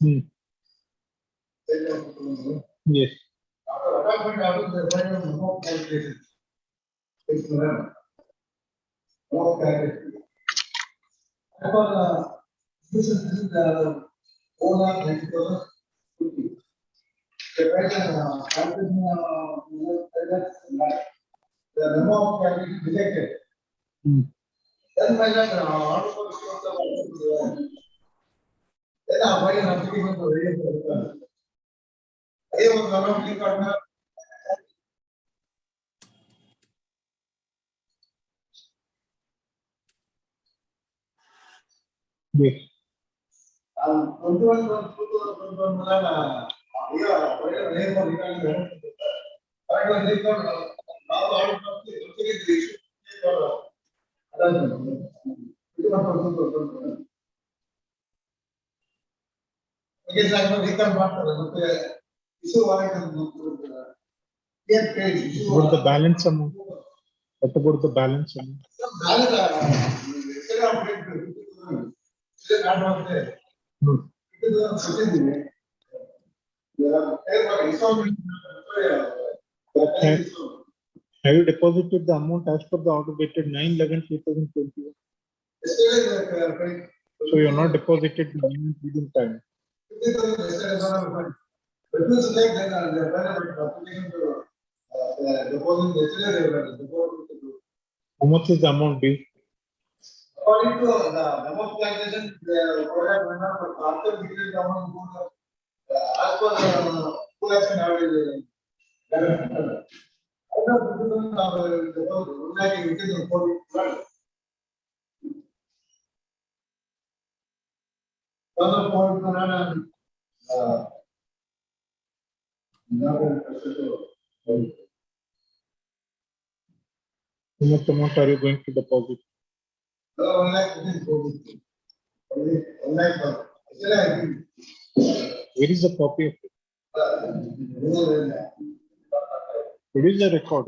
Hmm. Yes. Hmm. Yes. What the balance amount? What about the balance amount? Hmm. Have have you deposited the amount as per the order dated 9/11/2021? So you are not deposited the amount within time. How much is the amount due? According to the memo calculation, the product went up, but after between the amount goes up, as per the 2 lakhs average. I know the 1 lakh increase in 40. Other point for how much amount are you going to deposit? 1 lakh is deposit. Only 1 lakh. Where is the copy of it? Produce the record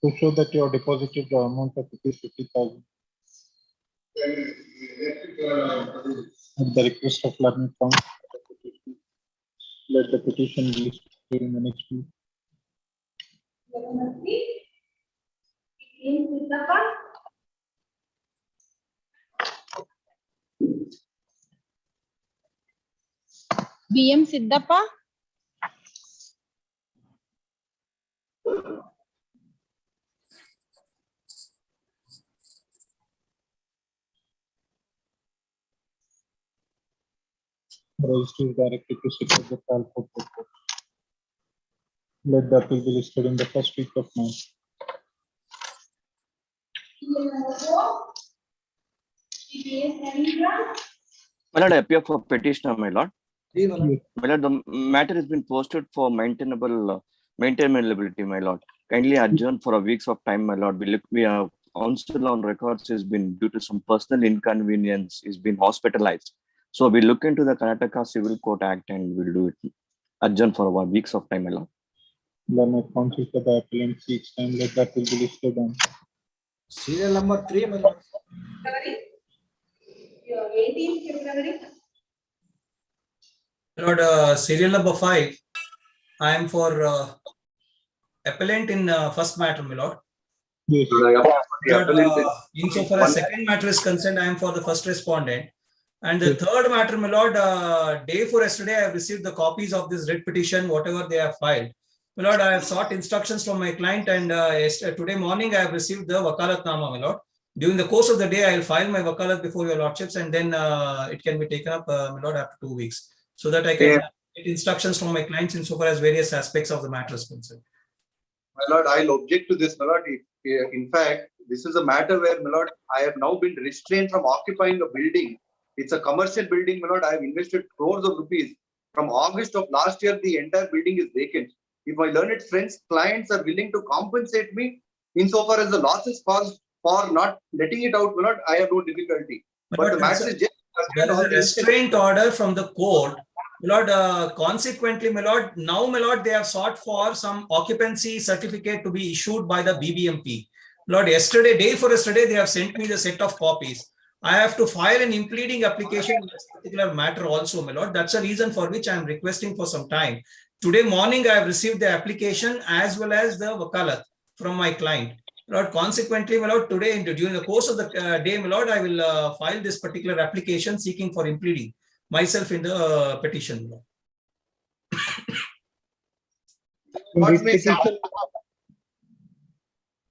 to show that you have deposited the amount of 50,000 at the request of learning fund. Let the petition be issued in the next week. BM Siddhappa. Registry is directed to sit at the trial court. Let the appeal be listed in the first week of March. My lord, I appear for petitioner, my lord. Yes. My lord, the matter has been posted for maintainability, my lord. Kindly adjourn for a weeks of time, my lord. We have counsel on records has been due to some personal inconvenience, is been hospitalized. So we look into the Karnataka Civil Court Act and we'll do it. Adjourn for a weeks of time, my lord. Then I counsel for the appellant seeks time. Let that will be listed on Serial number 3, my lord. 18th February. Lord, serial number 5. I am for appellant in first matter, my lord. yes. Lord, insofar as second matter is concerned, I am for the first respondent. And the third matter, my lord, day before yesterday, I have received the copies of this writ petition, whatever they have filed. My lord, I have sought instructions from my client, and today morning I have received the Wakalatnama, my lord. During the course of the day, I will file my Wakalat before your lordships, and then it can be taken up, my lord, after 2 weeks, so that I can get instructions from my clients insofar as various aspects of the matter is concerned. My lord, I'll object to this, my lord. In fact, this is a matter where, my lord, I have now been restrained from occupying a building. It's a commercial building, my lord. I have invested crores of rupees. From August of last year, the entire building is vacant. If my learned friends, clients are willing to compensate me insofar as the losses caused for not letting it out, my lord, I have no difficulty. But the matter is just... There is a restraint order from the court. My lord, consequently, my lord, now, my lord, they have sought for some occupancy certificate to be issued by the BBMP. Lord, yesterday, day for yesterday, they have sent me the set of copies. I have to file an impleading application in this particular matter also, my lord. That's a reason for which I am requesting for some time. Today morning, I have received the application as well as the wakalat from my client. Lord, consequently, my lord, today during the course of the day, my lord, I will file this particular application seeking for impleading myself in the petition. Lord. What makes sense?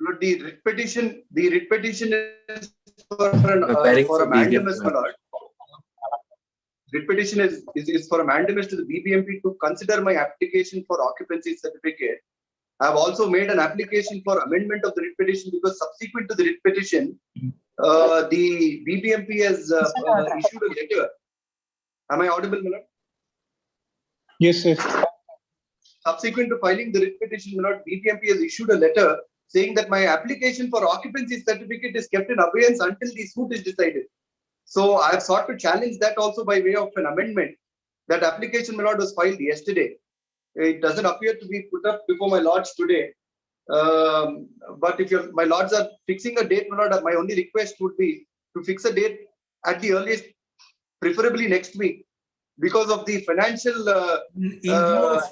Lord, the writ petition is for a mandamus, my lord. Writ petition is for a mandamus to the BBMP to consider my application for occupancy certificate. I have also made an application for amendment of the writ petition because subsequent to the writ petition, the BBMP has issued a letter. Am I audible, my lord? Yes, yes. Subsequent to filing the writ petition, my lord, BBMP has issued a letter saying that my application for occupancy certificate is kept in abeyance until the suit is decided. So I have sought to challenge that also by way of an amendment. That application, my lord, was filed yesterday. It doesn't appear to be put up before my lords today. But if my lords are fixing a date, my lord, my only request would be to fix a date at the earliest, preferably next week, because of the financial. In view of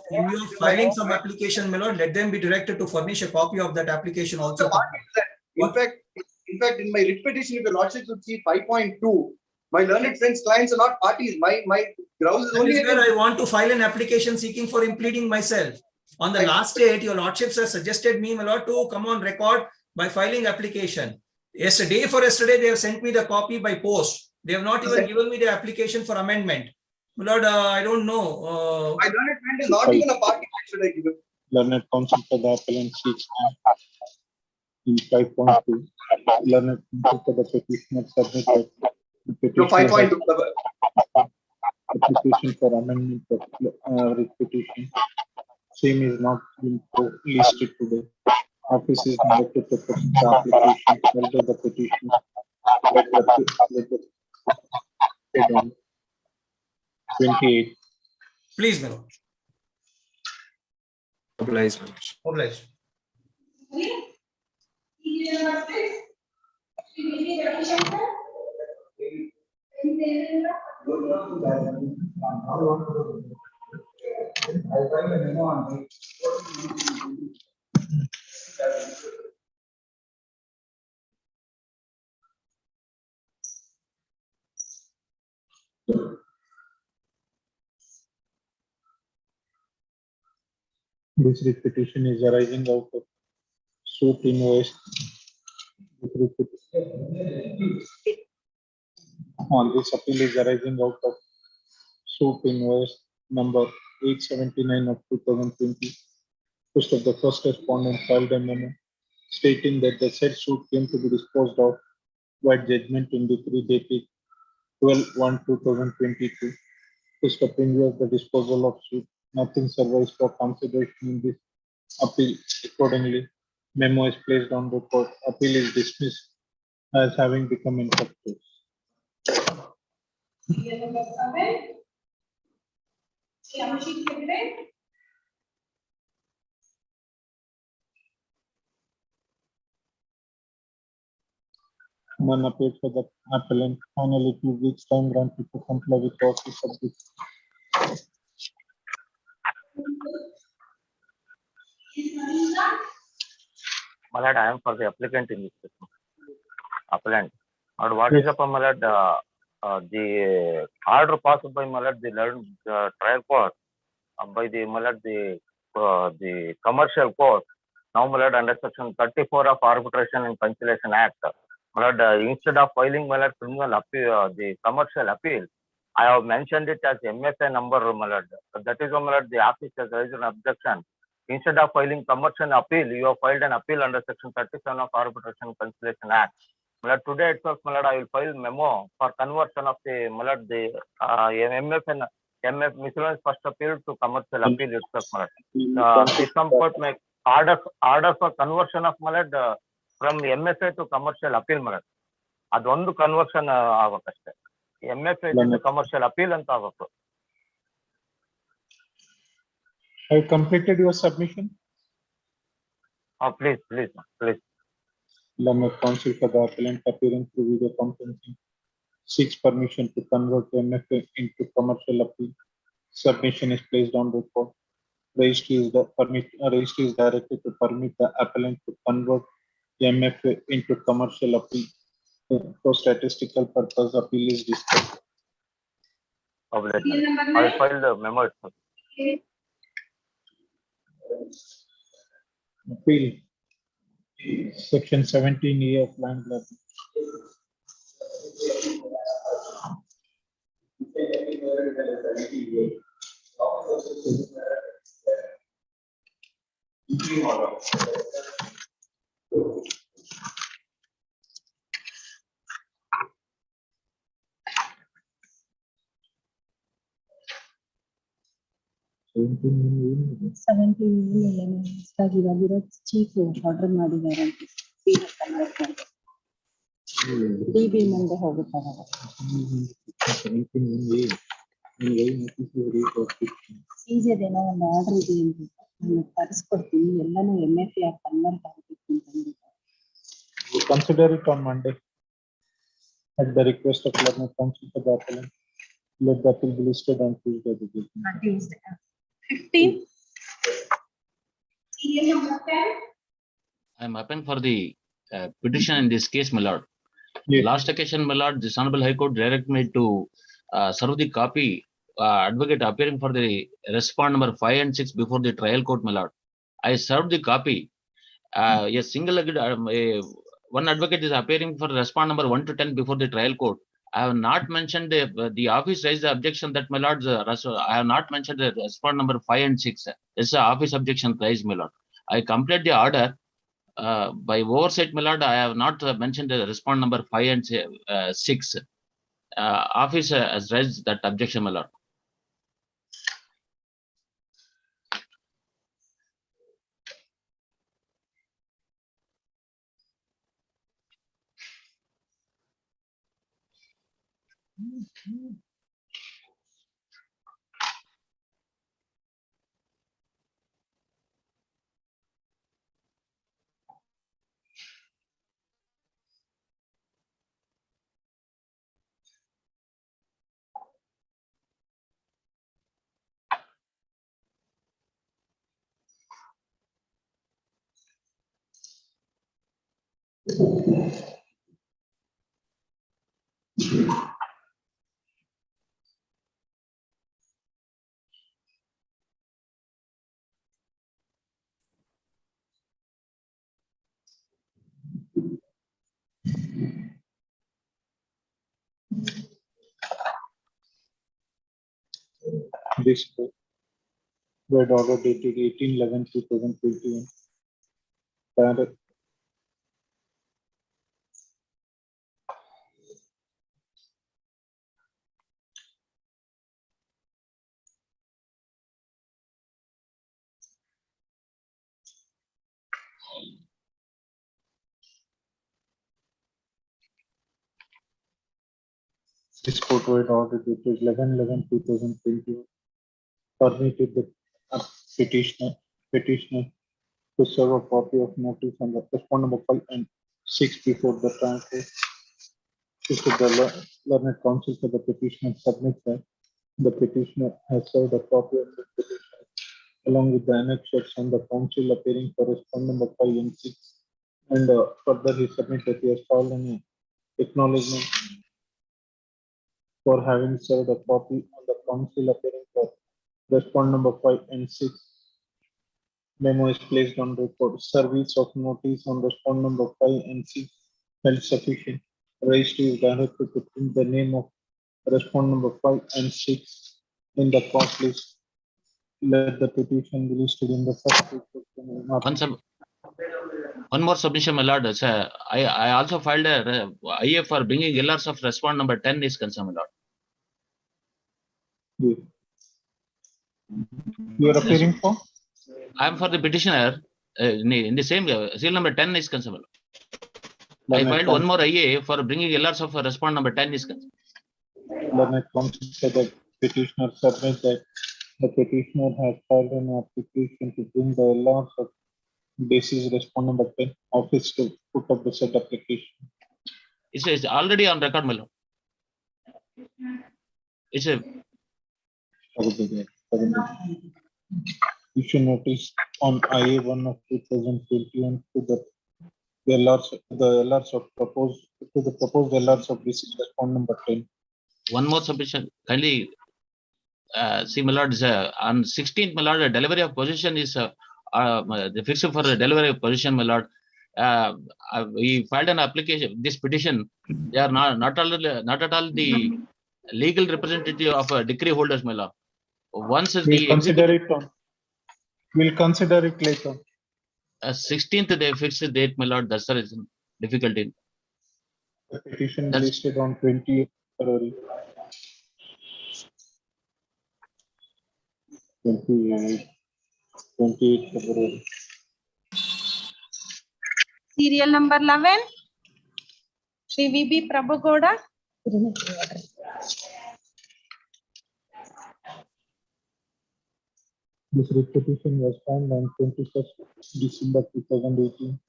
filing some application, my lord, let them be directed to furnish a copy of that application also. In fact, in my writ petition, if your lordship would see 5.2, my learned friends' clients are not parties. My grouse is only. Where I want to file an application seeking for impleading myself. On the last date, your lordships have suggested me, my lord, to come on record by filing application. Yesterday, they have sent me the copy by post. They have not even given me the application for amendment. My lord, I don't know. My learned friend is not even a party. Why should I give it? Learned counsel for the appellant seeks in 5.2. Learned counsel for the petitioner submitted the petitioner 5.2. application for amendment of writ petition. Same is not been listed today. Office is directed to put the application under the petition. Let the on 28. Please, my lord. Oblige. Oblige. This writ petition is arising out of suit invoice. This appeal is arising out of suit invoice number 879 of 2020. First of the first respondent filed a memo stating that the said suit came to be disposed of by judgment in decree dated 12/1/2022. First of in view of the disposal of suit, nothing survives for consideration in this appeal. Accordingly, memo is placed on record. Appeal is dismissed as having become ineffective. None appeared for the appellant. Finally, 2 weeks time granted to comply with the office of this. My lord, I am for the applicant in this case. Appellant. And what is upon my lord, the order passed by my lord, the trial court, by the my lord, the commercial court. Now my lord, under section 34 of Arbitration and Conciliation Act, my lord, instead of filing my lord criminal appeal, the commercial appeal, I have mentioned it as MSA number, my lord. That is my lord, the office has raised an objection. Instead of filing commercial appeal, you have filed an appeal under section 37 of Arbitration and Conciliation Act. My lord, today itself, my lord, I will file memo for conversion of the my lord, the MF miscellaneous first appeal to commercial appeal itself, my lord. Some court make order for conversion of my lord, from MSA to commercial appeal, my lord. ಅದೊಂದು conversion ಆಗಬೇಕಷ್ಟೇ. MSA to commercial appeal ಅಂತ ಆಗಬೇಕು. Have you completed your submission? Please. Learned counsel for the appellant appearing through video conferencing seeks permission to convert MFA into commercial appeal. Submission is placed on record. Registry is directed to permit the appellant to convert MFA into commercial appeal. For statistical purpose, appeal is discussed. Obliged. Serial number I will 9. file the memo itself. Appeal. Section 17A of land law. Chief order ಮಾಡಿದ್ದಾರೆ dB ಮುಂದೆ ಹೋಗುತ್ತಾರೆ. ಸೀಜದೇನೋ ಒಂದು order ಇದೆ ಅಂತ ನಾನು ತರಿಸ್ಕೊಡ್ತೀನಿ, ಎಲ್ಲಾನು MFA convert ಆಗಬೇಕು ಅಂತ ಅಂದ್ಬಿಟ್ಟು. Consider it on Monday at the request of learned counsel for the appellant. Let the appeal be listed on Tuesday. 15. Serial number 10. I am applying for the petition in this case, my lord. Yes. Last occasion, my lord, this Honorable High Court directed me to serve the copy, advocate appearing for the respond number 5 and 6 before the trial court, my lord. I served the copy. A single one advocate is appearing for respond number 1 to 10 before the trial court. I have not mentioned the office raised the objection that, my lord, I have not mentioned the respond number 5 and 6. It's an office objection raised, my lord. I complete the order. By oversight, my lord, I have not mentioned the respond number 5 and 6. Office has raised that objection, my lord. This word order dated 18/11/2021. Direct. This court word order dated 11/11/2021 permitted the petitioner to serve a copy of notice on the respond number 5 and 6 before the trial court. To the learned counsel for the petitioner submit that the petitioner has served a copy of the petition along with the annexures on the counsel appearing for respond number 5 and 6. And further he submit that he has filed an acknowledgement for having served a copy on the counsel appearing for respond number 5 and 6. Memo is placed on record. Service of notice on respond number 5 and 6 held sufficient. Registry is directed to print the name of respond number 5 and 6 in the court list. Let the petition be listed in the first One more submission, my lord. Sir, I also filed a IA for bringing LRs of respond number 10 is concerned, my lord. You are appearing for? I am for the petitioner in the same serial number 10 is concerned, my lord. I filed one more IA for bringing LRs of respond number 10 is concerned. Learned counsel said that petitioner submit that the petitioner has filed an application to bring the LRs of basis respond number 10 office to put up the said application. It's already on record, my lord. It's a Issue notice on IA 1 of 2021 to the LRs of proposed to the proposed LRs of this is respond number 10. one more submission. Kindly see, my lord, on 16th, my lord, the delivery of position is the fixed for the delivery of position, my lord. We filed an application. This petition, they are not at all the legal representative of decree holders, my lord. Once We'll consider it on. We'll consider it later. 16th, they fixed the date, my lord. That's the reason difficulty. The petition That's- listed on 20th February. 28th February. Serial number 11. Shri VB Prabhu Goda. This petition was filed on 21st December 2018.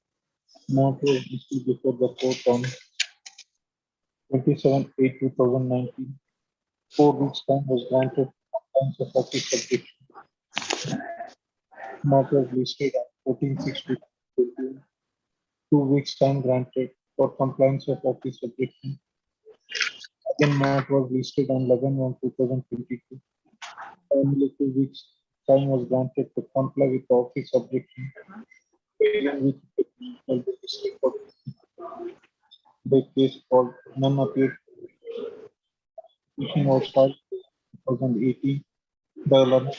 Matter was listed before the court on 27/8/2019. 4 weeks time was granted for compliance of office subjection. Matter was listed on 14/6/2018. 2 weeks time granted for compliance of office subjection. Again, matter was listed on 11/1/2022. Finally, 2 weeks time was granted to comply with the office objection. The case called non-appeal petition was filed in 2018. The learner,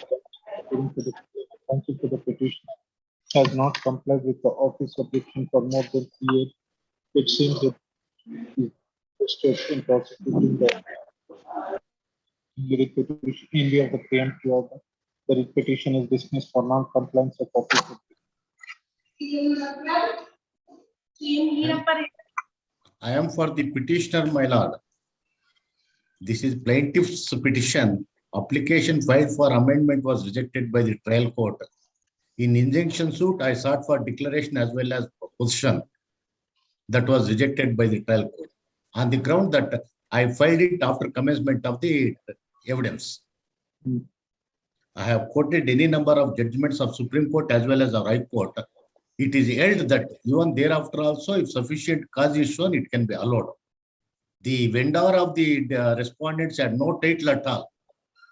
according to the counsel to the petition, has not complied with the office objection for more than 3 years. It seems that he is interested in prosecuting the writ petition in view of the preemptive order. The writ petition is dismissed for non-compliance of office objection. I am for the petitioner, my lord. This is plaintiff's petition. Application filed for amendment was rejected by the trial court. In injunction suit, I sought for declaration as well as position. That was rejected by the trial court on the ground that I filed it after commencement of the evidence. I have quoted any number of judgments of Supreme Court as well as the High Court. It is held that even thereafter also, if sufficient cause is shown, it can be allowed. The vendor of the respondents had no title at all.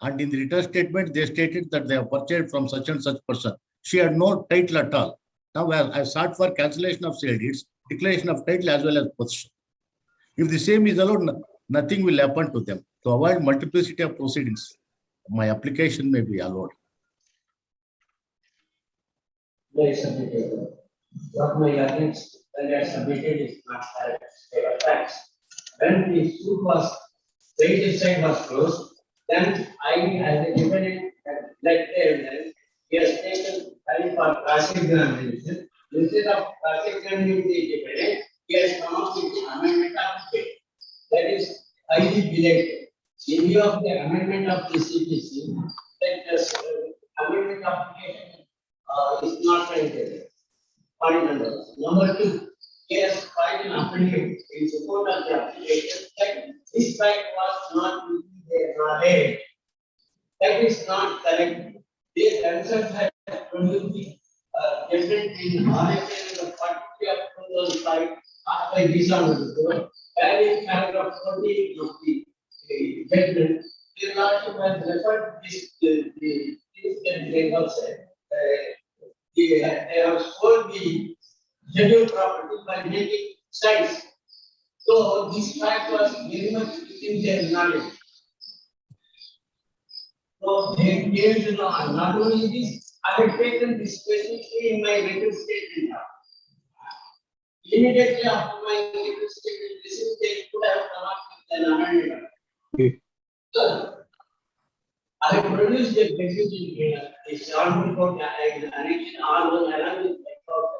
And in the written statement, they stated that they have purchased from such and such person. She had no title at all. Now I sought for cancellation of sale deeds, declaration of title as well as possession. If the same is allowed, nothing will happen to them. To avoid multiplicity of proceedings, my application may be allowed. They submitted. What my against when they submitted is not correct. They were facts. When the suit was, plaintiff side was closed, then I, as a defendant, like evidence, he has taken time for cross-examination. Instead of cross-examining the defendant, he has come up with the amendment of the case. That is highly belated. In view of the amendment of the CPC, that amendment application is not granted. Point number 2, he has filed an affidavit in support of the application that this fact was not within their knowledge. That is not correct. They themselves have produced the judgment in RFA the 40 of 2005 by this honorable court, where in paragraph 14 of the judgment, the lordship has referred this things that they have said. They have sold the scheduled property by making sites. So this fact was very much within their knowledge. So they gave to know, not only this, I have taken this specifically in my written statement. Immediately after my written statement, this is they could have come up with an amendment. So I have produced the execution here, this honorable court annexation all along with the court.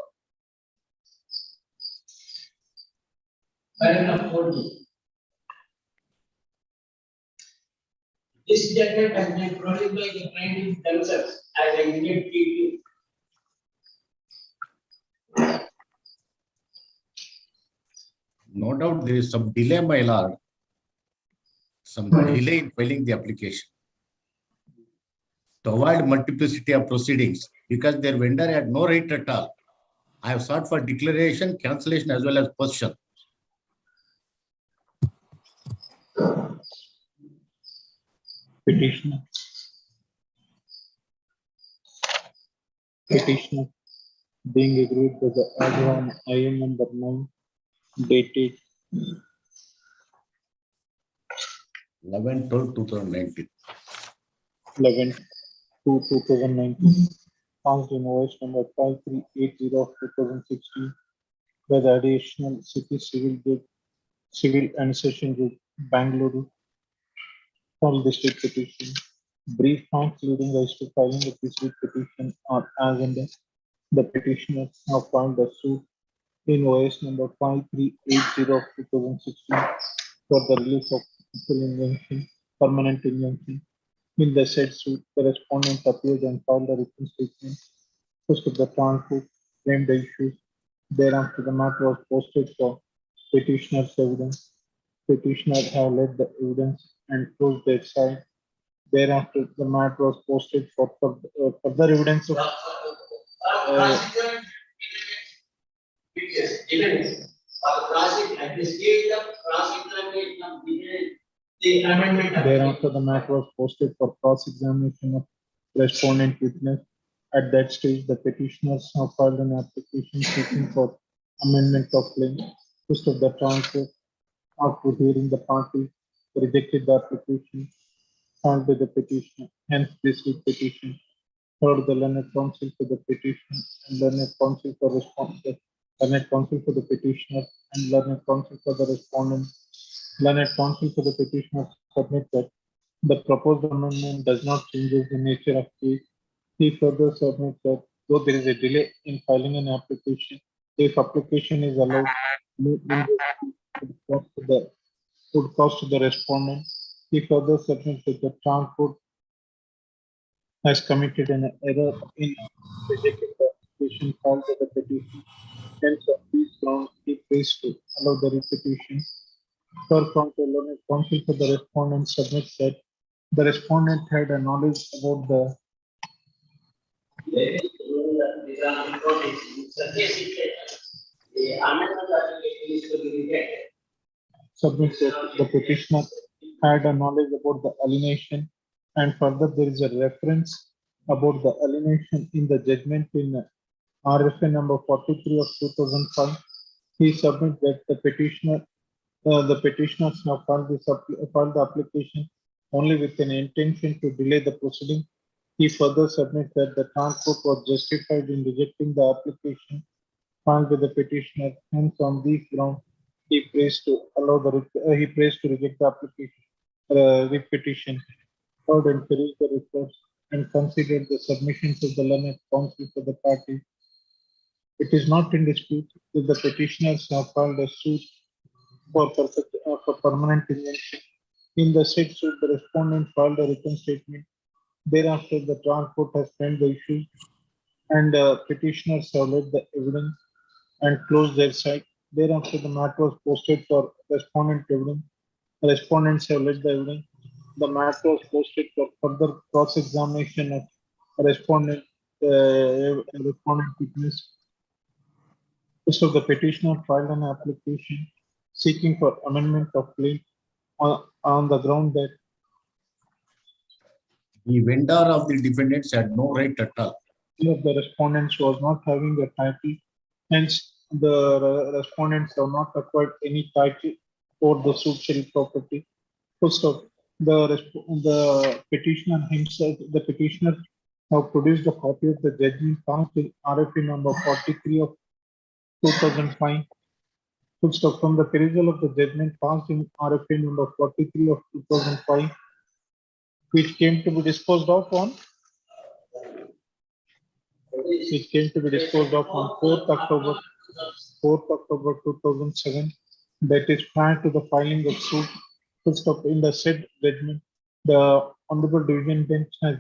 Paragraph 40. This judgment has been produced by the plaintiffs themselves as a unit PQ. No doubt there is some delay, my lord. some delay in filing the application. To avoid multiplicity of proceedings, because their vendor had no right at all, I have sought for declaration, cancellation as well as possession. Petitioner. Petitioner being agreed by the order on IM number 9 dated 11/12/2019. 11/2/2019, passed in OS number 5380 of 2016 by the additional city civil and session judge, Bangalore, for district petition. Brief facts leading us to filing a district petition are as under the petitioners have filed a suit in OS number 5380 of 2016 for the release of permanent injunction. In the said suit, the respondent appeared and filed a written statement. First of the transport framed the issues. Thereafter, the matter was posted for petitioner's evidence. Petitioner have led the evidence and closed their side. Thereafter, the matter was posted for further evidence of thereafter, the matter was posted for cross-examination of respondent witness. At that stage, the petitioners have filed an application seeking for amendment of claim. First of the transfer, after hearing the party, rejected the application filed by the petitioner. Hence, this is petition. Third, the learned counsel for the petitioner and learned counsel for respondent, learned counsel for the petitioner and learned counsel for the respondent. Learned counsel for the petitioner submit that the proposed amendment does not change the nature of case. He further submits that though there is a delay in filing an application, if application is allowed, no injury would cost to the respondent. He further submits that the transport has committed an error in rejecting the application filed by the petition. Hence, on these grounds, he prays to allow the repetition. Per counter, learned counsel for the respondent submits that the respondent had a knowledge about the submits that the petitioner had a knowledge about the alienation, and further there is a reference about the alienation in the judgment in RFA number 43 of 2005. He submits that the petitioners have filed the application only with an intention to delay the proceeding. He further submits that the transport was justified in rejecting the application filed by the petitioner. Hence, on these grounds, he prays to reject the application repetition. Third, encourage the request and consider the submissions of the learned counsel for the party. It is not in dispute that the petitioners have filed a suit for permanent injunction. In the said suit, the respondent filed a written statement. Thereafter, the transport has framed the issue, and petitioners have led the evidence and closed their side. Thereafter, the matter was posted for respondent evidence. Respondents have led the evidence. The matter was posted for further cross-examination of respondent witness. So the petitioner filed an application seeking for amendment of claim on the ground that the vendor of the defendants had no right at all. The respondents was not having a title, hence the respondents have not acquired any title for the suit property. First of the petitioner himself, the petitioner have produced a copy of the judgment passed in RFP number 43 of 2005. From the perusal of the judgment passed in RFP number 43 of 2005, which came to be disposed of on 4th October 2007. That is prior to the filing of suit. In the said judgment, the Honorable Division Bench has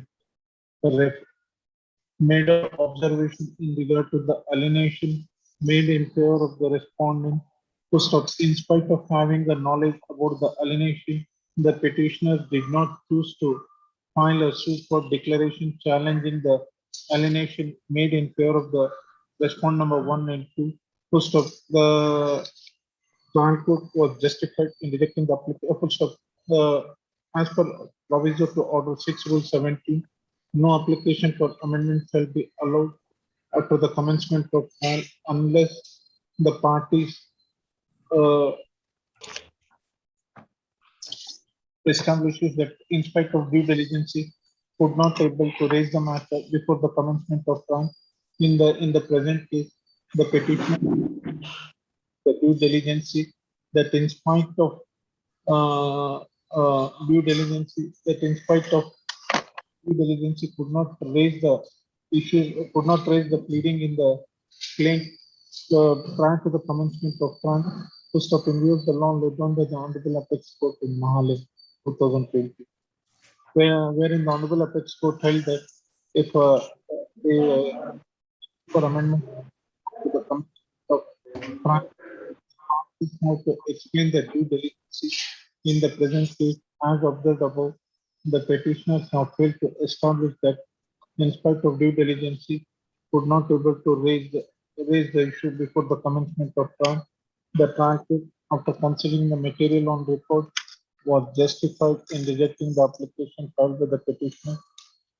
made an observation in regard to the alienation made in favor of the respondent. In spite of having the knowledge about the alienation, the petitioners did not choose to file a suit for declaration challenging the alienation made in favor of the respondent number 1 and 2. First of the trial court was justified in rejecting the application. Full stop. As per proviso to order 6 rule 17, no application for amendment shall be allowed after the commencement of trial unless the parties uh, establishes that in spite of due diligence could not able to raise the matter before the commencement of trial. In the present case, the petitioner the due diligence that in spite of due diligence that in spite of due diligence could not raise the issue, could not raise the pleading in the claim prior to the commencement of trial. First of in view of the law laid down by the Honorable Apex Court in Mahale 2020, wherein the Honorable Apex Court held that if for amendment to the commencement of trial is how to explain the due diligence in the present case as observed above, the petitioners have failed to establish that in spite of due diligence could not able to raise the issue before the commencement of trial. The trial court, after considering the material on record, was justified in rejecting the application filed by the petitioner.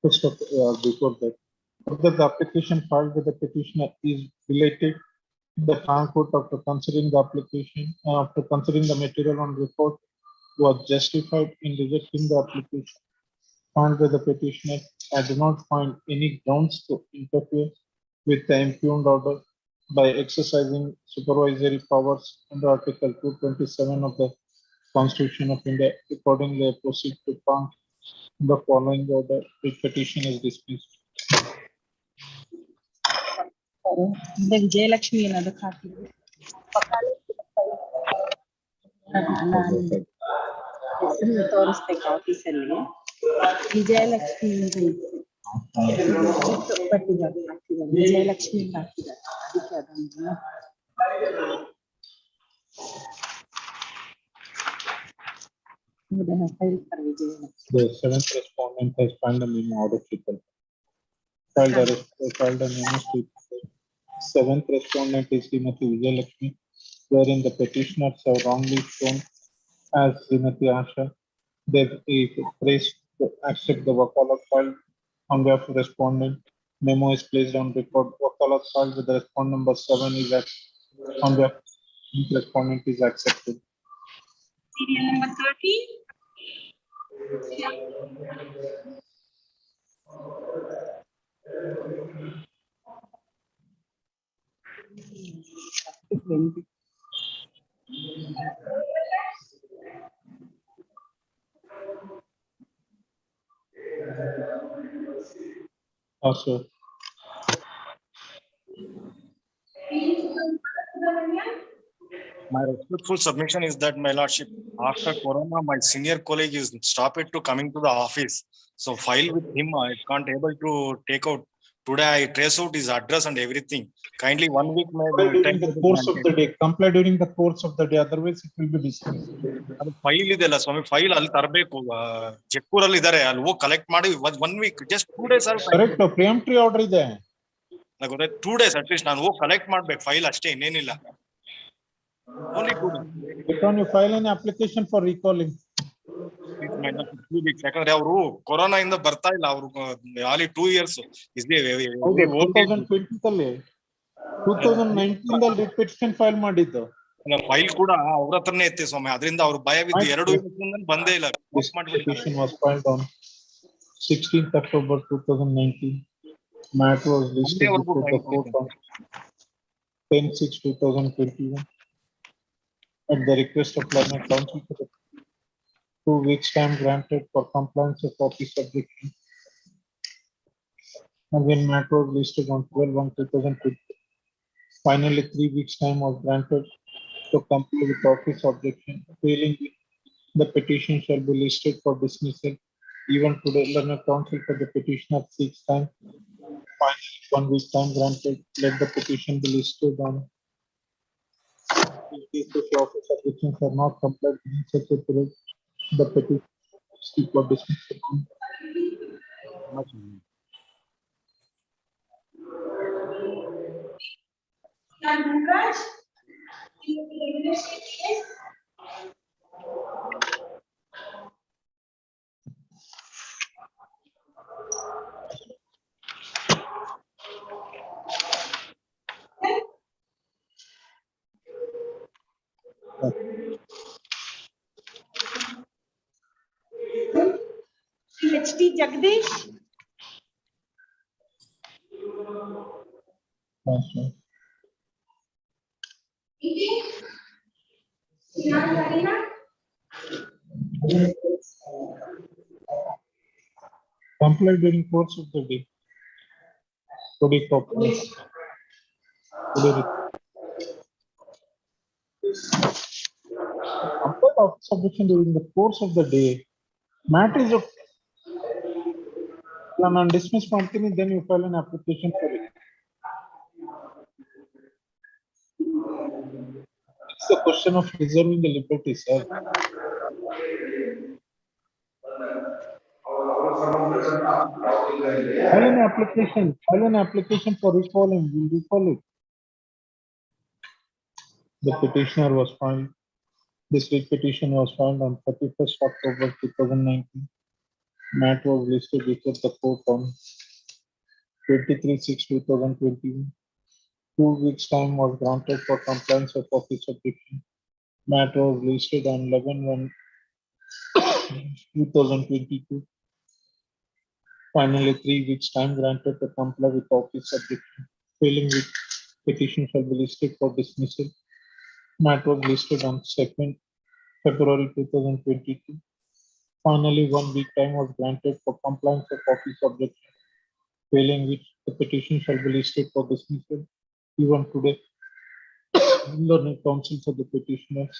First of, before that, whether the application filed by the petitioner is related, the trial court, after considering the application, after considering the material on record, was justified in rejecting the application filed by the petitioner. I do not find any grounds to interfere with the impugned order by exercising supervisory powers under Article 227 of the Constitution of India. Accordingly, I proceed to pass the following order. The petition is dismissed. இந்த விஜயலட்சுமி ಏನದಕ್ಕೆ ಹಾಕಿದ್ರು ಹೆಸರು ತೋರಿಸ್ಬೇಕು ಆಫೀಸಲ್ಲಿ ವಿಜಯಲಕ್ಷ್ಮಿ ಅಂತ ಇತ್ತು but ಇವಾಗ ಹಾಕಿದ್ದಾರೆ ವಿಜಯಲಕ್ಷ್ಮಿ ಅಂತ ಹಾಕಿದ್ದಾರೆ ಅದಕ್ಕೆ ಅದೊಂದು file for Vijayalakshmi. The seventh respondent has filed a memo out of people. Filed a memo stating seventh respondent is Srimati Vijayalakshmi, wherein the petitioners have wrongly shown as Srimati Asha. They is praised to accept the wakalat filed on behalf of respondent. Memo is placed on record. Wakalat filed with the respondent number 7 is on behalf of respondent is accepted. Serial number 30. Also, My respectful submission is that, my lordship, after Corona, my senior colleague is stopped to coming to the office. So file with him, I can't able to take out. Today I trace out his address and everything. Kindly 1 week may during the course of the day, comply during the course of the day, otherwise it will be dismissed. ಅದು file ಇದೆಲ್ಲ ಸ್ವಾಮಿ, file ಅಲ್ಲಿ ತರಬೇಕು. ಜಕ್ಕೂರಲ್ಲಿ ಇದಾರೆ, ಅಲ್ಲಿ ಹೋಗಿ collect ಮಾಡಿ 1 week, just 2 days. Correct, preemptory order ಇದೆ. ಗೊತ್ತಾಯ್ತು, 2 days at least ನಾನು ಹೋಗಿ ಕಲೆಕ್ಟ್ ಮಾಡ್ಬೇಕು ಫೈಲ್ ಅಷ್ಟೇ, ಇನ್ನೇನಿಲ್ಲ. Only 2 days. Return you file an application for recalling. ಯಾಕಂದ್ರೆ ಅವರು ಕೊರೋನಾ ಇಂದ ಬರ್ತಾ ಇಲ್ಲ, ಅವರು ಆಲಿ 2 years 2019 ರಿಪಿಟಿಷನ್ ಫೈಲ್ ಮಾಡಿದ್ದು ಫೈಲ್ ಕೂಡ ಅವ್ರ ಹತ್ರನೇ ಎತ್ತಿ ಸ್ವಾಮಿ, ಅದರಿಂದ ಅವ್ರ ಭಯವಿದ್ದು 2 years ಬಂದೇ ಇಲ್ಲ. Petition was filed on 16th October 2019. Matter was listed before the court on 10/6/2021 at the request of Learned Counsel for the 2 weeks time granted for compliance of office objection. Again, matter was listed on 12/1/2020. Finally, 3 weeks time was granted to comply with office objection. Failing, the petition shall be listed for dismissal. Even today, Learned Counsel for the petitioner seeks time. Finally, 1 week time granted. Let the petition be listed on. In case the office objections are not complied within such a period, The petition for dismissal. PhD Jagdish. Comply during course of the day. Today copy. Today comply of submission during the course of the day. Matter is of and dismiss company, then you file an application for it. It's the question of reserving the liberty, sir. File an application for recalling, we'll recall it. The petitioner was filed. This writ petition was filed on 31st October 2019. Matter was listed before the court on 23/6/2021. 2 weeks time was granted for compliance of office objection. Matter was listed on 11/1/2022. Finally, 3 weeks time granted to comply with office objection. Failing which, petition shall be listed for dismissal. Matter was listed on 2nd February 2022. Finally, 1 week time was granted for compliance of office objection. Failing which, the petition shall be listed for dismissal. Even today, learned counsel for the petitioners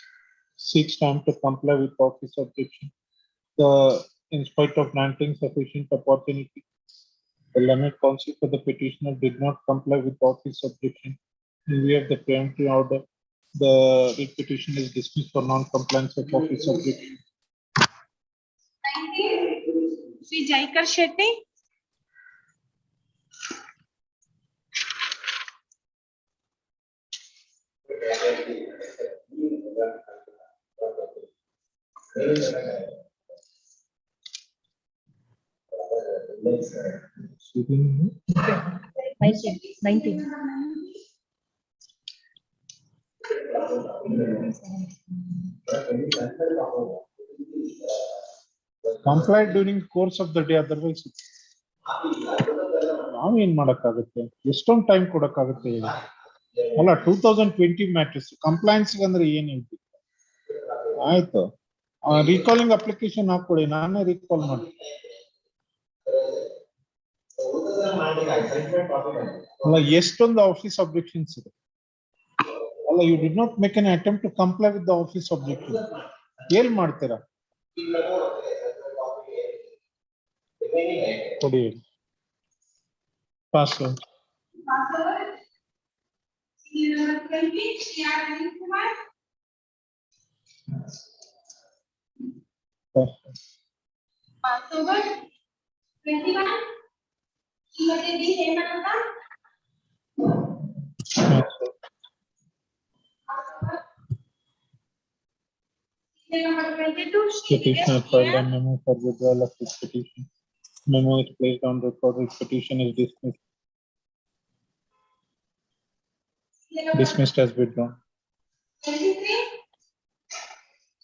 seeks time to comply with office objection. In spite of granting sufficient opportunity, the learned counsel for the petitioner did not comply with office objection. In view of the preemptive order, the writ petition is dismissed for non-compliance of office objection. Sri Jaikar Shetty. Nineteen. Complied during course of the day, otherwise ನಾವೇನ್ ಮಾಡಕ್ಕಾಗುತ್ತೆ ಎಷ್ಟೊಂದು time ಕೊಡಕ್ಕಾಗುತ್ತೆ ಹೇಳಿ ಅಲ್ಲ 2020 matrix compliance ಅಂದ್ರೆ ಏನ್ ಹೇಳ್ತೀವಿ ಆಯ್ತು recalling application ಹಾಕೊಡಿ ನಾನೇ recall ಮಾಡ್ತೀನಿ ಅಲ್ಲ ಎಷ್ಟೊಂದು ಆಫೀಸ್ ಅಬ್ಜೆಕ್ಷನ್ಸ್ ಇದೆ ಅಲ್ಲ you did not make an attempt to comply with the office objection ಏನ್ ಮಾಡ್ತೀರಾ ಕೊಡಿ password Password 21. Srimati D. Hemananta. Number 22. Petitioner filed a memo for withdrawal of this petition. Memo is placed on record. This petition is dismissed. Dismissed as withdrawn. 23.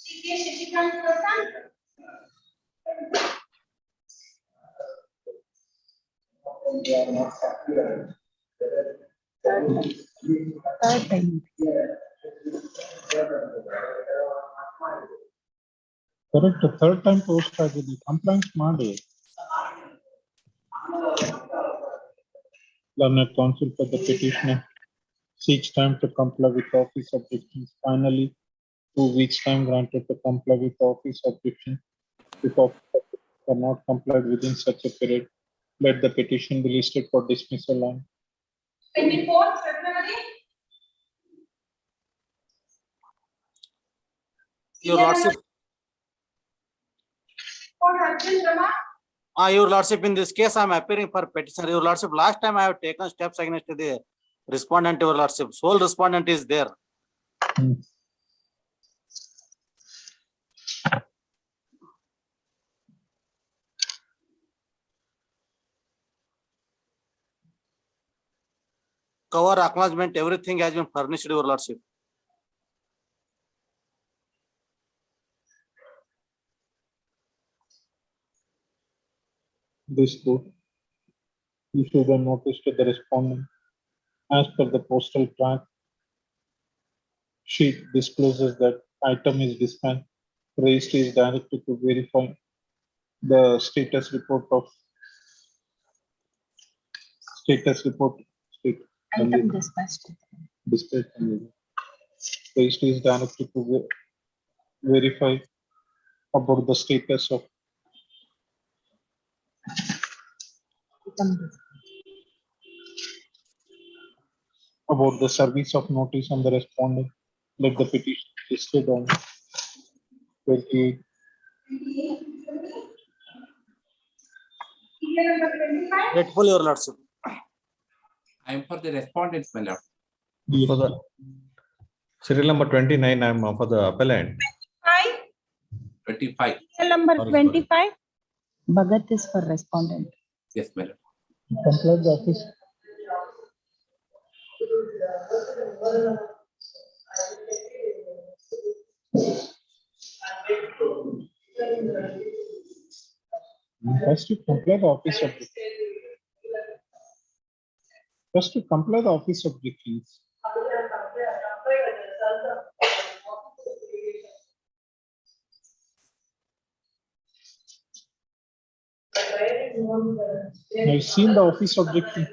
C.K. Shashikant Prasan. Third time. Correct. Third time post ಆಗಿದೆ complaint ಮಾಡಿ Learned counsel for the petitioner seeks time to comply with office objections. Finally, 2 weeks time granted to comply with office objection. If office objections are not complied within such a period, let the petition be listed for dismissal on 24th February. Your Lordship, Your Lordship, in this case, I am appearing for petition. Your Lordship, last time I have taken steps against the respondent, Your Lordship. Sole respondent is there. Cover, acknowledgement, everything has been furnished, Your Lordship. This court issued a notice to the respondent. As per the postal track sheet discloses that item is dispatched. Registry is directed to verify the status report of Item dispatched. dispatch. Registry is directed to verify about the status of Item dispatched. about the service of notice on the respondent. Let the petition listed on 28. Grateful, Your Lordship. I am for the respondents, my lord. Yes. For the serial number 29, I am for the appellant. 25. Serial number Sorry. 25. Bhagat is for respondent. Yes, my lord. Comply the office. First to comply the office objections. First to comply the office objections. I've seen the office objection.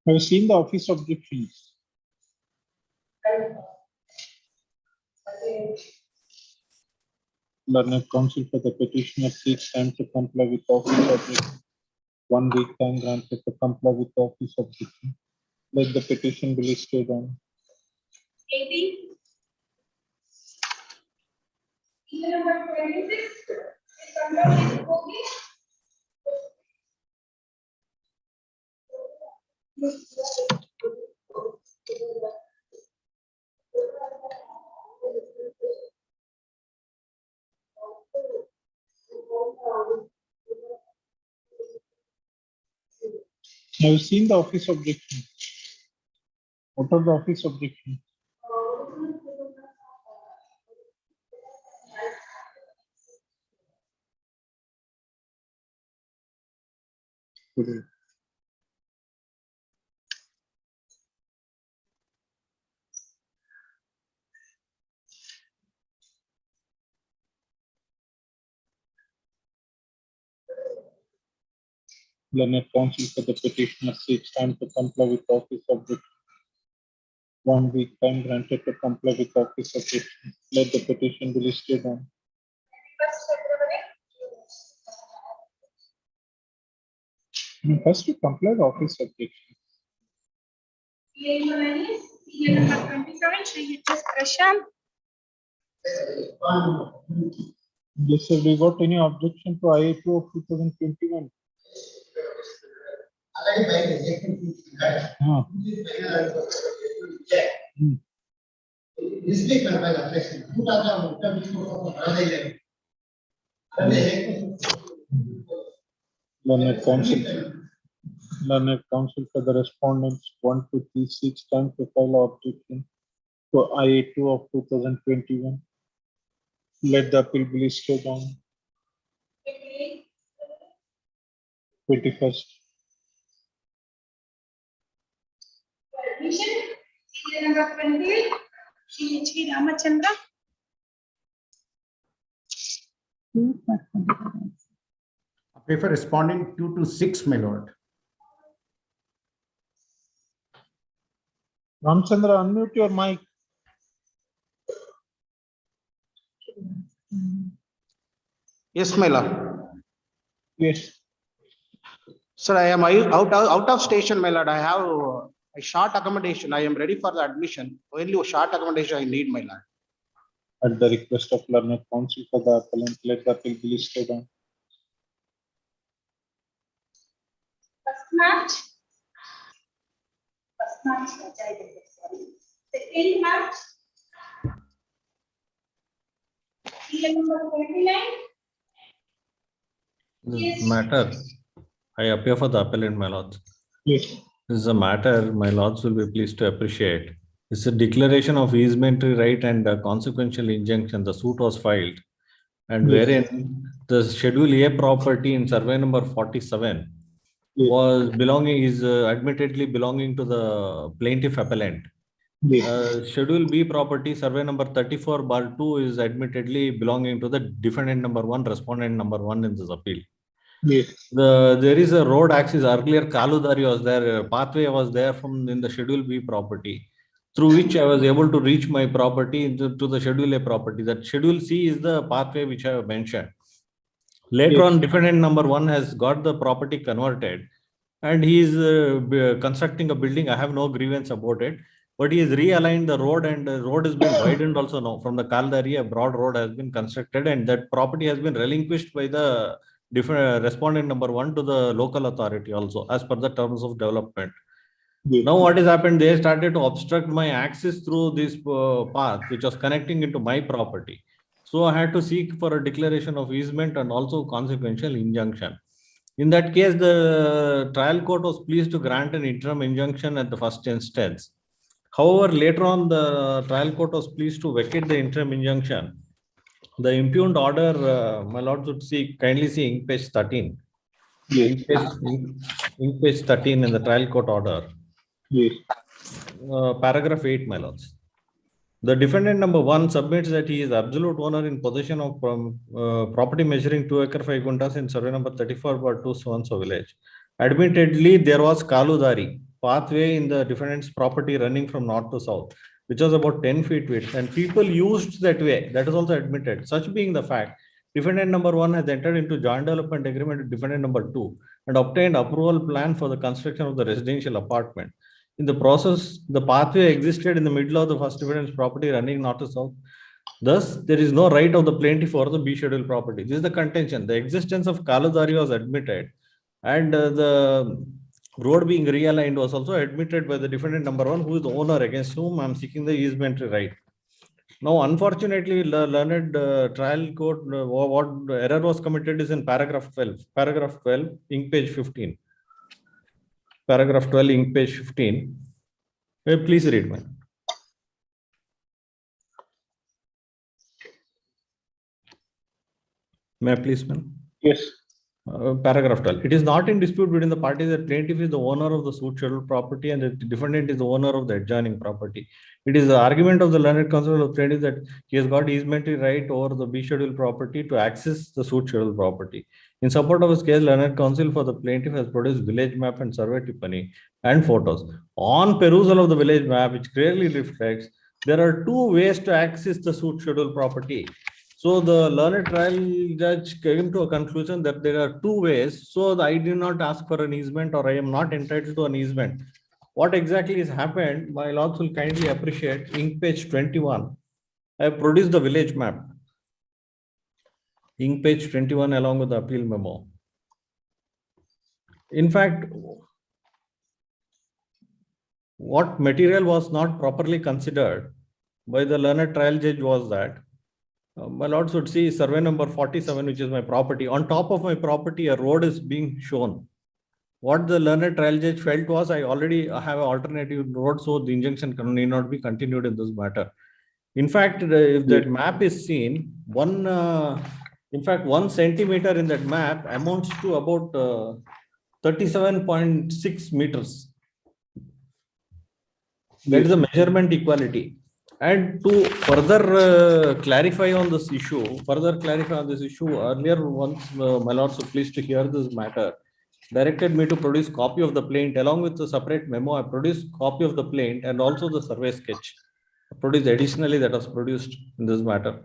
I've seen the office objections. Learned counsel for the petitioner seeks time to comply with office objection. 1 week time granted to comply with office objection. Let the petition be listed on. Number 26. I've seen the office objection. What are the office objections? Today. Learned counsel for the petitioner seeks time to comply with office objection. 1 week time granted to comply with office objection. Let the petition be listed on. First to comply the office objection. Serial number 27. Shri H.S. Prashant. Yes, sir. We got any objection to IA2 of 2021? Huh. Learned counsel for the respondents 1 to 3 6 time to file objection to IA2 of 2021. Let the appeal be listed on 21st. Serial number 28. Shri H.V. Ramachandra. I prefer responding 2 to 6, my lord. Ramchandra, unmute your mic. Yes, my lord. Yes. Sir, I am out of station, my lord. I have a short accommodation. I am ready for the admission. Only a short accommodation I need, my lord. At the request of learned counsel for the appellant, let the appeal be listed on. First match. First match. Sorry. Second match. Serial number 29. This matter, I appear for the appellant, my lords. Yes. This is a matter my lords will be pleased to appreciate. It's a declaration of easementary right and a consequential injunction. The suit was filed, and Yes. wherein the Schedule A property in survey number 47 Yes. was admittedly belonging to the plaintiff appellant. Yes. Schedule B property survey number 34/2 is admittedly belonging to the defendant number 1, respondent number 1 in this appeal. Yes. There is a road access. Earlier Kaludari was there, pathway was there in the Schedule B property, through which I was able to reach my property to the Schedule A property. That Schedule C is the pathway which I have mentioned. Later on, defendant number 1 has got the property converted, and he is constructing a building. I have no grievance about it, but he has realigned the road, and the road has been widened also now. From the Kaldari, a broad road has been constructed, and that property has been relinquished by the respondent number 1 to the local authority also, as per the terms of development. Yes. Now what has happened, they started to obstruct my access through this path which was connecting into my property. So I had to seek for a declaration of easement and also consequential injunction. In that case, the trial court was pleased to grant an interim injunction at the first instance. However, later on, the trial court was pleased to vacate the interim injunction. The impugned order, my lord would kindly see ink page 13. Yes. Ink page 13 in the trial court order. Yes. Paragraph 8, my lords. The defendant number 1 submits that he is absolute owner in possession of property measuring 2 acre 5 guntas in survey number 34/2 so village. Admittedly, there was Kaludari pathway in the defendant's property running from north to south, which was about 10 feet width, and people used that way. That is also admitted. Such being the fact, defendant number 1 has entered into joint development agreement with defendant number 2 and obtained approval plan for the construction of the residential apartment. In the process, the pathway existed in the middle of the first defendant's property running north to south. Thus, there is no right of the plaintiff for the B schedule property. This is the contention. The existence of Kaludari was admitted, and the road being realigned was also admitted by the defendant number 1, who is the owner against whom I am seeking the easementary right. Now, unfortunately, learned trial court, what error was committed is in paragraph 12. Paragraph 12, ink page 15. Paragraph 12, ink page 15. Please read, man. May I please, man? Yes. Paragraph 12. It is not in dispute between the parties that plaintiff is the owner of the suit scheduled property and the defendant is the owner of the adjoining property. It is the argument of the learned counsel of plaintiff that he has got easementary right over the B scheduled property to access the suit scheduled property. In support of his case, learned counsel for the plaintiff has produced village map and survey tippany and photos. On perusal of the village map, which clearly reflects there are 2 ways to access the suit scheduled property. So the learned trial judge came to a conclusion that there are 2 ways. So I did not ask for an easement, or I am not entitled to an easement. What exactly has happened, my lords will kindly appreciate. Ink page 21. I have produced the village map. Ink page 21 along with the appeal memo. In fact, what material was not properly considered by the learned trial judge was that my lords would see survey number 47, which is my property. On top of my property, a road is being shown. What the learned trial judge felt was I already have an alternative road, so the injunction need not be continued in this matter. In fact, if that map is seen, 1 centimeter in that map amounts to about 37.6 meters. That is a measurement equality. And to further clarify on this issue, earlier once my lords were pleased to hear this matter, directed me to produce copy of the plaint along with the separate memo. I produced copy of the plaint and also the survey sketch. Produced additionally, that was produced in this matter.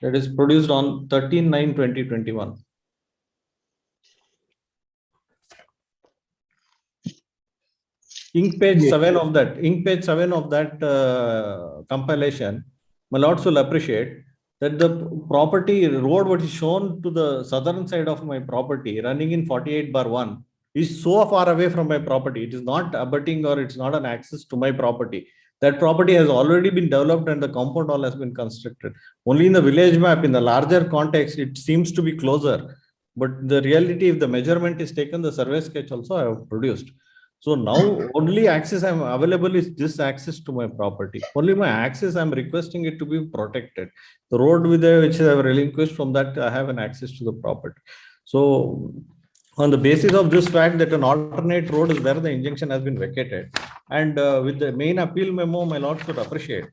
That is produced on 13/9/2021. Ink page 7 of that compilation my lords will appreciate that the property road what is shown to the southern side of my property running in 48/1 is so far away from my property. It is not abutting or it's not an access to my property. That property has already been developed and the compound wall has been constructed. Only in the village map, in the larger context, it seems to be closer. But the reality, if the measurement is taken, the survey sketch also I have produced. So now only access I'm available is this access to my property. Only my access I'm requesting it to be protected. The road with which I have relinquished, from that I have an access to the property. So on the basis of this fact that an alternate road is there, the injunction has been vacated. And with the main appeal memo, my lords would appreciate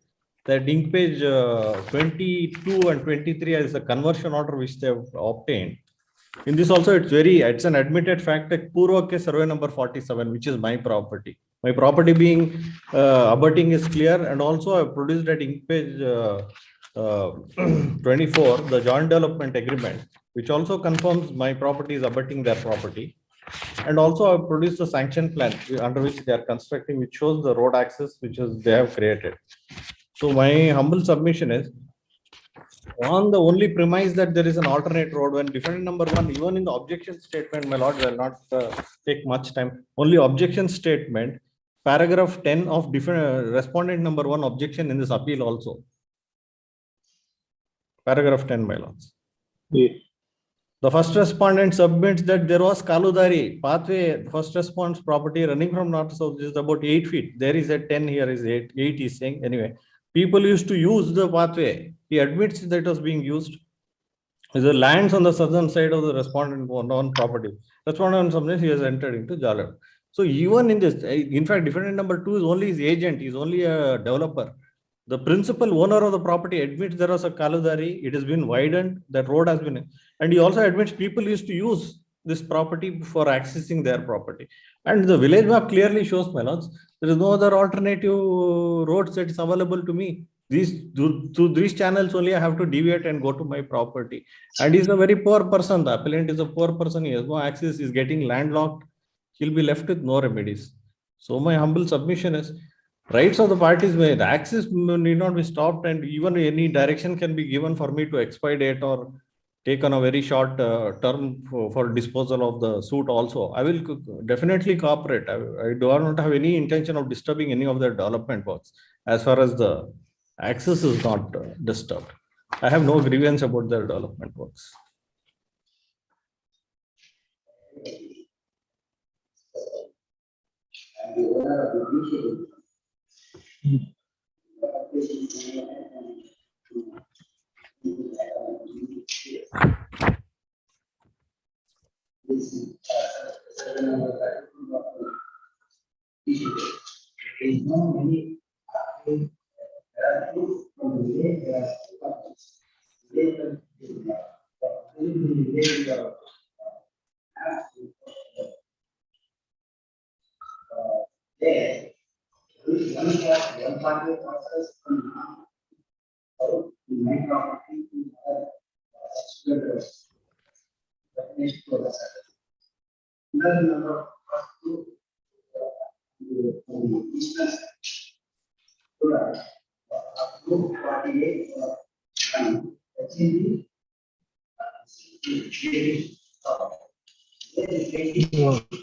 that ink page 22 and 23 is a conversion order which they have obtained. In this also, it's an admitted fact that Purvake survey number 47, which is my property. My property being abutting is clear, and also I produced at ink page 24, the joint development agreement, which also confirms my property is abutting their property. And also I produced a sanction plan under which they are constructing, which shows the road access which is they have created. So my humble submission is, on the only premise that there is an alternate road, when defendant number 1, even in the objection statement, my lord, will not take much time. Only objection statement, paragraph 10 of respondent number 1 objection in this appeal also. Paragraph 10, my lords. Yeah. The first respondent submits that there was Kaludari pathway, first response property running from north to south is about 8 feet. There is a 10, here is 8 is saying. Anyway, people used to use the pathway. He admits that it was being used. The lands on the southern side of the respondent on property. Respondent submits, he has entered into Jalad. So even in this, in fact, defendant number 2 is only his agent, he is only a developer. The principal owner of the property admits there was a Kaludari, it has been widened, that road has been, and he also admits people used to use this property for accessing their property. And the village map clearly shows, my lords, there is no other alternative roads that is available to me. Through these channels only I have to deviate and go to my property. And he's a very poor person. The appellant is a poor person. He has no access, he's getting landlocked. He'll be left with no remedies. So my humble submission is, rights of the parties, the access need not be stopped, and even any direction can be given for me to expedite or take on a very short term for disposal of the suit also. I will definitely cooperate. I do not have any intention of disturbing any of their development works as far as the access is not disturbed. I have no grievance about their development works.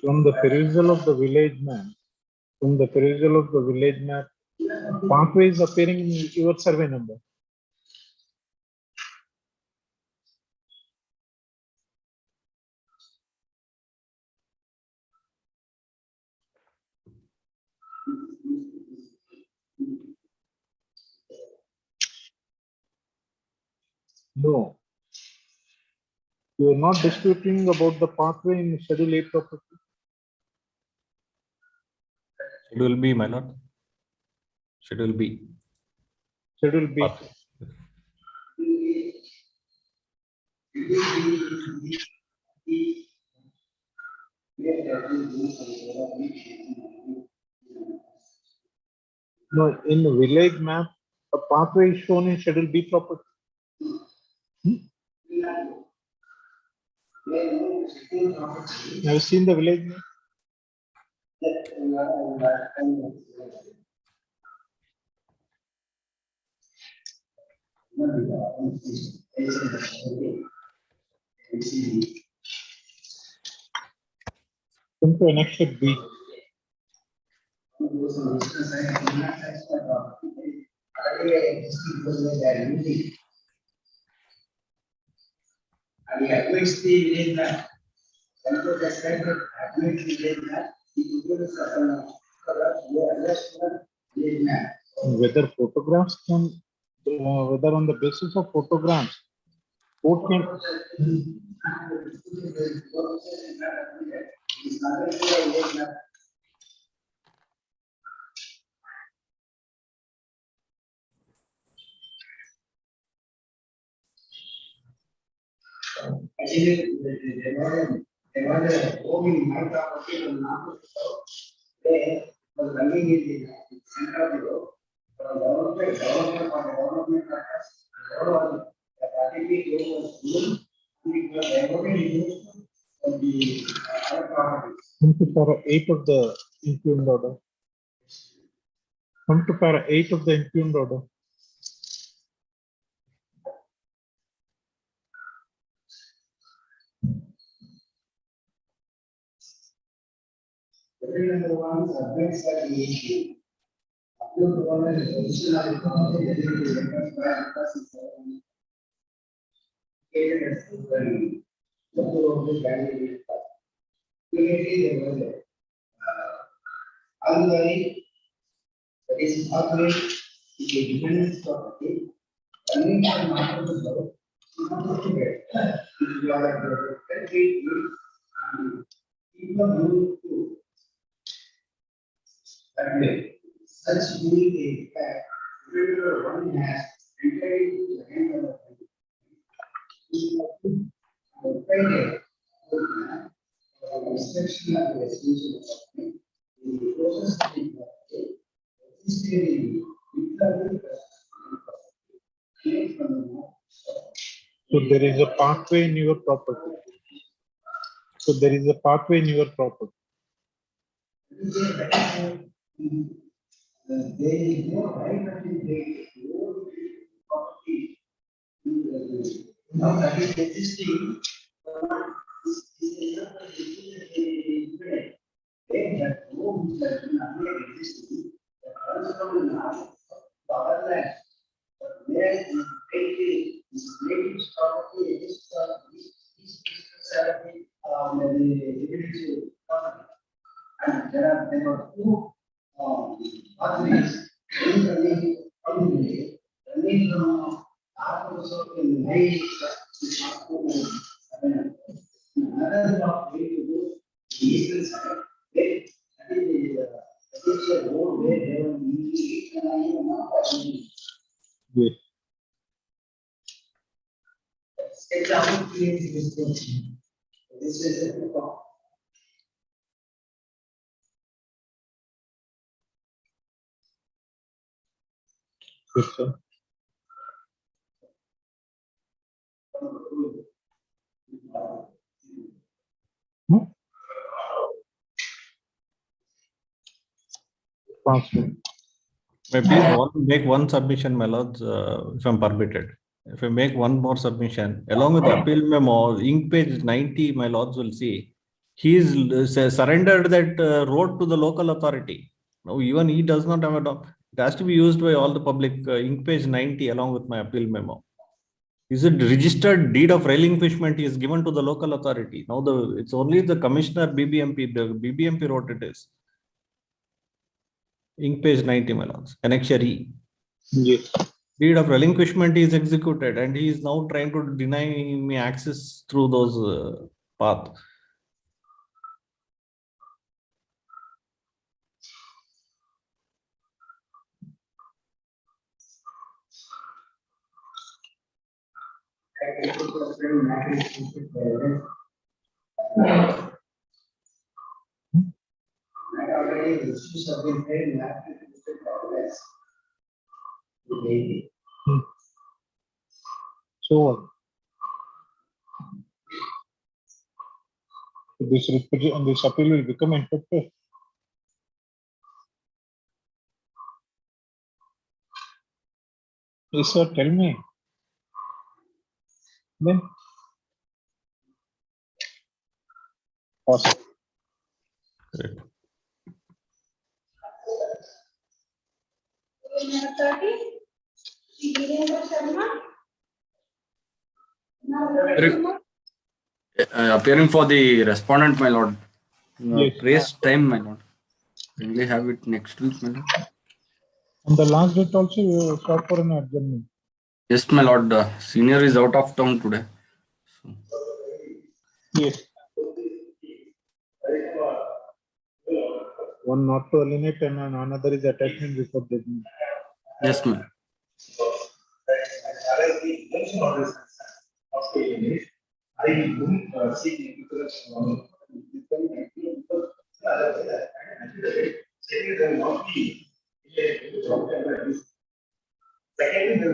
From the perusal of the village map, pathway is appearing in your survey number. No. You are not disputing about the pathway in Schedule A property. Schedule B, my lord. Schedule B. Schedule B. No, in the village map, a pathway is shown in Schedule B property. Have you seen the village map? Come to annexure B. Whether photographs can, whether on the basis of photographs, court can. Come to para 8 of the impugned order. Come to para 8 of the impugned order. So there is a pathway in your property. So there is a pathway in your property. Yes. Yes, sir. Pathway. May please make one submission, my lords, if I'm permitted. If I make one more submission, along with the appeal memo, ink page 90, my lords will see, he's surrendered that road to the local authority. Now, even he does not have a doc. It has to be used by all the public, ink page 90, along with my appeal memo. Is it registered deed of relinquishment is given to the local authority? Now, it's only the commissioner BBMP, the BBMP wrote it is. Ink page 90, my lords, annexure E. Yes. Deed of relinquishment is executed and he is now trying to deny me access through those path. So what? This appeal will become effective. Yes, sir. Tell me. Then. Pause. Great. Appearing for the respondent, my lord. Yes. Praise time, my lord. Kindly have it next week, my lord. On the last date also, you shot for an adjournment. Yes, my lord. Senior is out of town today. Yes. One not to alienate and another is attachment before judgment. Yes, ma'am. Secondly, there is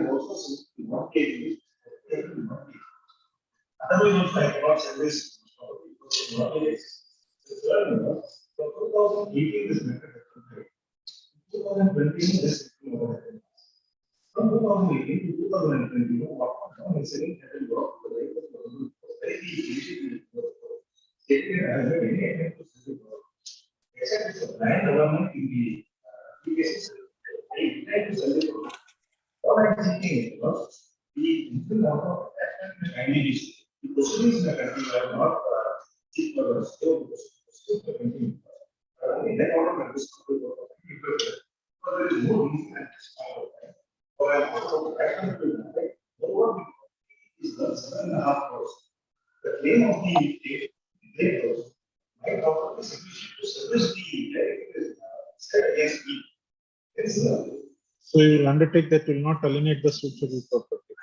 also not cases. Otherwise, I cannot say this. From 2018, this method. 2020, this. From 2018 to 2021, what is saying that the work for the right of very easy. Taking it as a very attempt to settle the work. Except it's a blind government in the cases. I intend to settle the work. What I'm thinking is, the infinite amount of attachment and ideas, the proceedings in the country are not cheap for us, still the country. In that order, I'm just going to go but there is no reason at this point of time. For an amount of attachment to the country, no one is done 7.5 crores. The claim of the laborers might offer the solution to service the set against the. So you will undertake that will not alienate the suitable property.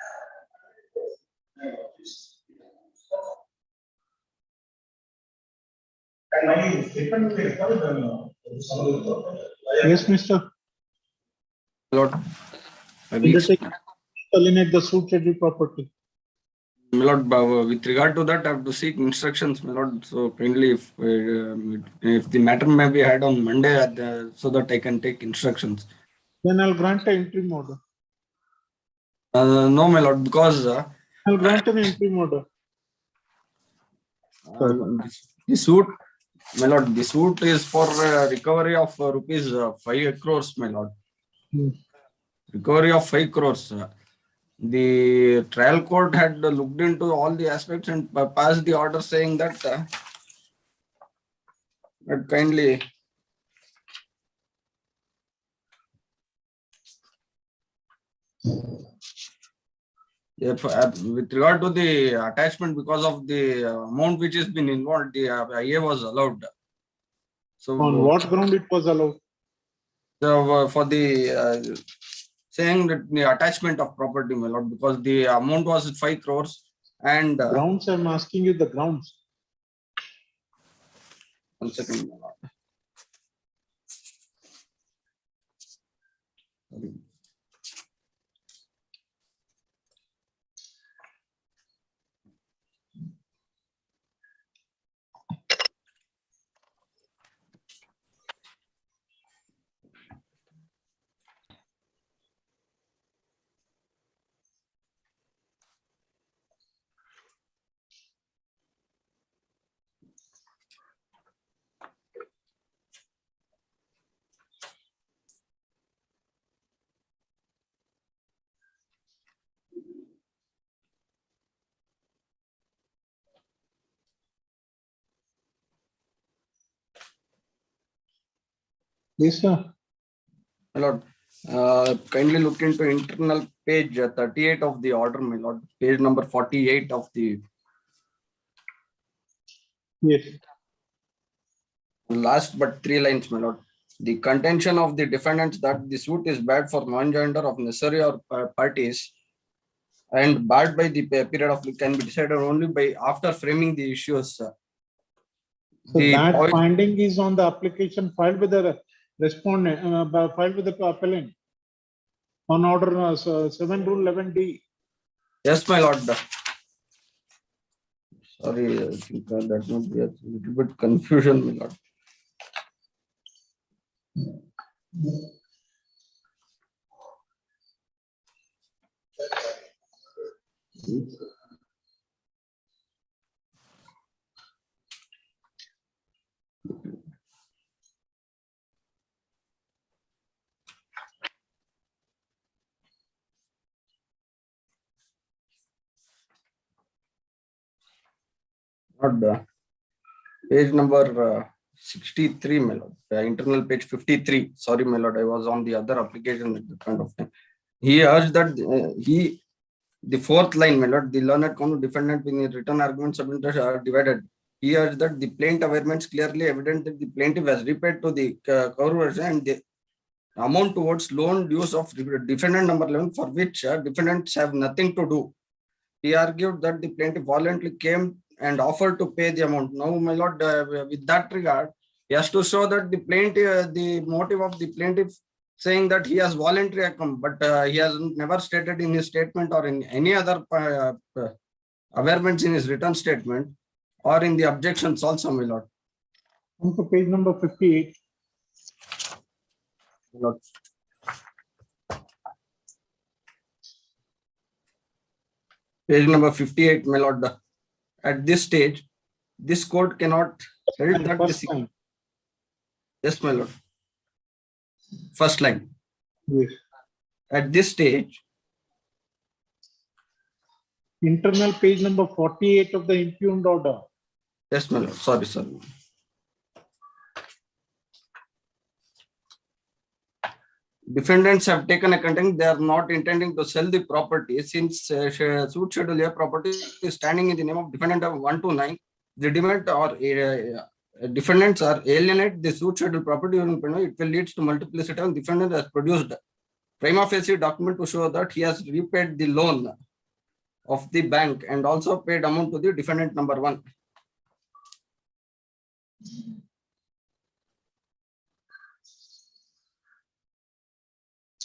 And now you statement will be recorded on some of the. Yes, Mr. Lord, Undertake alienate the suitable property. my lord, with regard to that, I have to seek instructions, my lord. So kindly, if the matter may be had on Monday, so that I can take instructions. Then I'll grant an interim order. No, my lord, because I'll grant an interim order. the suit, my lord, the suit is for recovery of rupees 5 crores, my lord. Recovery of 5 crores. The trial court had looked into all the aspects and passed the order saying that kindly. Therefore, with regard to the attachment, because of the amount which has been involved, the IA was allowed. So, on what ground it was allowed? So, for the saying that the attachment of property, my lord, because the amount was 5 crores and grounds. I'm asking you the grounds. 1 second, my lord. Sorry. Yes, sir. My lord, kindly look into internal page 38 of the order, my lord. Page number 48 of the. Yes. Last but 3 lines, my lord. The contention of the defendants that the suit is bad for non-joinder of necessary or parties and barred by the period of can be decided only by after framing the issues. So that finding is on the application filed with the respondent, filed with the appellant on order 7 rule 11D. Yes, my lord. Sorry, I think that would be a little bit confusion, my lord. Not page number 63, my lord. Internal page 53. Sorry, my lord, I was on the other application at that point of time. He urged that the fourth line, my lord, the learned counsel defendant in the written arguments submitted are divided. He urged that the plaintiff averments clearly evident that the plaintiff has repaid to the court and the amount towards loan dues of defendant number 11 for which defendants have nothing to do. He argued that the plaintiff voluntarily came and offered to pay the amount. Now, my lord, with that regard, he has to show that the plaintiff, the motive of the plaintiff saying that he has voluntarily come, but he has never stated in his statement or in any other averments in his written statement or in the objections also, my lord. On to page number 58. My lord. Page number 58, my lord. At this stage, this court cannot hold that the yes, my lord. First line. Yes. At this stage, Internal page number 48 of the impugned order. yes, my lord. Sorry, sorry. Defendants have taken a content they are not intending to sell the property since suit schedule A property is standing in the name of defendant of 129. The demand or defendants are alienate the suit schedule property, it will lead to multiplicity and defendant has produced prima facie document to show that he has repaid the loan of the bank and also paid amount to the defendant number 1.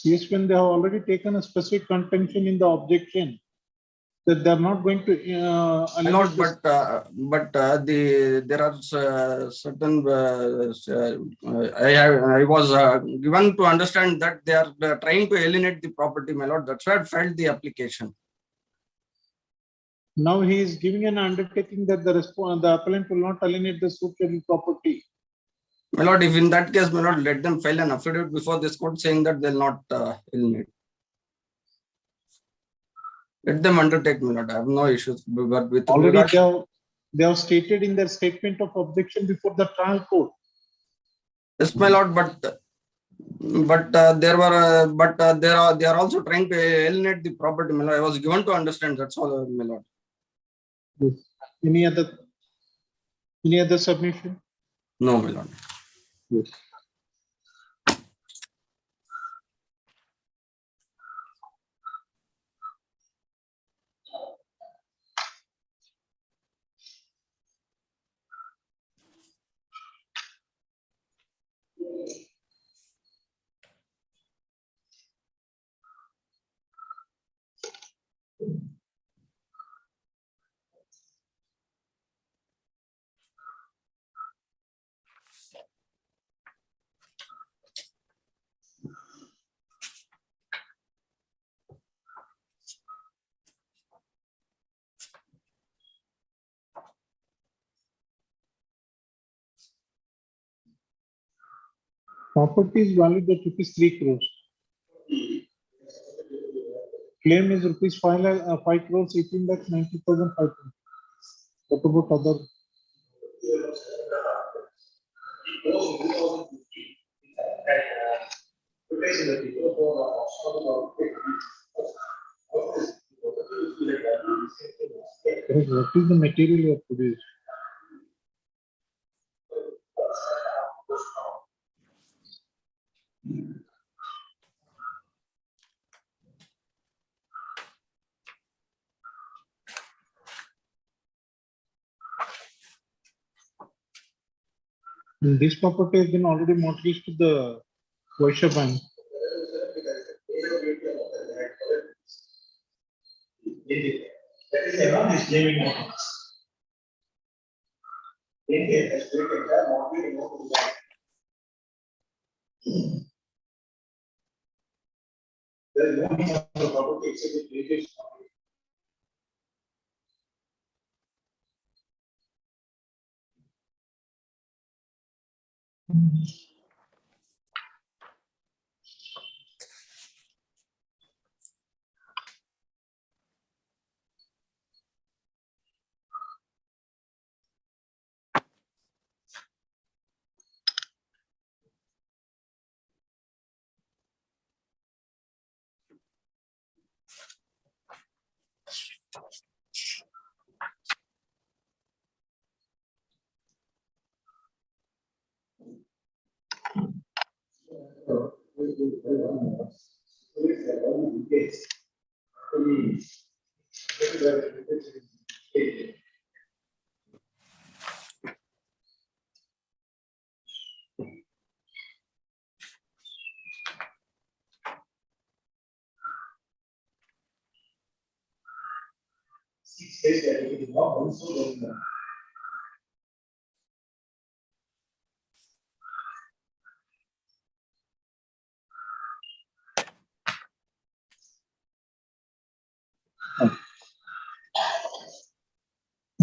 Yes, when they have already taken a specific contention in the objection that they are not going to. Not, but there are certain. I was given to understand that they are trying to alienate the property, my lord. That's why I filed the application. Now he is giving an undertaking that the appellant will not alienate the suit property. My lord, if in that case, my lord, let them file an affidavit before this court saying that they'll not alienate. Let them undertake, my lord. I have no issues. But with already they have stated in their statement of objection before the trial court. Yes, my lord, but they are also trying to alienate the property, my lord. I was given to understand. That's all, my lord. Yes. Any other submission? No, my lord. Yes. Property is valued at ₹3 crores. Claim is ₹5 crores 18,90,500. What about other? What is the material you have produced? This property has been already mortgaged to the Vaishya Bank.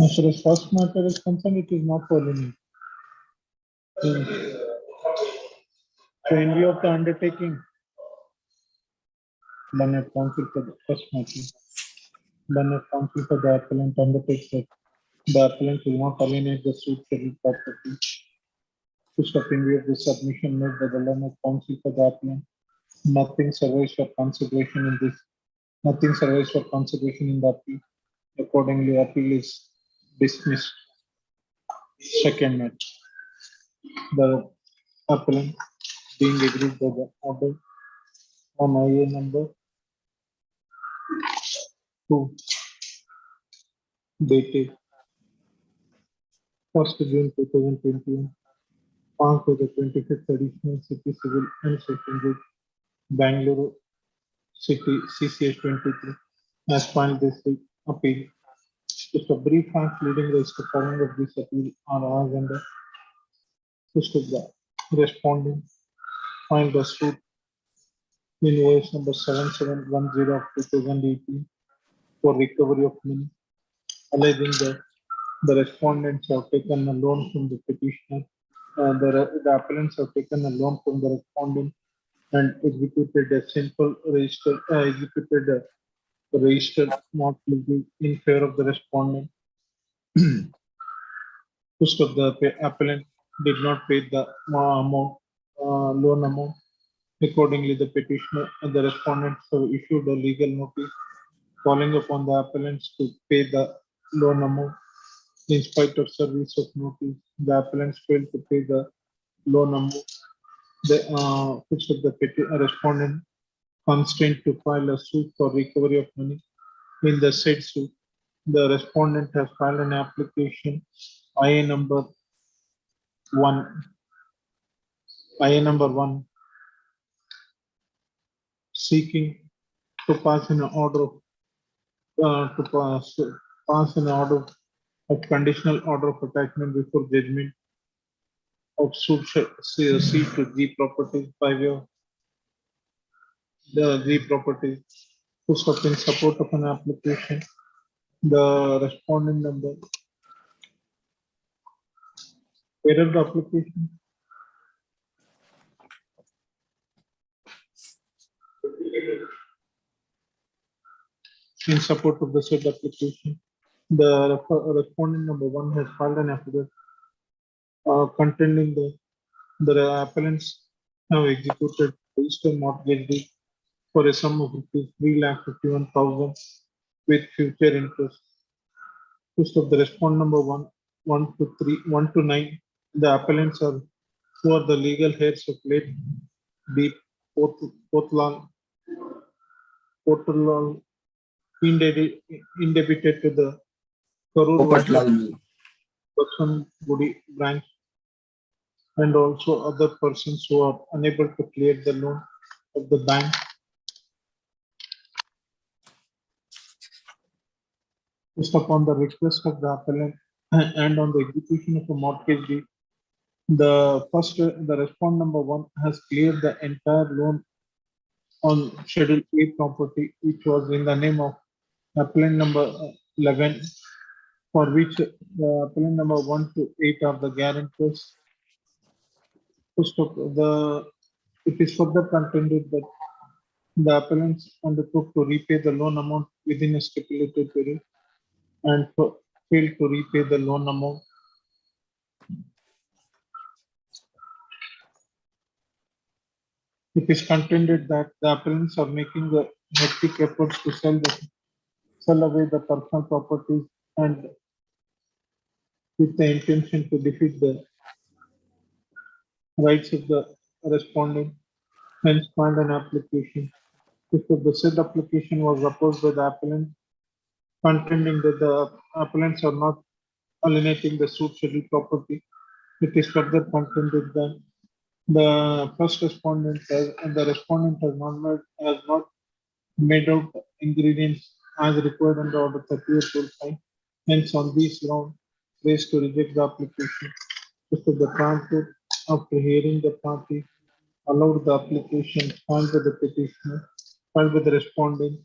As far as first matter is concerned, it is not for limit. So in view of the undertaking, Learned counsel for the first matter, Learned counsel for the appellant undertakes that the appellant will not alienate the suit scheduled property. To stop in view of the submission made by the learned counsel for the appellant, nothing survives for consideration in this. Nothing survives for consideration in the appeal. Accordingly, appeal is dismissed. Second matter, the appellant being agreed by the order on IA number 2 dated 1st June 2021, passed by the 25th Additional City Civil and Session Judge, Bangalore City CCS 23, has filed this appeal. Just a brief fact leading the following of this appeal are as under. First of the respondent filed the suit invoice number 7710 of 2018 for recovery of money, alleging that the respondents have taken a loan from the petitioner. The appellants have taken a loan from the respondent and executed a simple registered mortgage in favor of the respondent. First of the appellant did not pay the loan amount. Accordingly, the petitioner and the respondents have issued a legal notice calling upon the appellants to pay the loan amount. In spite of service of notice, the appellants failed to pay the loan amount. The first of the respondent constrained to file a suit for recovery of money. In the said suit, the respondent has filed an application IA number 1, seeking to pass an order to pass an order of conditional order of attachment before judgment of suit C to G property by way of the G property to stop in support of an application. The respondent number. Where is the application? In support of the said application, the respondent number 1 has filed an affidavit containing the appellants have executed registered mortgage deed for a sum of ₹3,51,000 with future interest. First of the respondent number 1 to 3, 1 to 9, the appellants are who are the legal heirs of late B. Potlalal indebited to the Karur Vasan Gudi branch and also other persons who are unable to clear the loan of the bank. Just upon the request of the appellant and on the execution of a mortgage deed, the respondent number 1 has cleared the entire loan on Schedule A property, which was in the name of appellant number 11, for which the appellant number 1 to 8 are the guarantors. It is further contended that the appellants undertook to repay the loan amount within a stipulated period and failed to repay the loan amount. It is contended that the appellants are making the hectic efforts to sell away the personal properties and with the intention to defeat the rights of the respondent. hence filed an application. If the said application was opposed by the appellant, contending that the appellants are not alienating the suit scheduled property, it is further contended that the first respondent and the respondent has not made out ingredients as required under Order 38 Rule 5. Hence, on these grounds, raised to reject the application. If the trial court, after hearing the party, allowed the application filed by the petitioner, filed by the respondent,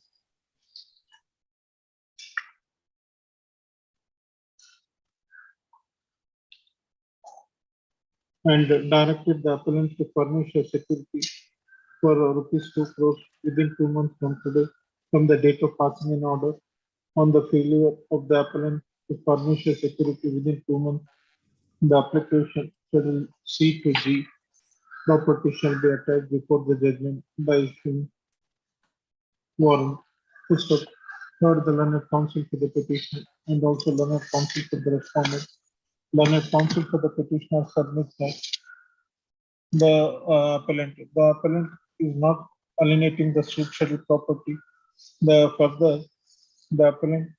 and directed the appellant to furnish a security for rupees 2 crores within 2 months from today, from the date of passing in order. On the failure of the appellant to furnish a security within 2 months, the application schedule C to G property shall be attached before the judgment by issuing warrant. Puस्तक. Third, the learned counsel for the petitioner and also learned counsel for the respondent. Learned counsel for the petitioner submits that the appellant is not alienating the suit schedule property. The appellant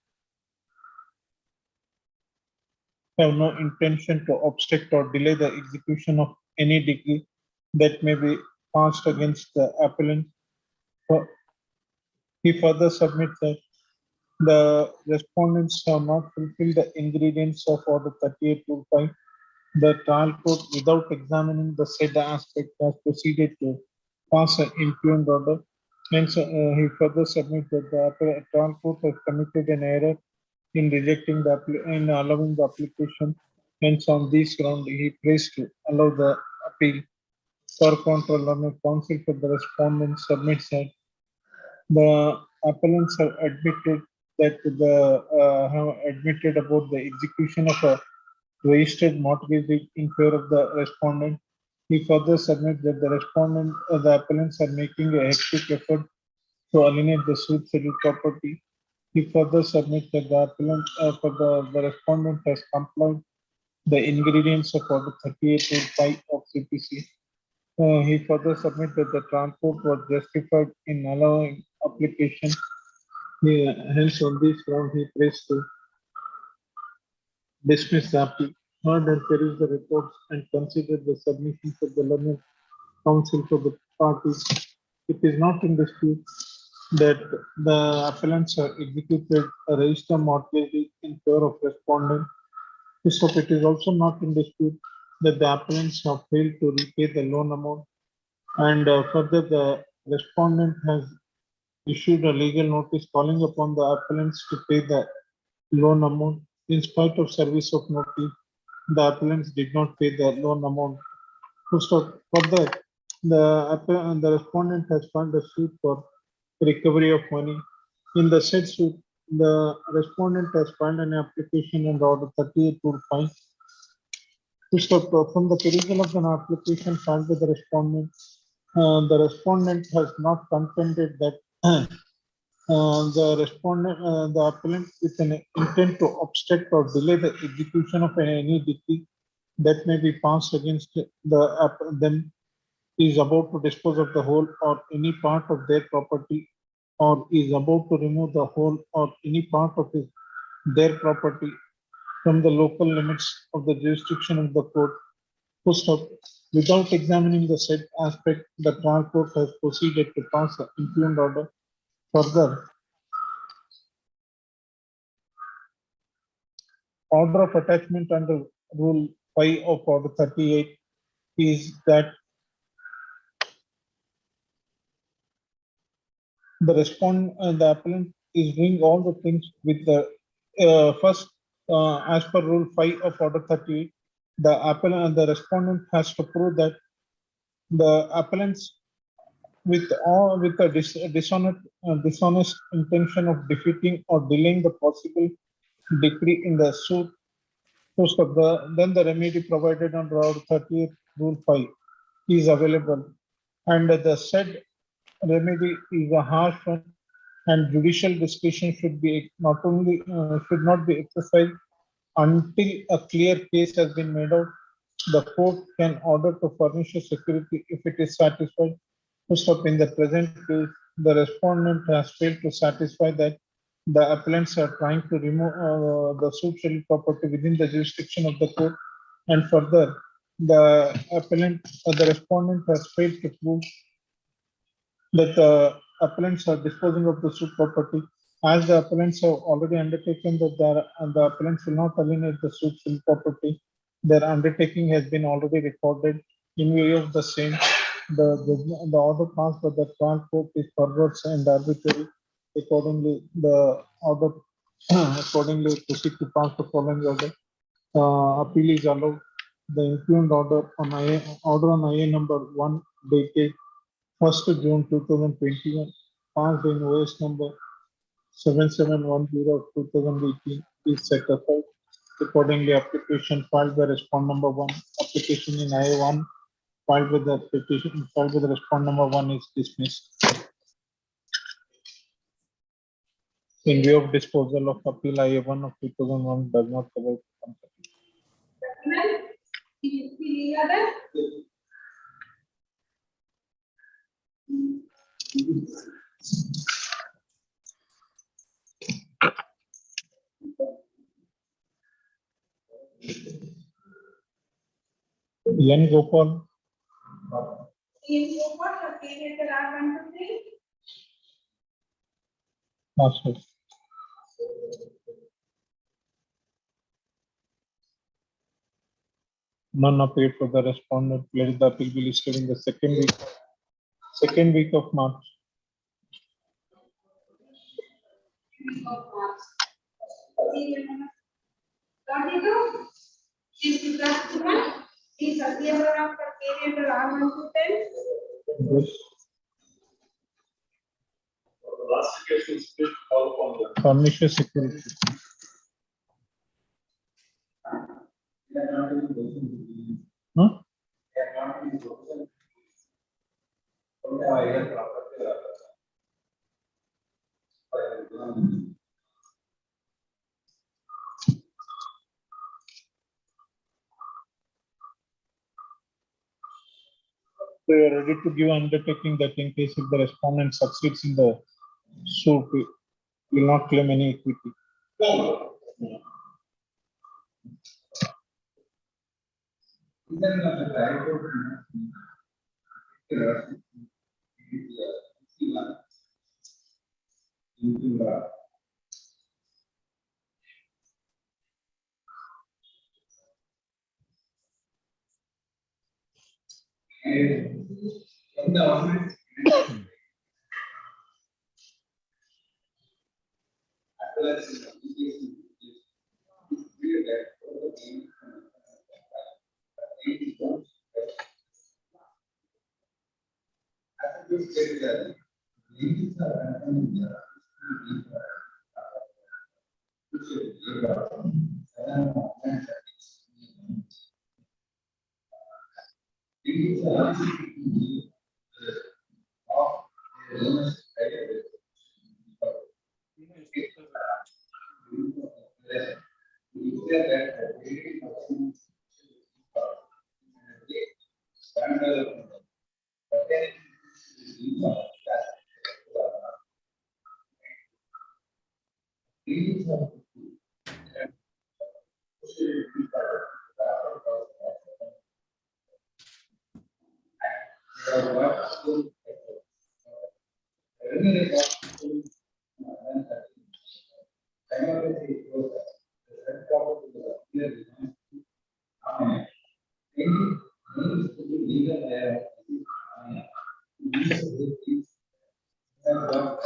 have no intention to obstruct or delay the execution of any decree that may be passed against the appellant. He further submits that the respondents have not fulfilled the ingredients of Order 38 Rule 5. The trial court, without examining the said aspect, has proceeded to pass an impugned order. Hence, he further submits that the trial court has committed an error in rejecting in allowing the application. Hence, on this ground, he prays to allow the appeal. For contra, learned counsel for the respondent submits that the appellants have admitted about the execution of a registered mortgage deed in favor of the respondent. He further submits that the appellants are making a hectic effort to alienate the suit scheduled property. He further submits that the appellant the respondent has complied the ingredients of Order 38 Rule 5 of CPC. He further submits that the transport was justified in allowing application. Hence, on this ground, he prays to dismiss the appeal. Heard and peruse the reports and consider the submissions of the learned counsel for the parties. It is not in dispute that the appellants have executed a registered mortgage deed in favor of respondent. So it is also not in dispute that the appellants have failed to repay the loan amount, and further the respondent has issued a legal notice calling upon the appellants to pay the loan amount. In spite of service of notice, the appellants did not pay the loan amount. Further, the respondent has filed a suit for recovery of money. In the said suit, the respondent has filed an application under Order 38 Rule 5. From the perusal of an application filed by the respondent has not contended that the appellant with an intent to obstruct or delay the execution of any decree that may be passed against them is about to dispose of the whole or any part of their property, or is about to remove the whole or any part of their property from the local limits of the jurisdiction of the court. Without examining the said aspect, the trial court has proceeded to pass an impugned order. Further, order of attachment under Rule 5 of Order 38 is that the appellant is doing all the things with the first, as per Rule 5 of Order 38, the appellant and the respondent has to prove that the appellants with a dishonest intention of defeating or delaying the possible decree in the suit. Then the remedy provided under Order 38 Rule 5 is available, and the said remedy is a harsh one, and judicial discretion should not be exercised until a clear case has been made out. The court can order to furnish a security if it is satisfied First up, in the present case, the respondent has failed to satisfy that the appellants are trying to remove the subsidiary property within the jurisdiction of the court, and further, the appellant or the respondent has failed to prove that the appellants are disposing of the suit property, as the appellants have already undertaken that the appellants will not alienate the suit property. Their undertaking has been already recorded. In view of the same, the order passed by the trial court is perverse and arbitrary. Accordingly, the order accordingly proceed to pass the following order. Appeal is allowed. The impugned order on IA number 1 dated 1st June 2021, passed in OS number 7710 of 2018 is set aside. Accordingly, application filed by respond number 1, application in IA1 filed with the petition filed with the respond number 1 is dismissed. In view of disposal of appeal, IA1 of 2001 does not cover. N. Gopal. Master. None appeared for the respondent. Let the appeal be listed in the second week of March. Furnisher security. Huh? We are ready to give undertaking that in case if the respondent succeeds in the suit, we will not claim any equity.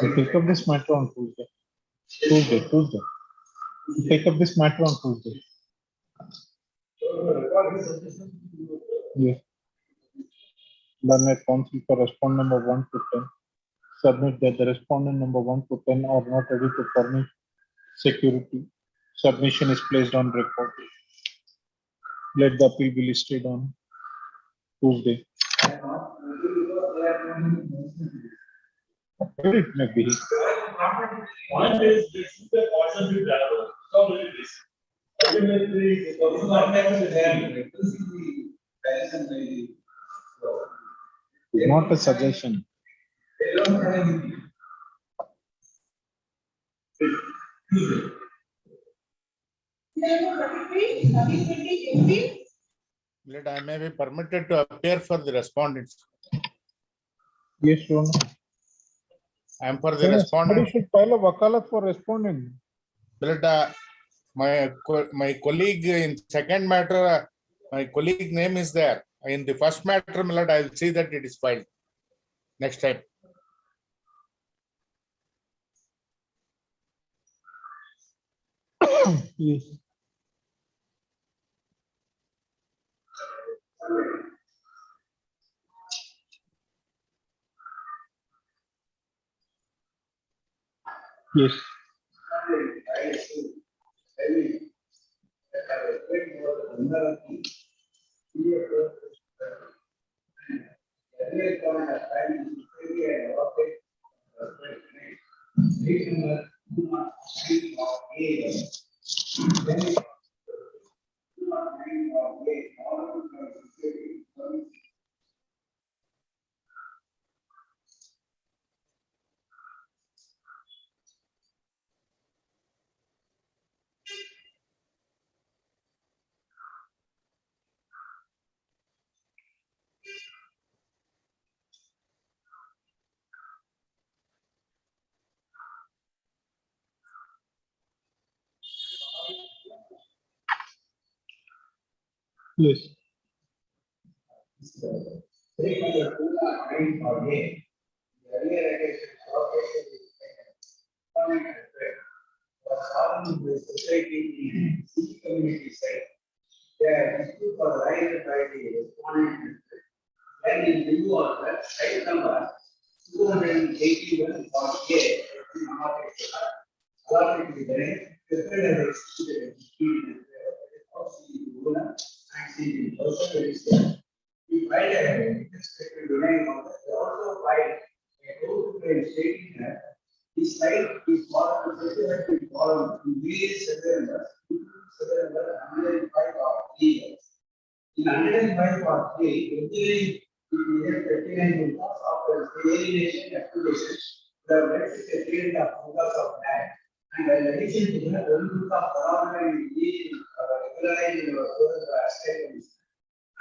We take up this matter on Tuesday. We take up this matter on Tuesday. Yes. Learned counsel for respondent number 1 to 10 submit that the respondent number 1 to 10 are not ready to furnish security. Submission is placed on record. Let the appeal be listed on Tuesday. It may be. One is this is the portion to travel. So ultimately, not a suggestion. Let I may be permitted to appear for the respondents. Yes, Your Honor. I am for the Somebody respondent. should file a wakalat for responding. Let my colleague in second matter, my colleague name is there. In the first matter, my lord, I will see that it is filed next time. Yes. Yes. Yes. And in view of that, site number 281.a, allotted to the bank, prepared and executed of the owner and the person registered. We filed a respective domain of that. We also filed a court claim stating that this site is followed to various survey numbers, 105 of 3 years. In 105 of 3, engineering period 39 months after alienation application, the rest is a period of months of land. And in addition to that, 1 month of phenomenon is regularized in our statements.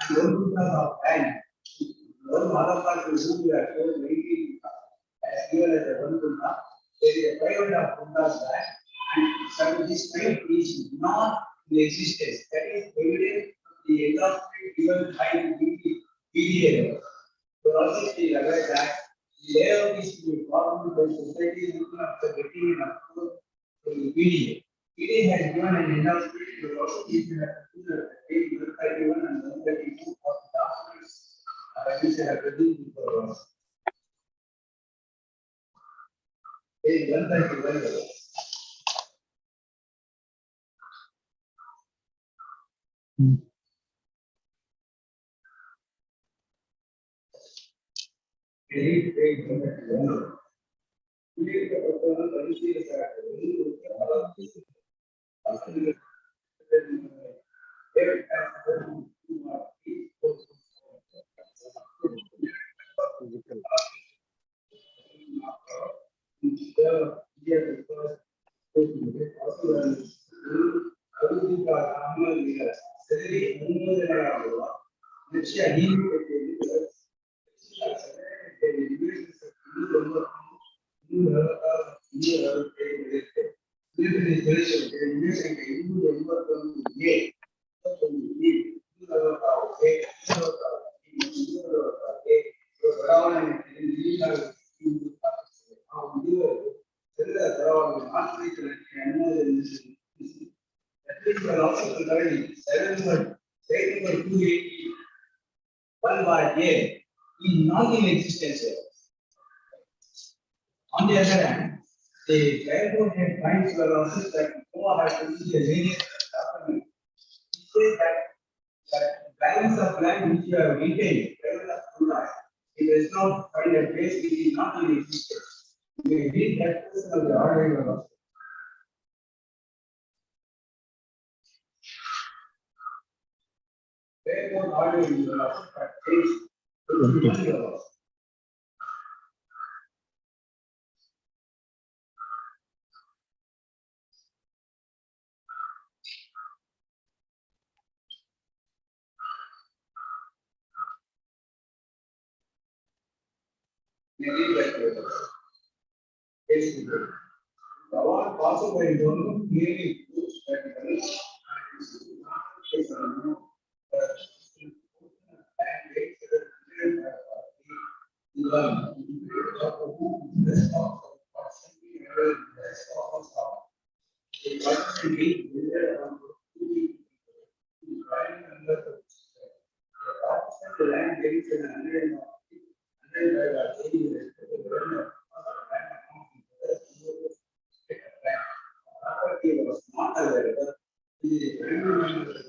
And 1 month of land, 1 month of the room we are showing 19 as given as a 1 month. There is a 500 of months land, and some this site is not in existence. That is evident the endorsement given by the BDA. So also be aware that the layout is to be formed by society looking after getting an approval from the BDA. BDA has given an endorsement to also keep the page 131 and 132 of the documents which have produced before us. Page 131. Page 131. One bar here is not in existence. On the other hand, the railroad had finds were also that Goa has to see a various document. It says that balance of land which you have retained, it does not find a place which is not in existence. You may read that portion of the order also. Railroad order is also changed. The award also by Donor clearly proves that the land is was not available. The primary member of the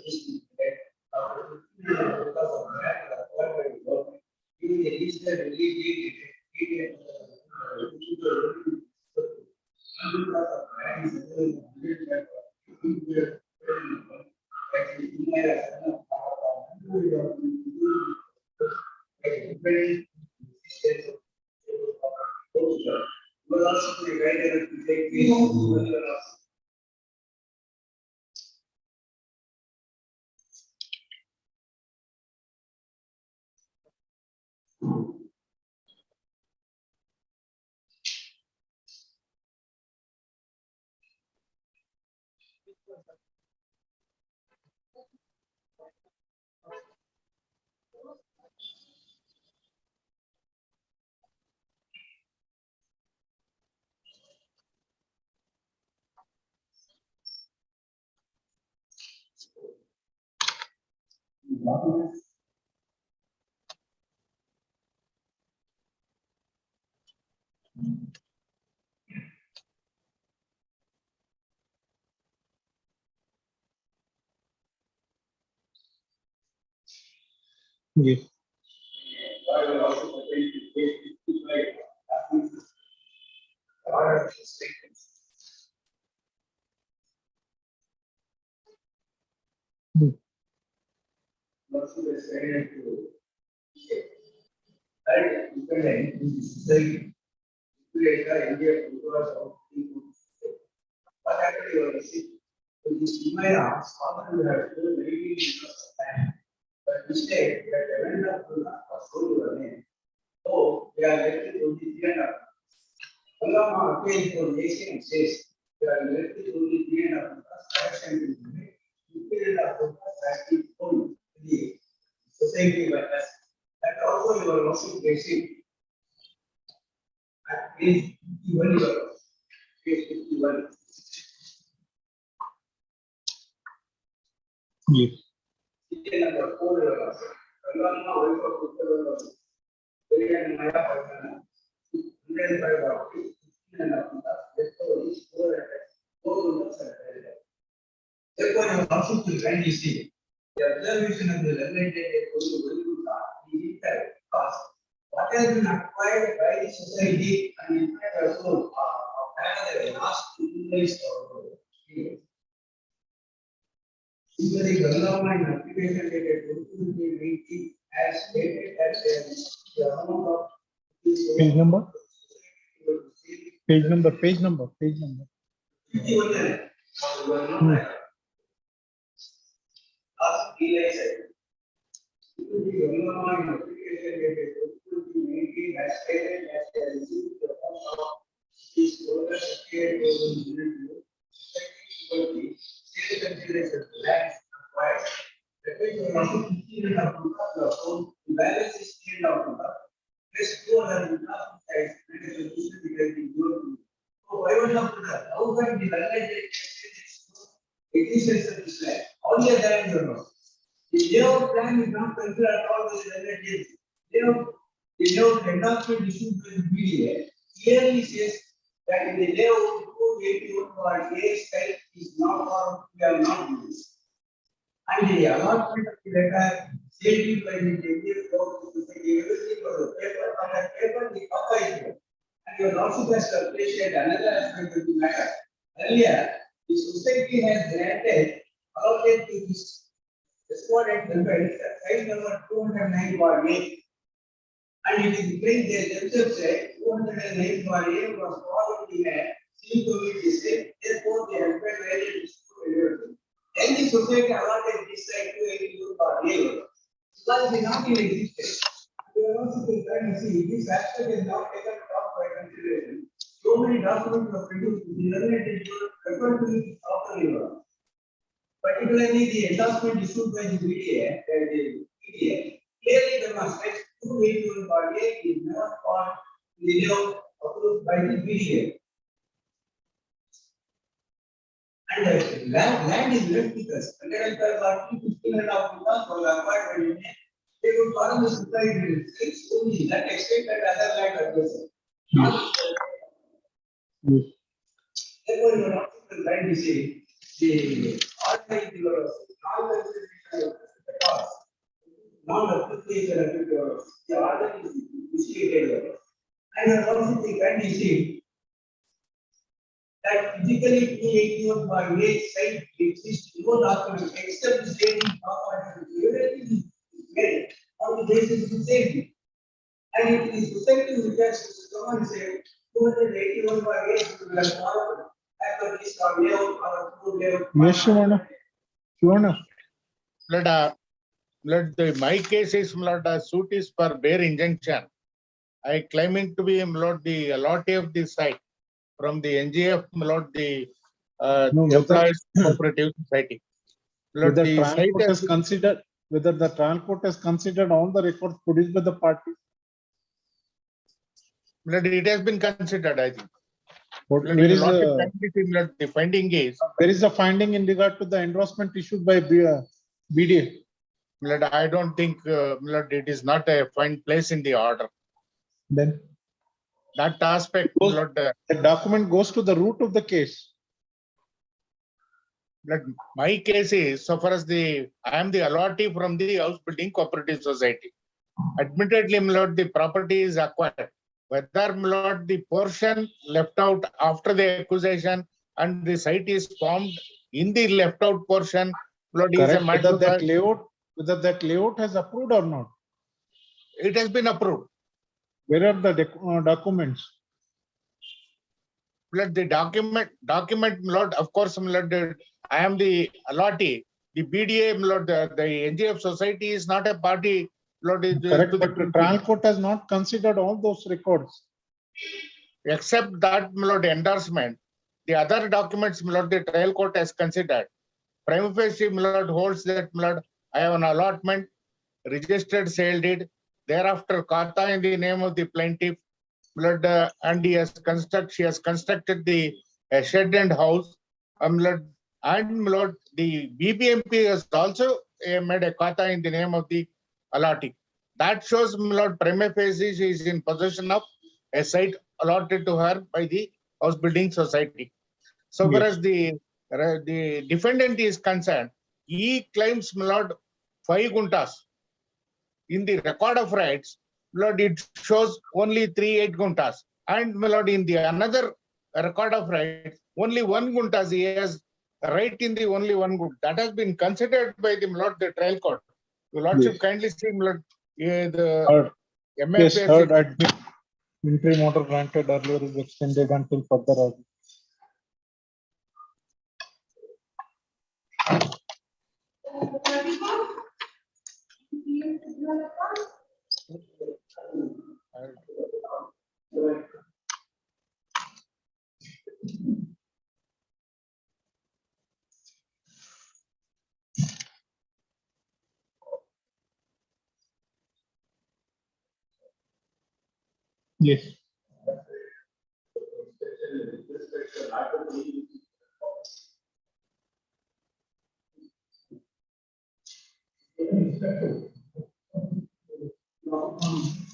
Yes. What actually you see? With this Himalaya, father will have to very time. But mistake that the vendor will not sold your name. So they are left to the end of. Allah appeals for nation and says they are left to the end of correction to make. The period of the full the society by us. That also you are also facing. At page 51, page 51. Yes. Number 4 therefore, you also to kindly see the observation of the legislative because what has been acquired by the society and in fact also the last 2 days or years. Similarly, development application dated 2020 as stated as the amount of Page number? Page number, page number, page number. 51. Last delay said. The development application dated 2019 as stated as they received the amount of this order secured sales consideration lands acquired. The page was also 15 of the phone, the balance is 10 of the plus 200 size because the so why would not put that? How can the validate existence of this land? All the other you know. The layout plan is not considered at all the relatives. The layout endorsement issued by the BDA clearly says that in the layout 281 for A site is not for we are not used. And the allotment of the letter stated by the Indian Court of everything for the paper, on that paper the copy is there. And you also has to appreciate another aspect of the matter. Earlier, the society has granted allocated to this respondent member site number 209.8. And it is plain they themselves say 209.8 was already there. See committee said, therefore the employee value is 211. Then the society allotted this site to 82.8. Because it is not in existence. We are also to you see, this aspect is not taken up by consideration. So many documents are produced, the relevant referred to it after the particularly the endorsement issued by the BDA, clearly demonstrates 281 body is not on the layout approved by the BDA. And the land is left with us. 15.5 for the acquired by they would follow the supply restrictions only that extent that other land adjacent. Therefore, you are not trying to say the non-application of the order is initiated. And also the kind is saying that physically 281 by 8 site exists no document except the stating everything is made on the basis of the same. And it is society which has someone said 281 by 8 will have followed after this layout or two layout. Yes, Shivana. My case is suit is for bare injunction. I claiming to be the allotee of the site from the NGF, the employees cooperative society. Whether The site transport has is considered, whether the transport has considered all the records produced by the party. it has been considered, I think. Where is the finding is? There is a finding in regard to the endorsement issued by BDA. I don't think it is not a fine place in the order. Then that aspect, the document goes to the root of the case. My case is so far as I am the allotee from the house building cooperative society. Admittedly, the property is acquired. Whether the portion left out after the acquisition and the site is formed in the left out portion, is a matter whether that layout has approved or not. It has been approved. Where are the documents? The document, of course, I am the allotee. The BDA, the NGF society is not a party. Correct, but the trial court has not considered all those records. Except that endorsement, the other documents the trial court has considered. Prima facie holds that I have an allotment, registered sale deed, thereafter kata in the name of the plaintiff, and she has constructed the shed and house, and the BBMP has also made a kata in the name of the allotee. That shows prima facie she is in possession of a site allotted to her by the house building society. So far as the defendant is concerned, he claims 5 guntas. In the record of rights, it shows only 3 guntas. And in the another record of rights, only 1 guntas. He has right in the only 1 gunta. That has been considered by the trial court. Your Lordship kindly see the Yes, heard. Admit interim order granted earlier is extended until further order. Yes. Also,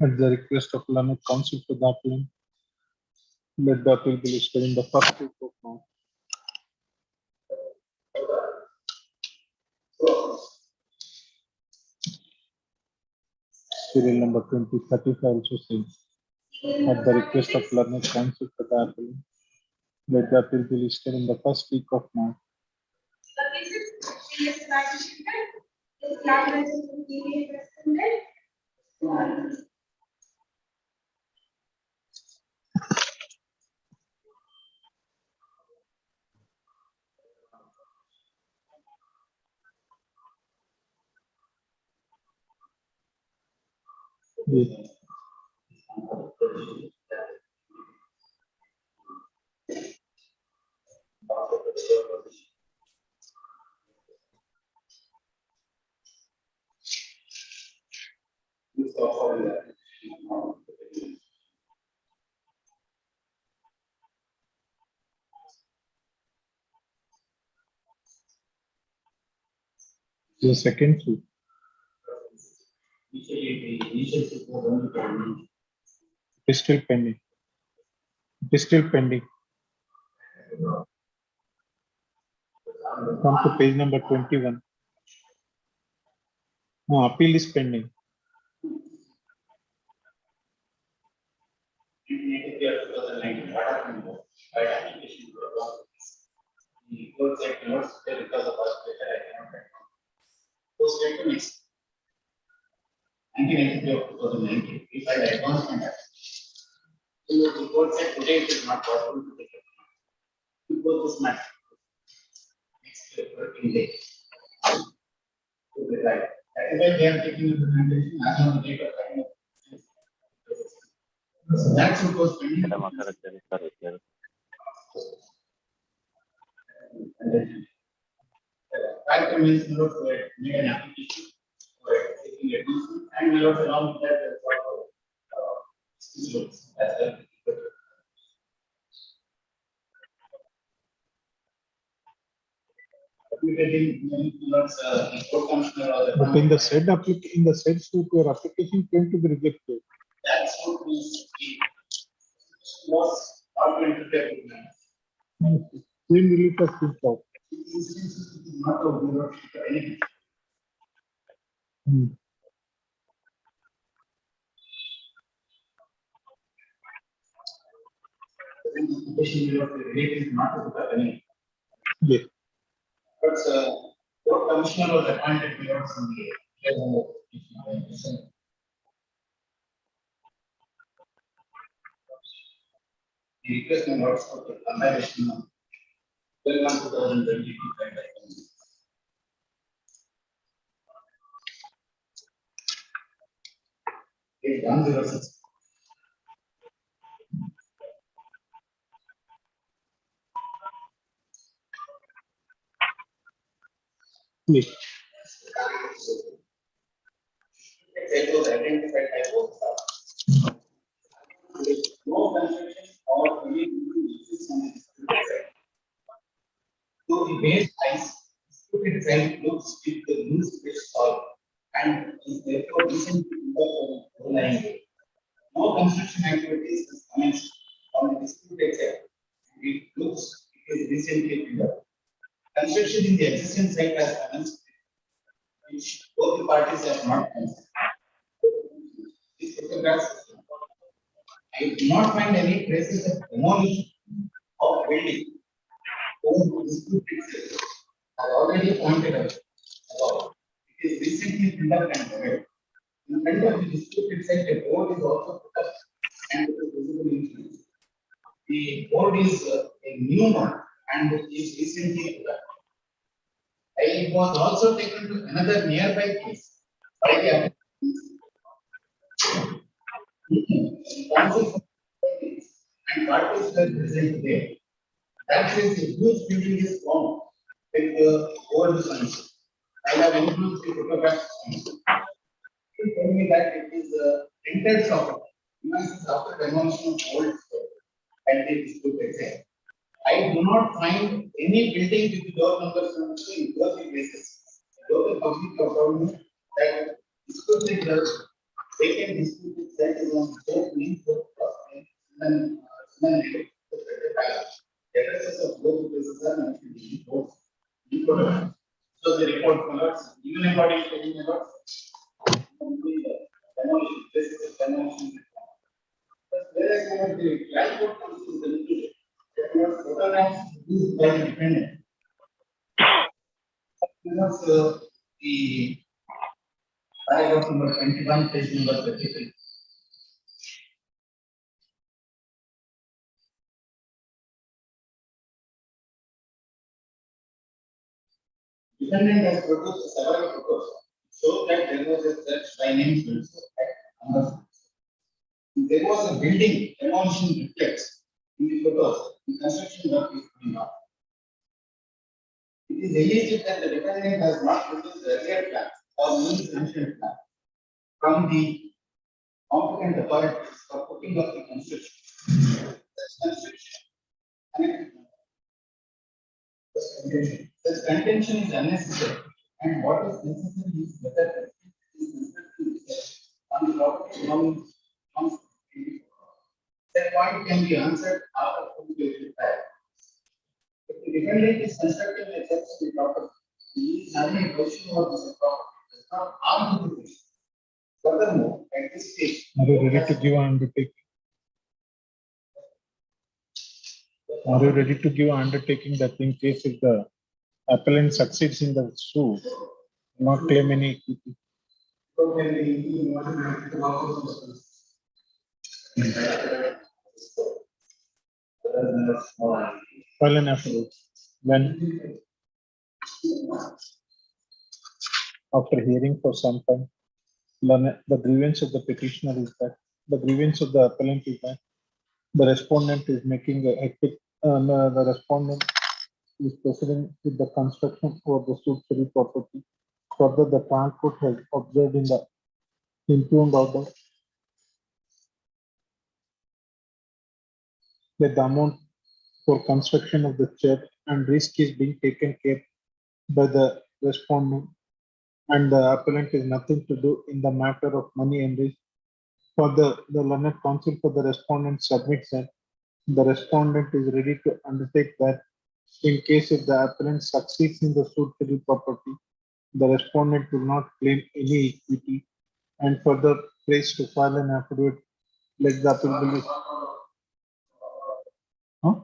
at the request of learned counsel to the appellant, let the appeal be listed in the first report now. Serial number 2035 also says At the request of learned counsel for the appellant, let the appeal be listed in the first week of March. Yes. The second suit. It is still pending. It is still pending. Come to page number 21. No, appeal is pending. If I advance on that. So the court said today it is not possible to take it. Because this matter. Next working day. Right. That is why they are taking the presentation as on the date of time. So that should go pending. Fact means not to make an application for taking admission and not along with that as well. But in the said suit, your application came to be rejected. That suit was not going to take it. Same relief has been sought. Not a bureau anything. The petition bureau of relief is not to put up any. Yes. But court commissioner was appointed bureau from the request and notes for the compilation of 12/1/2022. It's 106. Yes. It was identified as no construction or any exists on the disputed side. So the base ice disputed side looks with the loose fish solved and is therefore recently overlying. No construction activities is commenced on the disputed side. It looks it is recently filled up. Construction in the existing site has commenced, which both the parties have not commenced. These photographs, I do not find any traces of demolition of building. Over disputed site. I already pointed out about it is recently filled up and covered. In front of the disputed site, a board is also put up and it is visible in front. The board is a new one and is recently put up. I was also taken to another nearby case by the council and parties were present there. That is a huge building is found with the old signs. I have included the photographs. He told me that it is rented shop. After demolition of old store and they disputed there. I do not find any building with the door numbers in both the places. Local public government that disputed vacant disputed site is on both means both and then the addresses of both places are mentioned in both. So the report converts, even if body is taking about demolition, this is a demolition. trial court also concluded that was photographs used by the defendant. This was the paragraph number 21, page number 33. Defendant has produced several photos show that there was a church by name Wilson at Amber. There was a building demolition reflex in the photos. The construction work is going on. It is alleged that the defendant has not produced the earlier plan or means mentioned plan from the competent authorities for putting up the construction. Such construction such contention is unnecessary, and what is necessary is whether on the property belonging to that point can be answered after publication time. If the defendant is constructing a church on the property, he is having a question about this property, does not argue the question. Furthermore, at this stage, Are you ready to give undertaking? Are you ready to give undertaking that in case if the appellant succeeds in the suit, not claim any equity? File an affidavit. When after hearing for some time, the grievance of the petitioner is that the grievance of the appellant is that the respondent is making the respondent is proceeding with the construction of the suit property. Further, the trial court has observed in the impugned order that the amount for construction of the church and risk is being taken care by the respondent, and the appellant is nothing to do in the matter of money and risk. Further, the learned counsel for the respondent submits that the respondent is ready to undertake that in case if the appellant succeeds in the suit to the property, the respondent will not claim any equity, and further prays to file an affidavit like the appeal bill is. Huh?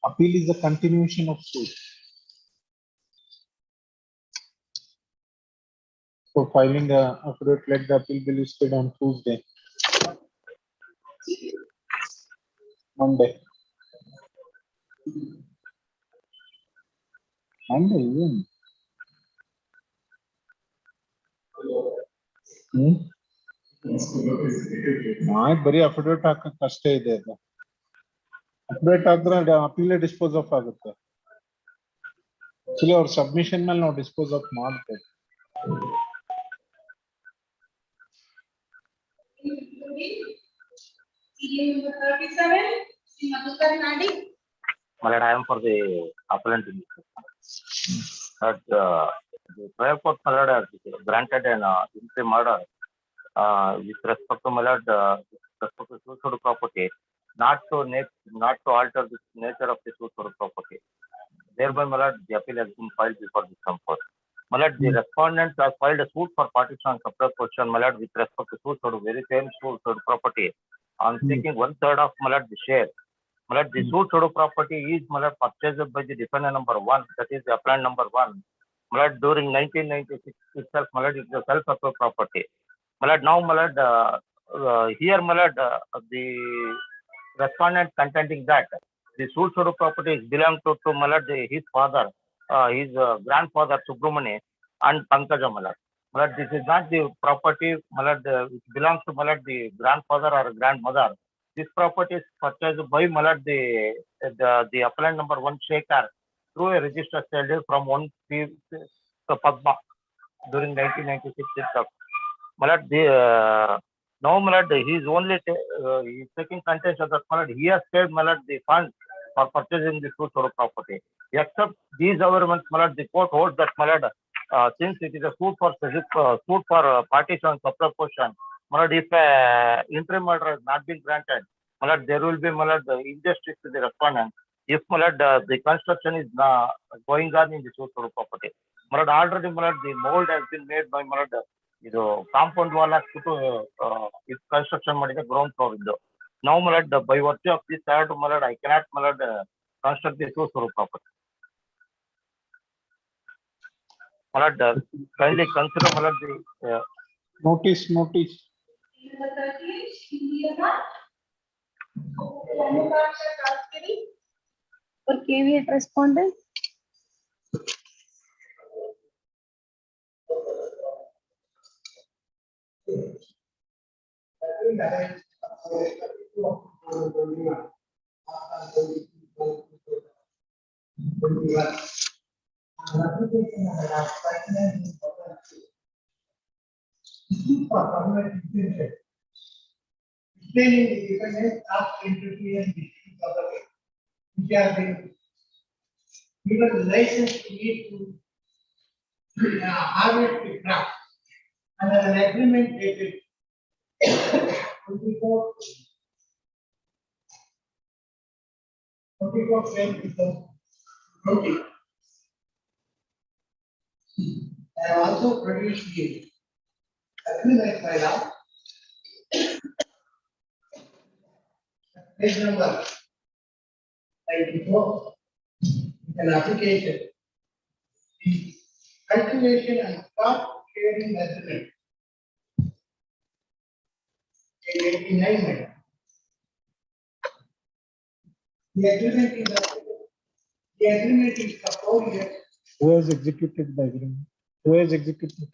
Appeal is the continuation of suit. So filing a affidavit like the appeal bill is paid on Tuesday. Monday. Monday even. ಬರೀ affidavit ಹಾಕಕ್ ಅಷ್ಟೇ ಇದೆ ಅದು. Affidavit ಹಾಕಿದ್ರೆ ಅಪೀಲೇ dispose of ಆಗುತ್ತೆ. Actually ಅವ್ರ submission ಮೇಲೆ ನಾವು ಡಿಸ್ಪೋಸ್ ಆಫ್ ಮಾಡ್ತೇವೆ. My lord, I am for the appellant in this case. That the trial court, my lord, has granted an interim order with respect to, my lord, respect to suit property, not to alter the nature of the suit property. Thereby, my lord, the appeal has been filed before this court. My lord, the respondent has filed a suit for partition and subtraction, my lord, with respect to suit for very same suit property, on seeking 1/3 of, my lord, the share. My lord, the suit property is, my lord, purchased by the defendant number 1, that is the appellant number 1. My lord, during 1996 itself, my lord, it is a self-approved property. My lord, now, my lord, here, my lord, the respondent contending that the suit property is belong to my lord, his father, his grandfather Subramani and Pankaja, my lord. My lord, this is not the property, my lord, which belongs to, my lord, the grandfather or grandmother. This property is purchased by, my lord, the appellant number 1 Shekhar through a registered sale from 1 Padma during 1996 itself. My lord, now, my lord, he is only he is taking contention that, my lord, he has paid, my lord, the fund for purchasing the suit property. Except these governments, my lord, the court holds that, my lord, since it is a suit for partition and subtraction, my lord, if interim order has not been granted, my lord, there will be, my lord, injustice to the respondent if, my lord, the construction is going on in the suit property. Malad already Malad the mold has been made by Malad. ಇದು compound wall ಹಾಕ್ಬಿಟ್ಟು ಇದು construction ಮಾಡಿದ ground floor ಇದ್ದು. Now Malad by virtue of this third Malad I cannot Malad construct the two-story property. Malad kindly consider Malad the Notice. For caveat respondent. Explaining the dependence of interference between property, which have been given license to meet to harvest the crop under an agreement dated 24/10/2020. I have also produced the agreement by law. Page number 94, an application. The cultivation and crop sharing agreement. 89. The agreement is for 4 years. Who has executed the agreement? Who has executed?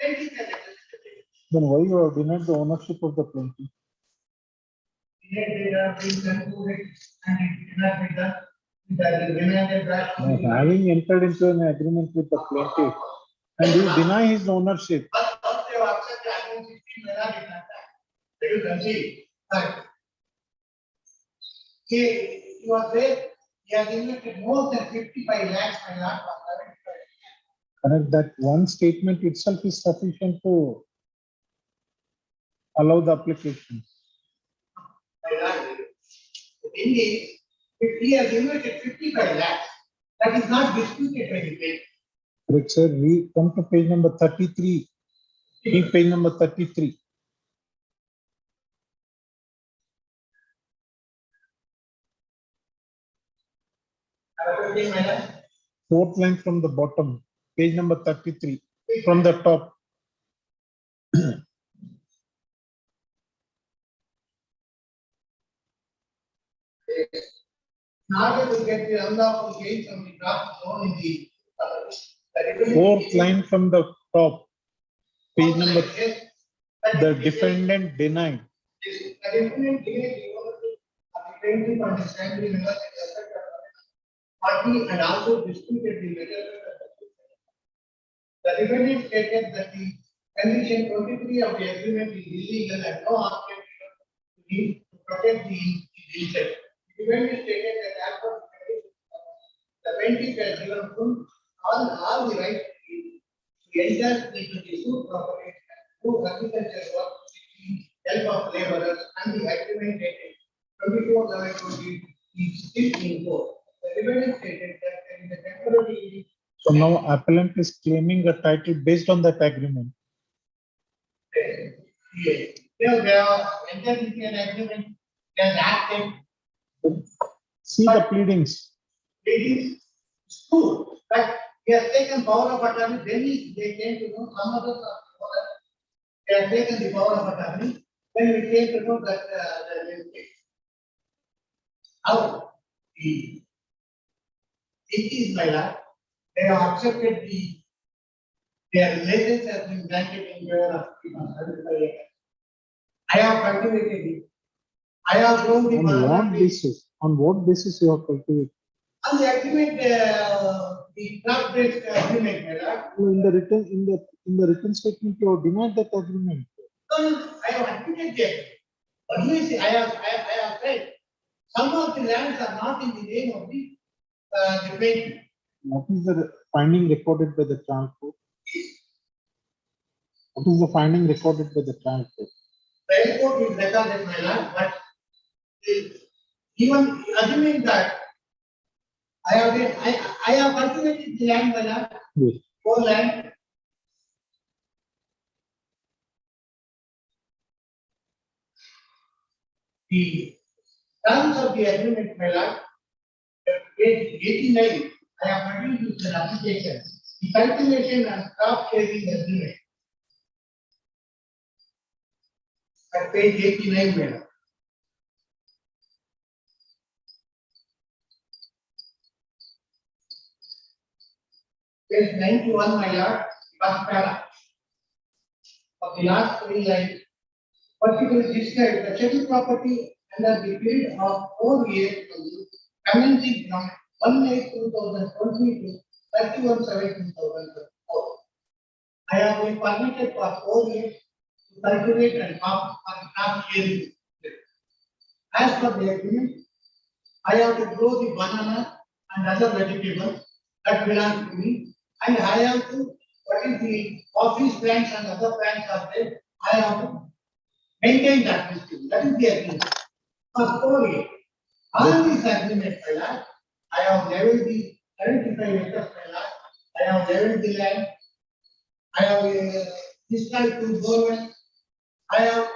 Then why you have denied the ownership of the plaintiff? They are being concluded and it cannot be done. It has been remanded back. Now, having entered into an agreement with the plaintiff and you deny his ownership. But once they have accepted the agreement, 16 may not be done. They will concede. But he was there, he has invested more than 55 lakhs by not 75. Correct, that one statement itself is sufficient to allow the application. The thing is, if he has invested 55 lakhs, that is not disputed by the plaintiff. Correct, sir. We come to page number 33. Read page number 33. Fourth line from the bottom, page number 33, from the top. In order to get the unlawful gains from the crop shown in the Fourth line from the top, page number, the defendant denied. The defendant denied the ownership of the plaintiff on the standing members in respect of party and also disputed the measurement of the defendant. The defendant stated that the condition 23 of the agreement is illegal and no option to protect the interest. The defendant stated that as per the condition, the plaintiff has given full all the rights to enter into the suit property and do agriculture work with the help of laborers and the agreement dated 24/11/20 is still in force. The defendant stated that there is a temporary. So now appellant is claiming a title based on that agreement. Yes. They have entered into an agreement, they have acted. See the pleadings. It is true, but he has taken power of attorney, then they came to know some others are power. They have taken the power of attorney, then we came to know that the case. How? It is my lord, they have accepted their license has been granted in favor of people. I have cultivated it. I have grown the On what basis? On what basis you have cultivated? On the agreement, the crop-based agreement, my lord. In the written statement, you have denied that agreement. No, I have admitted that. But you see, I have said, some of the lands are not in the name of the plaintiff. What is the finding recorded by the trial court? What is the finding recorded by the trial court? Trial court is recorded, my lord, but even assuming that I have cultivated the land, my lord. Yes. Poland. The terms of the agreement, my lord, page 89, I have produced an application. The continuation and staff sharing agreement. At page 89, my lord. Page 91, my lord, first para. Of the last 3 lines, particularly describe the scheduled property under the period of 4 years commencing from 1/8/2020 to 31/7/2024. I have been permitted for 4 years to cultivate and farm sharing. As per the agreement, I have to grow the banana and other vegetables that belong to me, and I have to, what is the office plants and other plants are there, I have to maintain that system. That is the agreement. For 4 years. On this agreement, my lord, I have leveled the 75 acres, my lord. I have leveled the land. I have installed 2 borewells. I have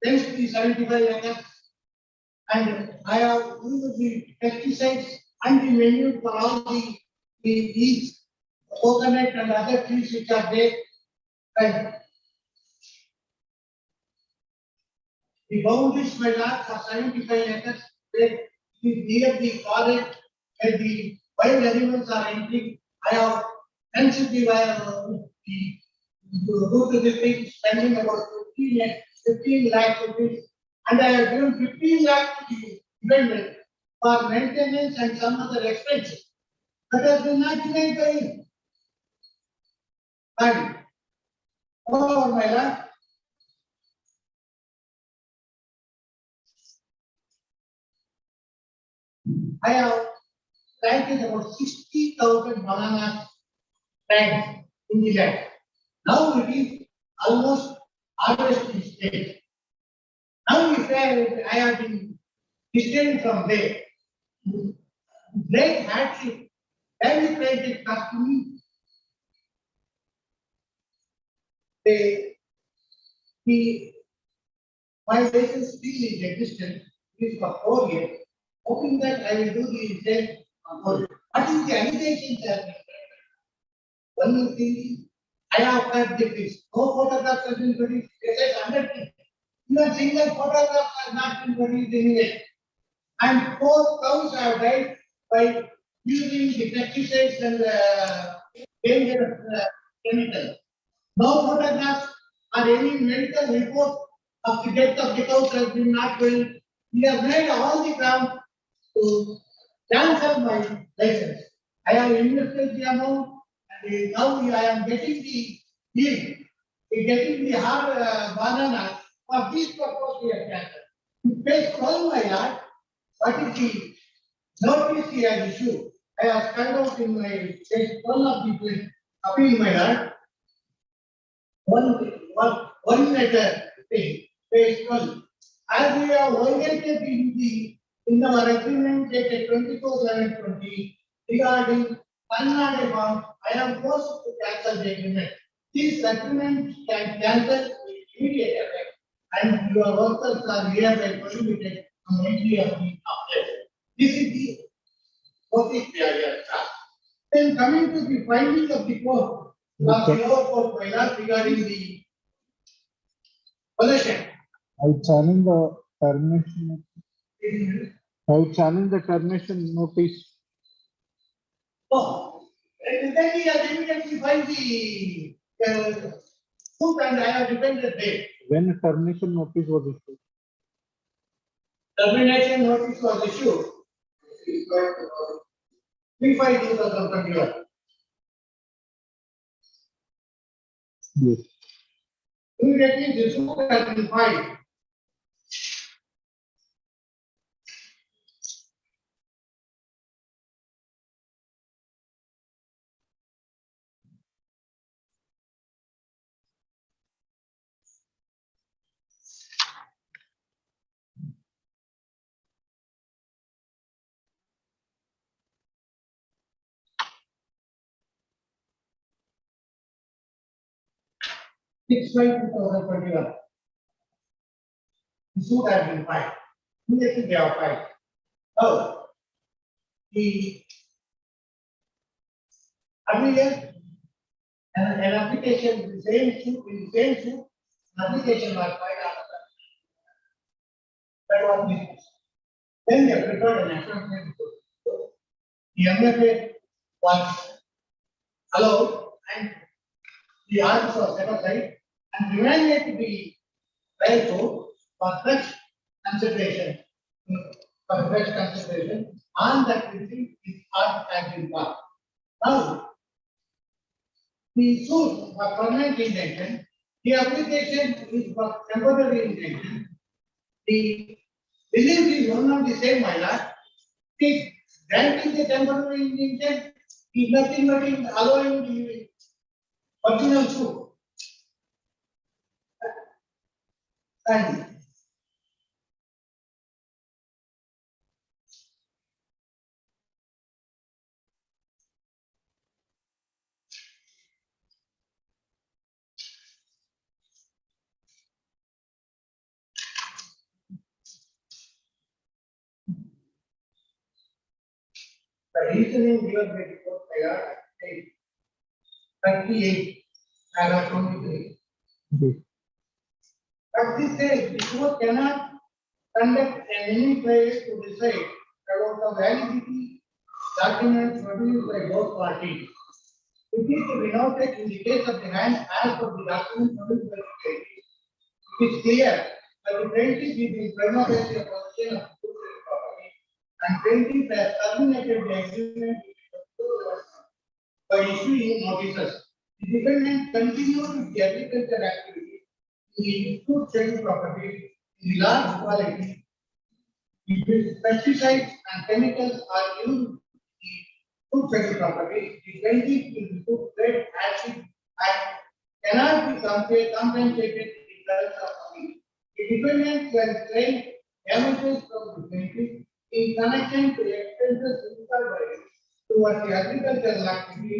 fenced the 75 acres. And I have used the pesticides and the manure for all the trees, coconut and other trees which are there. And the boundaries, my lord, for 75 acres, where it is near the forest, where the wild animals are entering. I have fenced the go to the thing, spending about 15 lakh rupees, and I have given 15 lakh to the government for maintenance and some other expenses. That has been not denied by him. And, oh my lord, I have planted about 60,000 banana plants in the land. Now it is almost harvesting stage. Now if I have been distant from there, great hardship, very great cost to me. My license still is existent, it is for 4 years, hoping that I will do the same on 4 years. What is the allegations that have been made? One thing, I have heard this, no photographs have been produced, it says 100%. Even single photograph has not been produced anywhere. And 4 cows have died by using the pesticides and dangerous chemicals. No photographs or any medical report of the death of the cows has been not going. We have made all the ground to cancel my license. I have invested the amount and now I am getting the yield, getting the hard banana. For this purpose we have canceled. Page 12, my lord, what is the notice he has issued? I have spelled out in my page 12 of the appeal, my lord. One letter, page 12. As we have violated in our agreement dated 24/11/20 regarding Karnataka farm, I am forced to cancel the agreement. This agreement can cancel with immediate effect, and your workers are hereby prohibited from entry of the affairs. This is the notice they are here. Then coming to the findings of the court, last lower court by law regarding the possession. I challenge the termination. I challenge the termination notice. Oh, and then he has immediately filed the suit and I have defended there. When a termination notice was issued? Termination notice was issued. 3/5/2021. Yes. Immediately the suit has been filed. 6/2021. The suit has been filed. Immediately they are filed. Now, the every year, an application in the same suit, an application was filed after that. That was missed. Then they prepared an action. The MFA was allowed and the arms was set aside and remanded to the trial court for fresh consideration. On that principle, his art has been passed. Now, the suit for permanent injunction, the application is for temporary injunction. The relief is one of the same, my lord. The granting the temporary injunction is nothing but in allowing the original suit. And the reasoning given by the court by our 38 paragraph 23. But this says the court cannot conduct any trial to decide about the validity documents produced by both parties. It is to be noted in the case of the hand as for the document produced by the plaintiff. It is clear that the plaintiff is in prima facie a possession of the property and plaintiff has terminated the agreement by issuing notices. The defendant continued with the agriculture activity in the food trading property in the large quality. If pesticides and chemicals are used in the food trading property, the plaintiff will put red acid and cannot be compensated in terms of money. The defendant can claim damages from the plaintiff in connection to expenses incurred by him towards the agricultural activity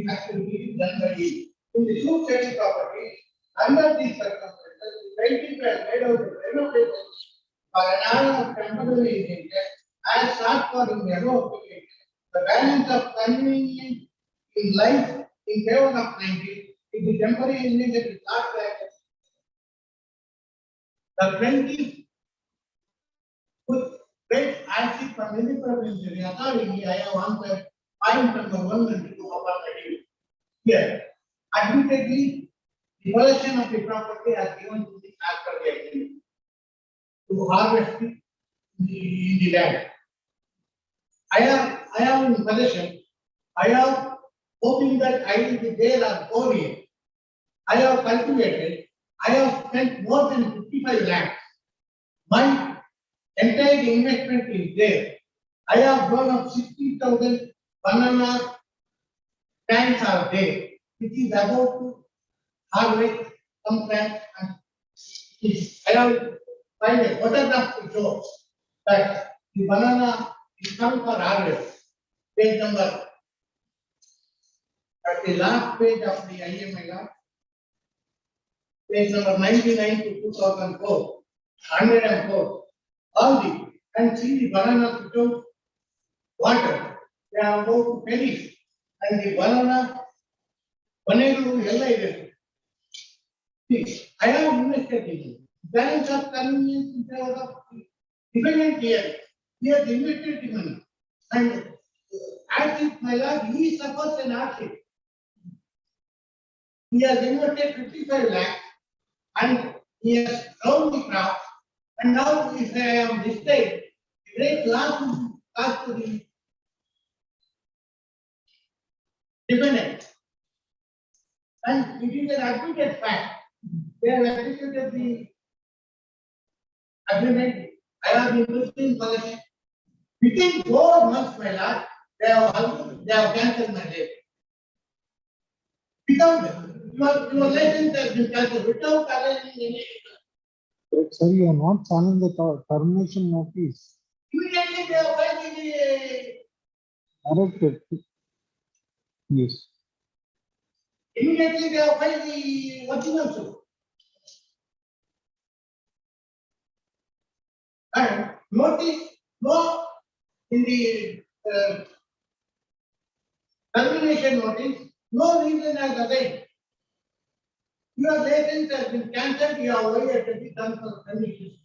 done by him. In the food trading property, under these circumstances, the plaintiff has made out a renovation for an order of temporary injunction as sought for in the above application. The balance of convenience in life in favor of plaintiff if the temporary injunction is not granted. The plaintiff put red acid from any province. Accordingly, I have answered point number 1 and 2 of our review. Here, admittedly, the possession of the property has given to the as per the agreement to harvest it in the land. I have in possession. I have hoping that I will be there on 4 years. I have cultivated. I have spent more than 55 lakhs. My entire investment is there. I have grown up 60,000 banana plants are there, which is about to harvest some plants and I have find a photograph to show that the banana is coming for harvest. Page number at the last page of the IMI, page number 99 to 2004, 104. All the and see the banana without water, they are about to perish, and the banana I have invested in it. Balance of convenience in favor of dependent here. He has invested in money. And as if my lord, he suffers an hardship. He has invested 55 lakhs and he has grown the crop. And now if I am disturbed, great loss will cost to the dependent. And it is an admitted fact. They have executed the agreement. I have been in possession. Within 4 months, my lord, they have cancelled my debt. Without your license has been cancelled without arranging any. Sir, you are not signing the termination notice. Immediately they are filing the. Correct. Yes. Immediately they are filing the original suit. And notice, no, in the termination notice, no reason as assigned. Your license has been cancelled, you are away to be done for termination.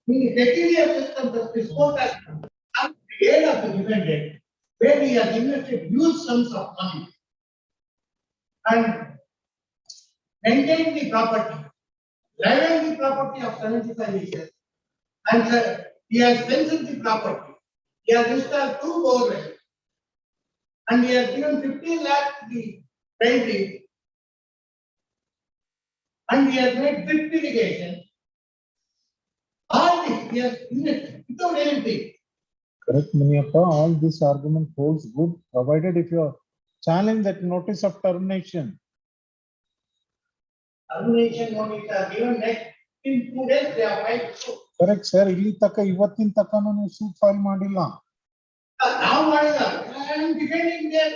Meaning, peculiar system that this court has come to the aid of the defendant, where he has invested huge sums of money and maintained the property, leveled the property of 75 acres, and he has fenced the property. He has installed 2 bore wells, and he has given 15 lakhs to the painting, and he has made drip irrigation. All this he has invested without anything. Correct, Munyappa. All this argument holds good, provided if you challenge that notice of termination. Termination notice are given next in 2 days they are filed. Correct, sir. ಇಲ್ಲಿ ತಕ್ಕ ಇವತ್ತಿನ ತಕ್ಕನೂ ನೀವು suit file ಮಾಡಿಲ್ಲ. Now what is that? I am defending them,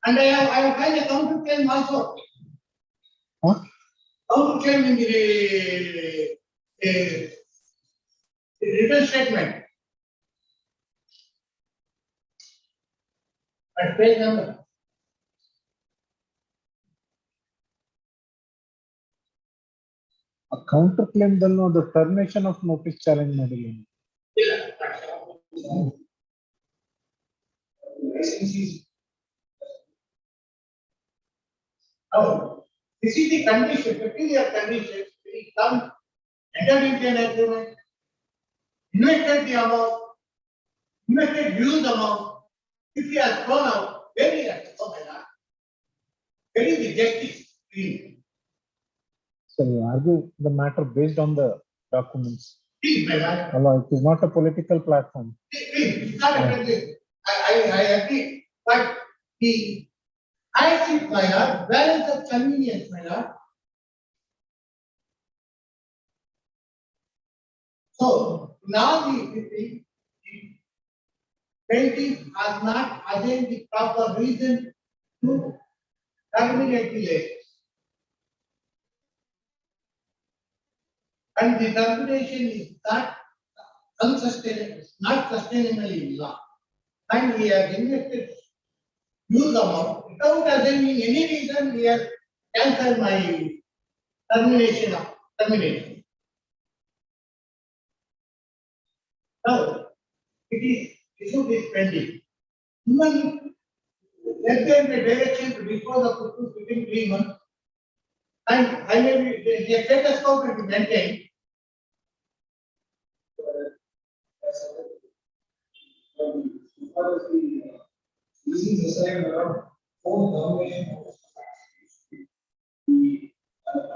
and I have filed a counter claim also. Huh? Counter claim in the written statement. At page number. A counter claim ದಲ್ಲೂ the termination of notice challenge ಮಾಡಿಲ್ಲ. Oh, this is the condition, peculiar condition. We come, entered into an agreement, invested the amount, invested huge amount. If he has thrown out, where he has thrown out, where is the justice? So you argue the matter based on the documents. Please, my lord. Allah, it is not a political platform. Please, it's not a political. I agree, but the I think, my lord, balance of convenience, my lord. So now the plaintiff has not assigned the proper reason to terminate the license. And the termination is not unsustainable, not sustainable in law. And we have invested huge amount without assigning any reason. We have cancelled my termination. Now, it is issued is pending. Even let there be direction to dispose of the goods within 3 months. And I may be, the status quo will be maintained. Using the same for termination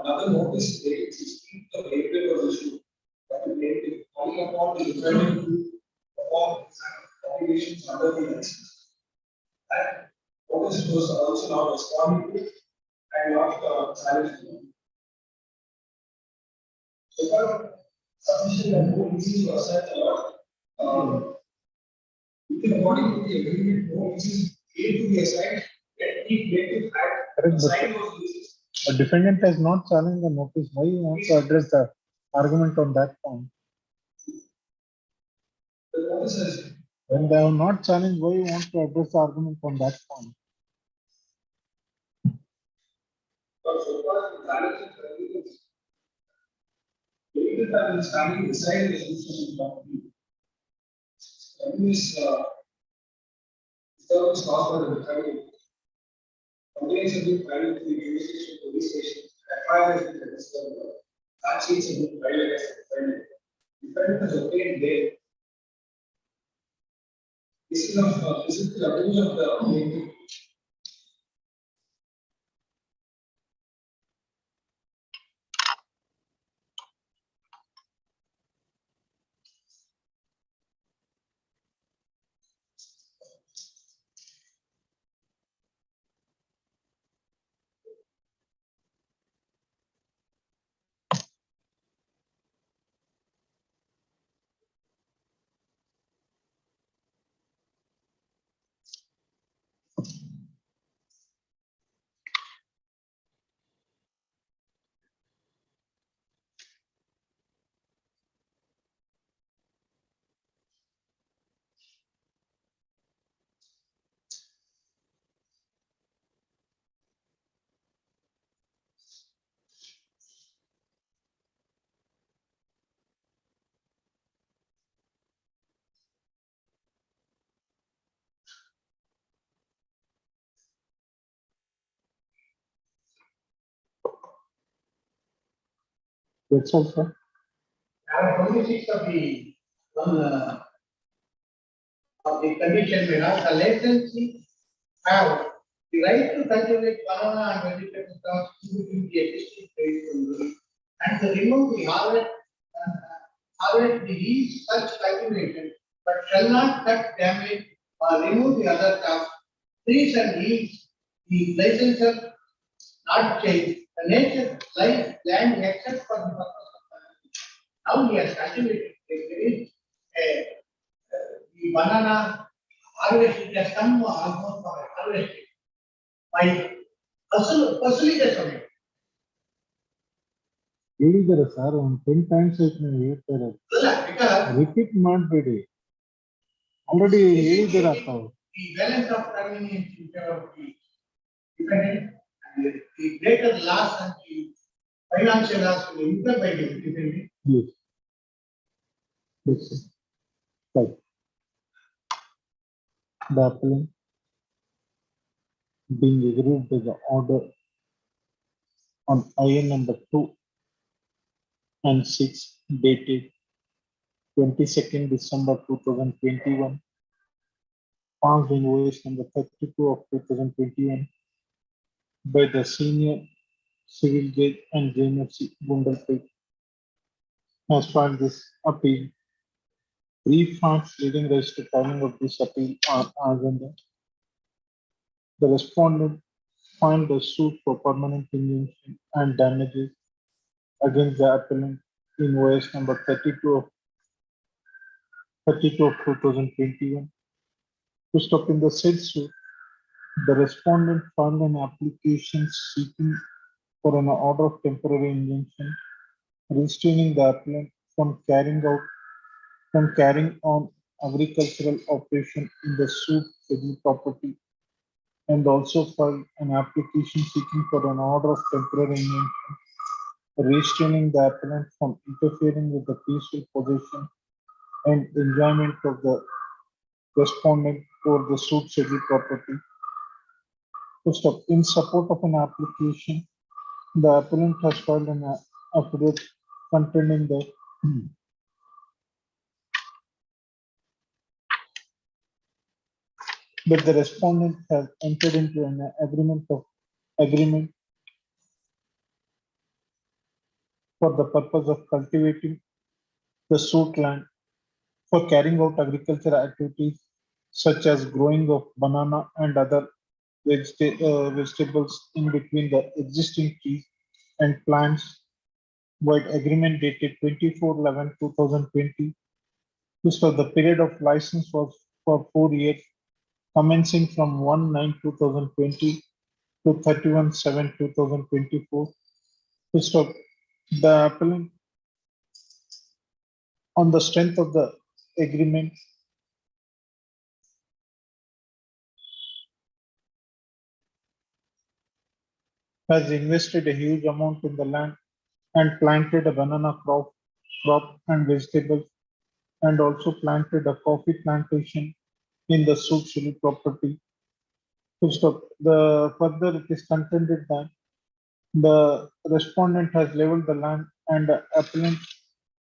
another notice date 16th of April was issued that the plaintiff calling upon the defendant to perform obligations under the license. That notice was also not responded to and not challenged. So far, sufficient and no reasons were set about. According to the agreement, no reasons A to be assigned, let the plaintiff had assigned those reasons. A defendant has not challenged the notice. Why you want to address the argument on that point? The notice has. When they have not challenged, why you want to address the argument on that point? But so far, the balance of evidence, plaintiff has been standing beside the institution property. This service caused by the defendant. Complaints have been filed to the jurisdiction police station. FIR has been registered. That sheets have been filed against the defendant. Defendant has obtained bail. This is the abuse of the plaintiff. That's all, sir. Paragraph 26 of the condition, may not the licensee have the right to cultivate banana and vegetable crops within the existing territory and to remove the harvest the leaves such cultivation, but shall not cut, damage, or remove the other crops, trees and leaves, the licensor not change the nature, life, land, except for the purpose of cultivation. Now he has cultivated, there is a the banana harvest, it has come almost for harvesting. My facilities on it. ಹೇಳಿದ್ದಾರೆ sir ಒಂದು 10 times ನೀವು ಹೇಳ್ತಾರೆ repeat ಮಾಡಬೇಡಿ already ಹೇಳಿದ್ದೀರಾ ತಾವು The balance of convenience in favor of the dependent and the greater loss and the financial loss will be incurred by the dependent. Yes. Yes, sir. Right. The appellant being agreed by the order on IN number 2 and 6 dated 22nd December 2021, passed in OS number 32 of 2021 by the senior civil judge and JMFC Gundalpet, has filed this appeal. Brief facts leading rise to filing of this appeal are as under. The respondent filed a suit for permanent injunction and damages against the appellant in OS number 32 of 2021. To stop in the said suit, the respondent filed an application seeking for an order of temporary injunction restraining the appellant from carrying on agricultural operation in the suit civil property, and also filed an application seeking for an order of temporary injunction restraining the appellant from interfering with the peaceful possession and enjoyment of the respondent for the suit civil property. To stop in support of an application, the appellant has filed an affidavit containing that the respondent has entered into an agreement for the purpose of cultivating the suit land for carrying out agricultural activities such as growing of banana and other vegetables in between the existing trees and plants, while agreement dated 24/11/2020. This was the period of license was for 4 years, commencing from 1/9/2020 to 31/7/2024. This was the appellant on the strength of the agreement has invested a huge amount in the land and planted a banana crop and vegetables, and also planted a coffee plantation in the suit civil property. Further it is contended that the respondent has leveled the land and the appellant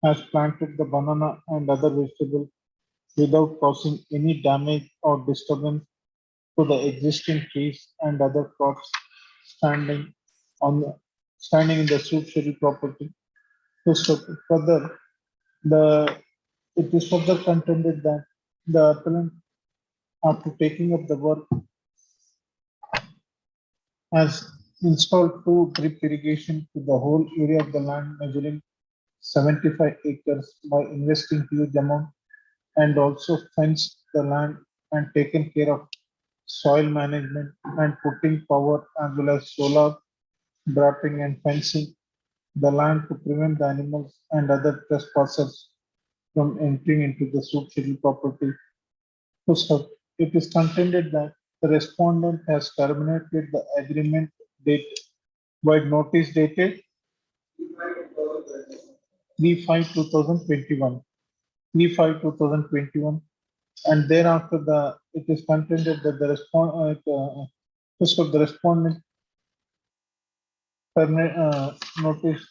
has planted the banana and other vegetables without causing any damage or disturbance to the existing trees and other crops standing in the suit civil property. Further, it is further contended that the appellant, after taking up the work, has installed 2 drip irrigation to the whole area of the land measuring 75 acres by investing huge amount, and also fenced the land and taken care of soil management and putting power as well as solar draping and fencing the land to prevent the animals and other trespassers from entering into the suit civil property. So it is contended that the respondent has terminated the agreement date by notice dated 3/5/2021, 3/5/2021, and thereafter it is contended that the respondent notice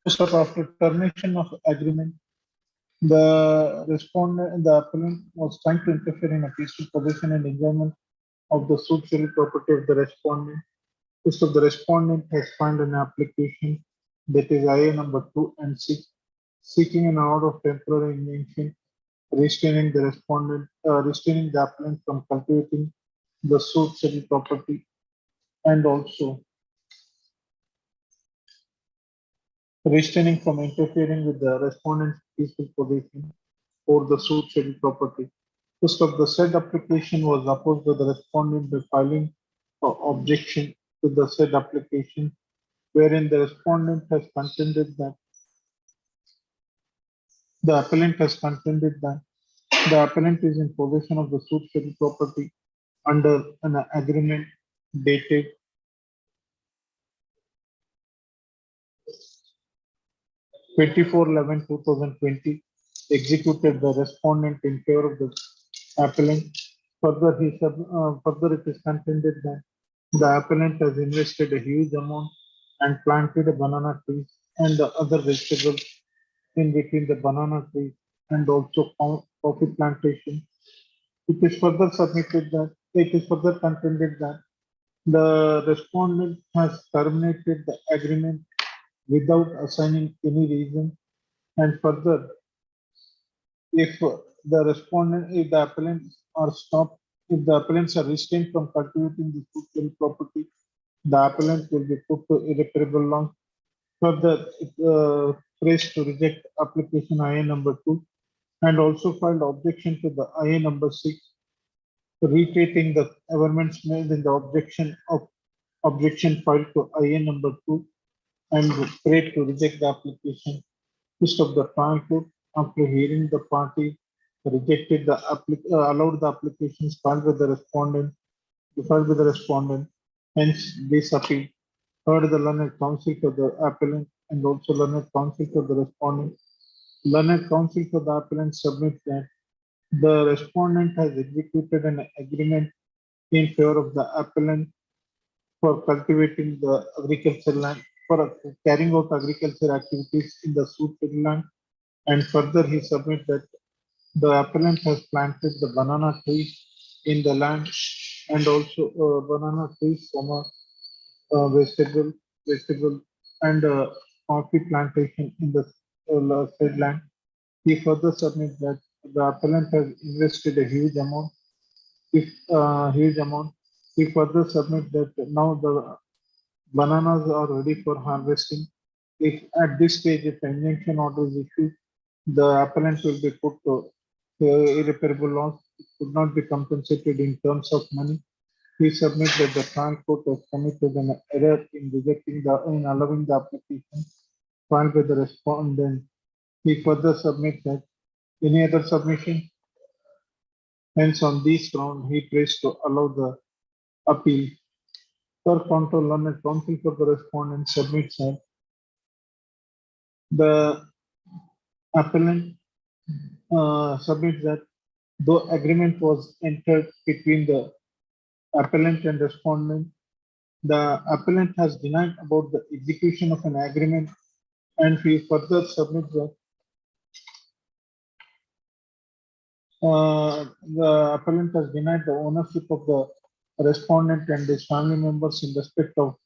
So after termination of agreement, the appellant was trying to interfere in a peaceful possession and enjoyment of the suitable property of the respondent. So the respondent has filed an application that is IA number 2 and 6, seeking an order of temporary injunction, restraining restraining the appellant from cultivating the suitable property, and also restraining from interfering with the respondent's peaceful possession or the suitable property. First of the said application was opposed by the respondent by filing objection to the said application, wherein the respondent has contended that the appellant has contended that the appellant is in possession of the suitable property under an agreement dated 24/11/2020, executed the respondent in favor of the appellant. Further, it is contended that the appellant has invested a huge amount and planted a banana trees and the other vegetables in between the banana trees and also coffee plantation. It is further contended that the respondent has terminated the agreement without assigning any reason, and further, if the appellants are stopped, if the appellants are restrained from cultivating the suitable property, the appellant will be put to irreparable loss. Further, it prays to reject application IA number 2 and also filed objection to the IA number 6, reiterating the amendments made in the objection filed to IA number 2 and prayed to reject the application. First of the trial court, after hearing the party, allowed the applications filed with the respondent. Hence, this appeal heard the learned counsel for the appellant and also learned counsel for the respondent. Learned counsel for the appellant submits that the respondent has executed an agreement in favor of the appellant for cultivating the agricultural land, for carrying out agricultural activities in the suitable land. And further, he submits that the appellant has planted the banana trees in the land and also banana trees from a vegetable and coffee plantation in the said land. He further submits that the appellant has invested a huge amount. Huge amount, he further submits that now the bananas are ready for harvesting. If at this stage, if an injunction order is issued, the appellant will be put to irreparable loss. It could not be compensated in terms of money. He submits that the trial court has committed an error in allowing the application filed by the respondent. He further submits that any other submission. Hence, on these grounds, he prays to allow the appeal. Per control learned counsel for the respondent submits that the appellant submits that though agreement was entered between the appellant and respondent, the appellant has denied about the execution of an agreement, and he further submits that the appellant has denied the ownership of the respondent and his family members in respect of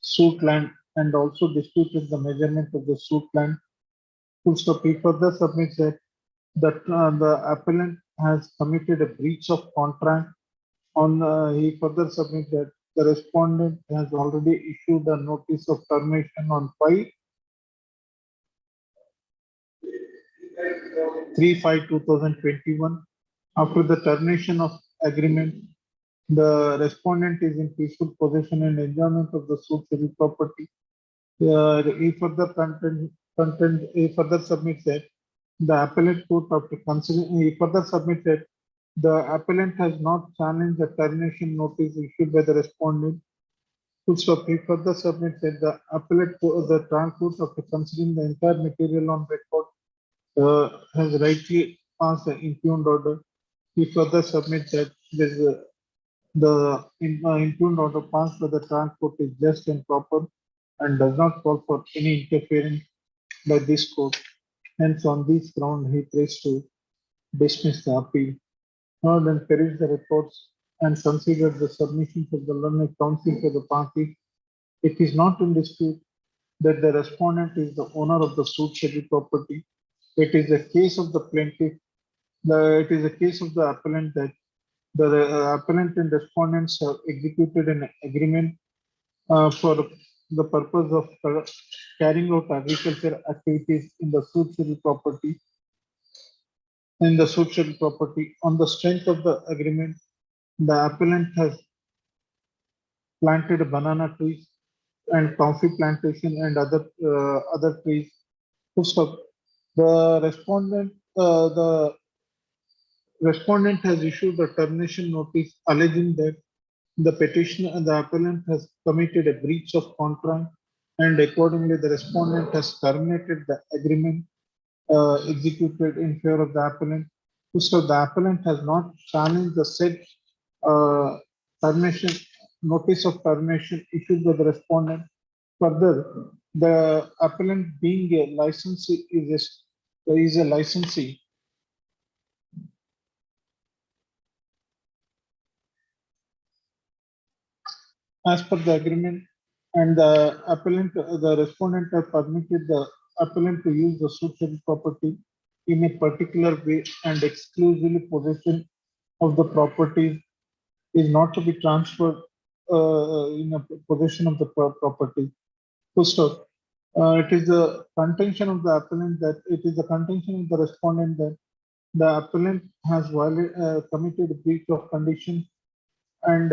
suit land and also disputed the measurement of the suit land. Full stop. He further submits that the appellant has committed a breach of contract. He further submits that the respondent has already issued a notice of termination on 5/3/5/2021. After the termination of agreement, the respondent is in peaceful possession and enjoyment of the suitable property. He further submits that the appellate court after considering, he further submits that the appellant has not challenged the termination notice issued by the respondent. Full stop. He further submits that the trial court after considering the entire material on record has rightly passed the impugned order. He further submits that the impugned order passed by the trial court is just and proper and does not call for any interference by this court. Hence, on this ground, he prays to dismiss the appeal. Heard and perused the reports and considered the submissions of the learned counsel for the party. It is not in dispute that the respondent is the owner of the suit schedule property. It is a case of the plaintiff. It is a case of the appellant that the appellant and respondents have executed an agreement for the purpose of carrying out agriculture activities in the suit schedule property. In the suit schedule property, on the strength of the agreement, the appellant has planted banana trees and coffee plantation and other trees. So the respondent has issued a termination notice alleging that the petitioner and the appellant has committed a breach of contract, and accordingly the respondent has terminated the agreement executed in favor of the appellant. So the appellant has not challenged the said termination notice of termination issued by the respondent. Further, the appellant being a licensee is a licensee as per the agreement, and the respondent have permitted the appellant to use the suit schedule property in a particular way, and exclusively possession of the property is not to be transferred in a possession of the property. First off, it is the contention of the appellant that it is the contention of the respondent that the appellant has committed a breach of condition, and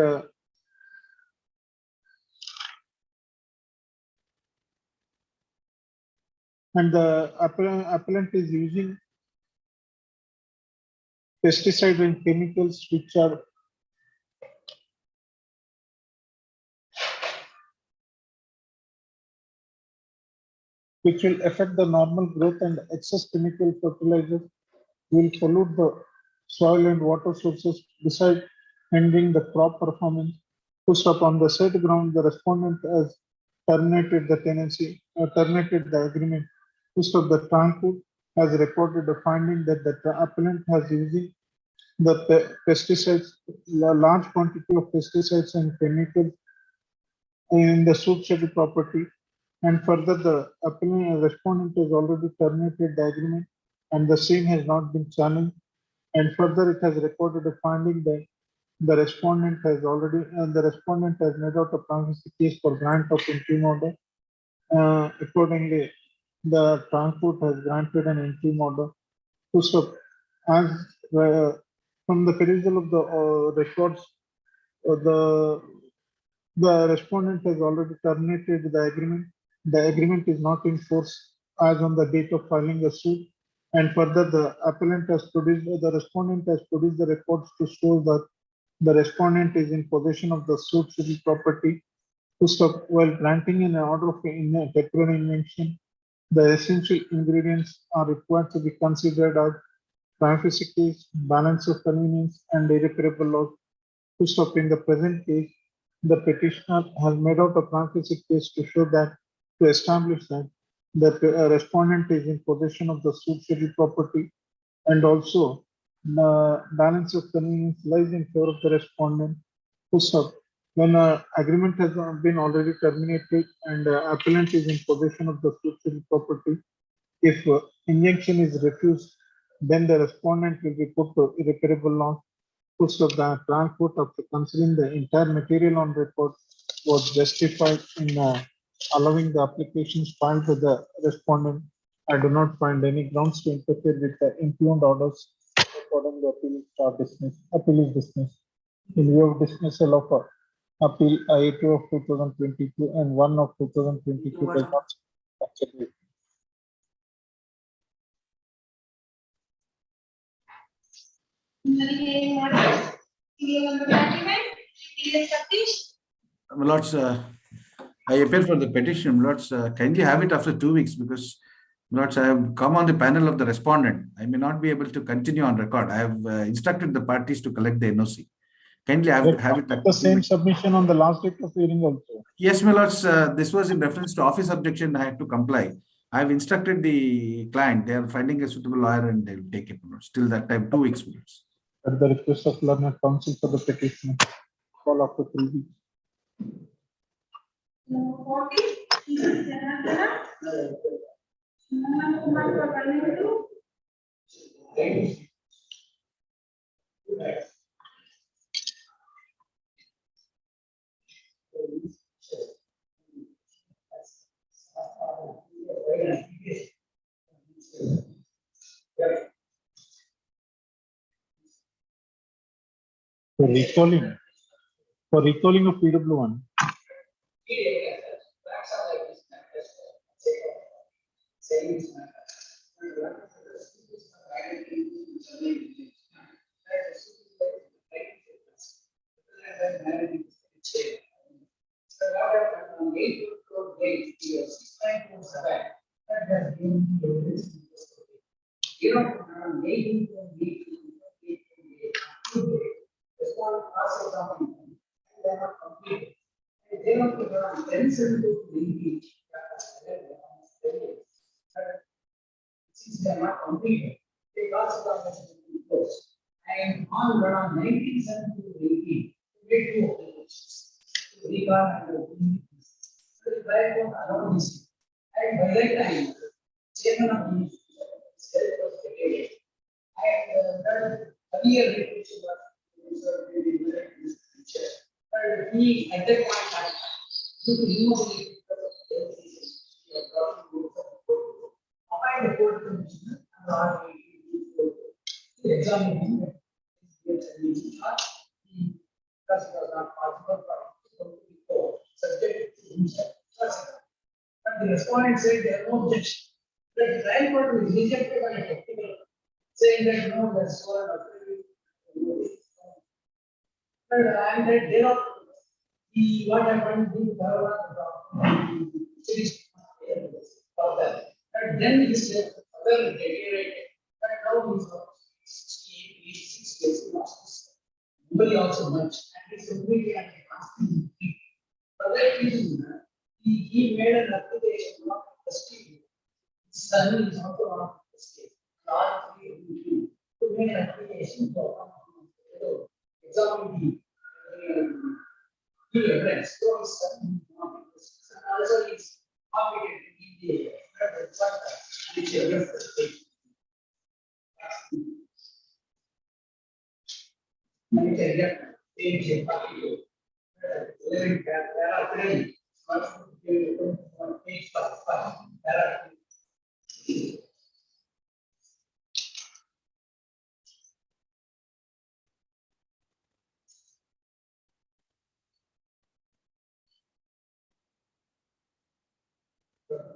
the appellant is using pesticides and chemicals which will affect the normal growth, and excess chemical fertilizers will pollute the soil and water sources besides hindering the crop performance. Pushed upon the said ground, the respondent has terminated the tenancy, terminated the agreement. Pushed up the Transport has reported a finding that the appellant has using the pesticides, large quantity of pesticides and chemicals in the suit schedule property, and further the appellant respondent has already terminated the agreement and the same has not been challenged, and further it has recorded a finding that the respondent has made out a promise case for grant of interim order. Accordingly, the Transport has granted an interim order to stop. As from the perusal of the records, the respondent has already terminated the agreement. The agreement is not in force as on the date of filing the suit. And further, the respondent has produced the records to show that the respondent is in possession of the suit civil property. To stop while granting an order of temporary invention, the essential ingredients are required to be considered as prima facie case, balance of convenience, and irreparable loss. To stop in the present case, the petitioner has made out a prima facie case to show that to establish that the respondent is in possession of the suit schedule property, and also the balance of convenience lies in favor of the respondent. To stop when an agreement has been already terminated and appellant is in possession of the suit schedule property, if injunction is refused, then the respondent will be put to irreparable loss. So the Transport, after considering the entire material on record, was justified in allowing the applications filed by the respondent. I do not find any grounds to interfere with the impugned orders. Accordingly, appeal is dismissed. In view of dismissal of appeal I2 of 2022 and 1 of 2022 does not consider it. Lords, I appeal for the petition. Lords, kindly have it after 2 weeks because, Lords, I have come on the panel of the respondent. I may not be able to continue on record. I have instructed the parties to collect the NOC. Kindly have it. The same submission on the last date of hearing also. Yes, my lords, this was in reference to office objection. I had to comply. I have instructed the client, they are finding a suitable lawyer and they will take it. Still that time, 2 weeks. At the request of learned counsel for the petitioner, call after 3 weeks. For recalling of PW1, since they are not completed, they also got and on around 1970 to 80, made 2 applications. Recall and the drive of around this. And by that time, chairman of the self was vacated. And that earlier vacation was but he at that point had to remove appoint the court commissioner and the examiner because it was not possible for subject to himself. But the respondent said there are no objection. The trial court was rejected by a technical saying that no, that's so and that they not what happened in the series for that. And then he said other deteriorated. And now he's 68 years losses. Nobody also much. And it's completely asking. For that reason, he made an application not the state. His son is also not the state. Not to make an application for example the evidence. So his son also is obligated to give the which is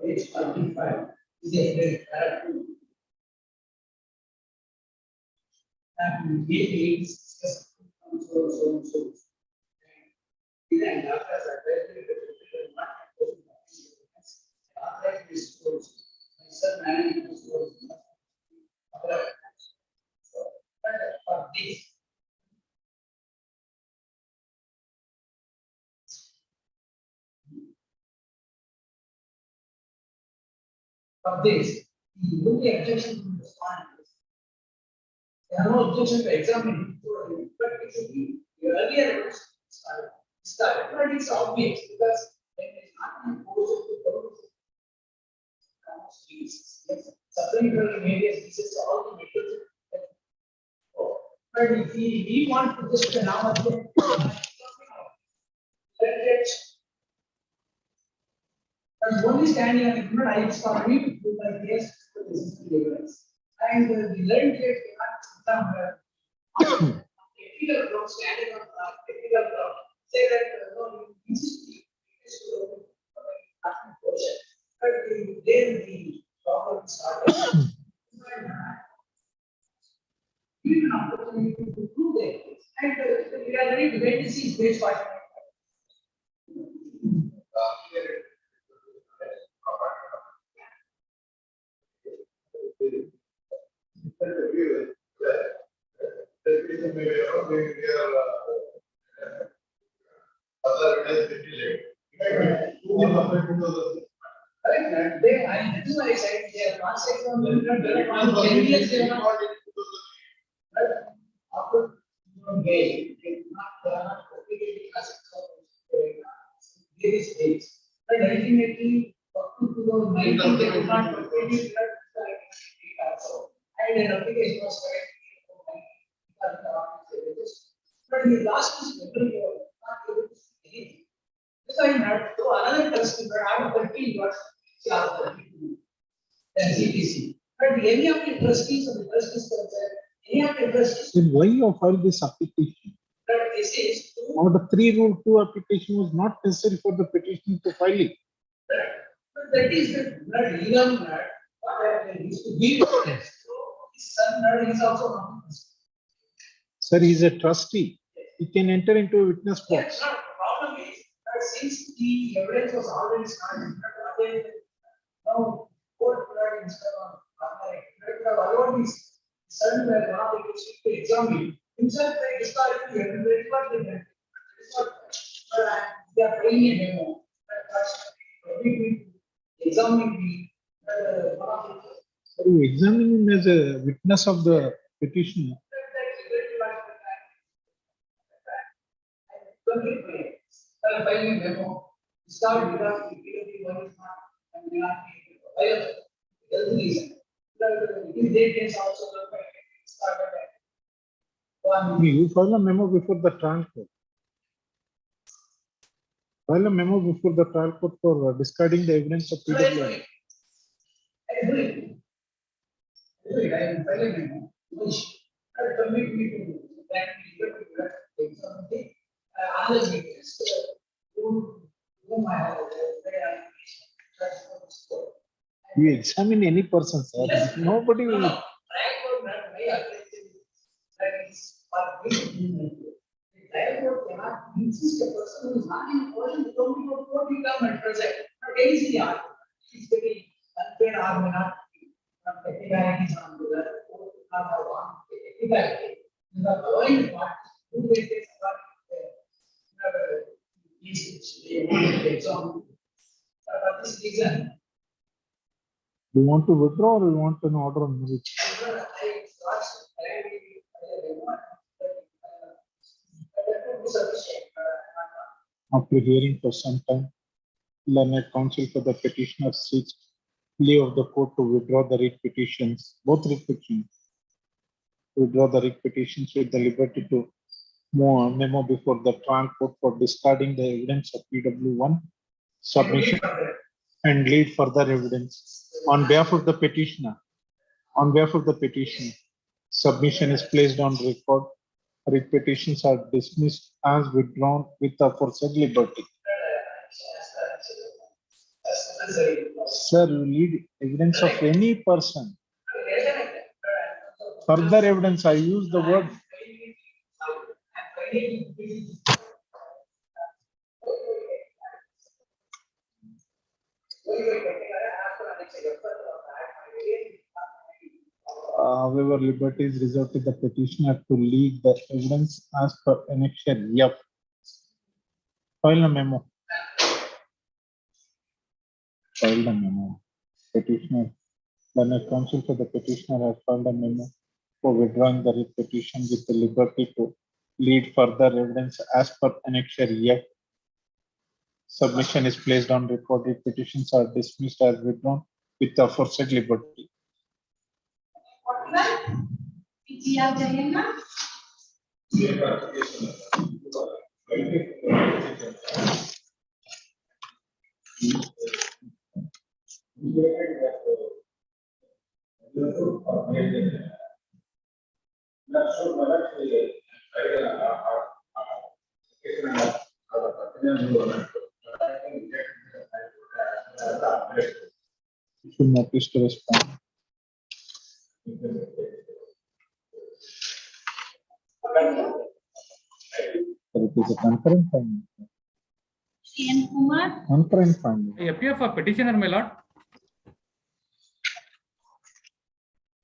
page 25 is a and we discuss so. And after that, after this course, my son managed this course. For this, the only objection to the respondent is there are no objection to examining, but it should be earlier started, but it's obvious because when it is not imposed to those supplementary maybe this is all the methods. But if we want to just now again, but only standing on the human rights for me to do my case to this evidence. And the learned case cannot technical ground standing on technical ground say that no, insist but then the problem started. Given an opportunity to prove that, and we are ready to wait to see page 5. They, I, this is why I said they are not saying from 10 years they are not. After May, they are not completely assets of various dates. But ultimately, up to 2019, they could not completely and an application was correct. But in the last February, not able to see anything. So I had to another trustee, but I have 30 years, and CTC. But any of the trustees of the trustees, any of the trustees. Then why you filed this application? But this is. Now the 3 Rule 2 application was not necessary for the petitioner to file it. But that is the blood, even blood, what I used to be. So his son blood is also not. Sir, he is a trustee. He can enter into a witness box. Yes, the problem is that since the evidence was already started, now court blood instead of allowed his son were not able to examine himself. Historically, everybody got the they are paying a memo. Examining the So you examine him as a witness of the petitioner. Filing memo. Start because the one is not and we are health reason. If they can also start one. You file a memo before the trial court. File a memo before the trial court for discarding the evidence of PWI. I agree. I am filing a memo. Which permit me to that something. Other meetings. Whom I have You examine any person, sir. Yes. Nobody will. Cannot insist a person who is not in position to come to court become and present. But there is the argument. It's very unfair argument. Technicalities on the court not have one technicality. The following part, who will take example. This reason. Do you want to withdraw or you want an order on merit? After hearing for some time, learned counsel for the petitioner seeks leave of the court to withdraw the writ petitions, both writ petitions. Withdraw the writ petitions with the liberty to move a memo before the trial court for discarding the evidence of PW1 submission and lead further evidence on behalf of the petitioner. On behalf of the petitioner, submission is placed on record. Writ petitions are dismissed as withdrawn with the aforesaid liberty. Sir, you need evidence of any person. Further evidence, I use the word. However, liberty is reserved to the petitioner to lead the evidence as per annexure F. File a memo. Filed a memo. Petitioner, learned counsel for the petitioner has filed a memo for withdrawing the writ petition with the liberty to lead further evidence as per annexure F. Submission is placed on record. Writ petitions are dismissed as withdrawn with the aforesaid liberty. Should notice to respond. It is a concurrent finding. Concurrent finding. I appear for petitioner, my lord.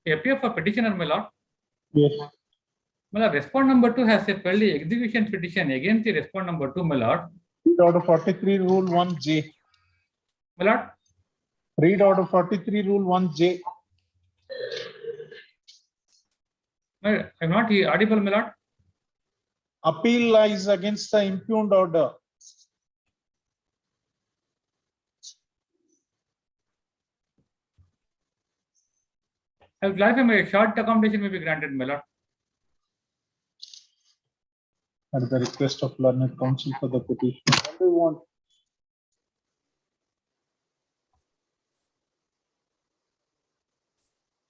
I appear for petitioner, my lord. Yes. My lord, respond number 2 has filed the execution petition against the respond number 2, my lord. Order 43 Rule 1J. My lord. Read order 43 rule 1J. I'm not audible, my lord. Appeal lies against the impugned order. I would like a short accommodation may be granted, my lord. At the request of learned counsel for the petition. What do you want?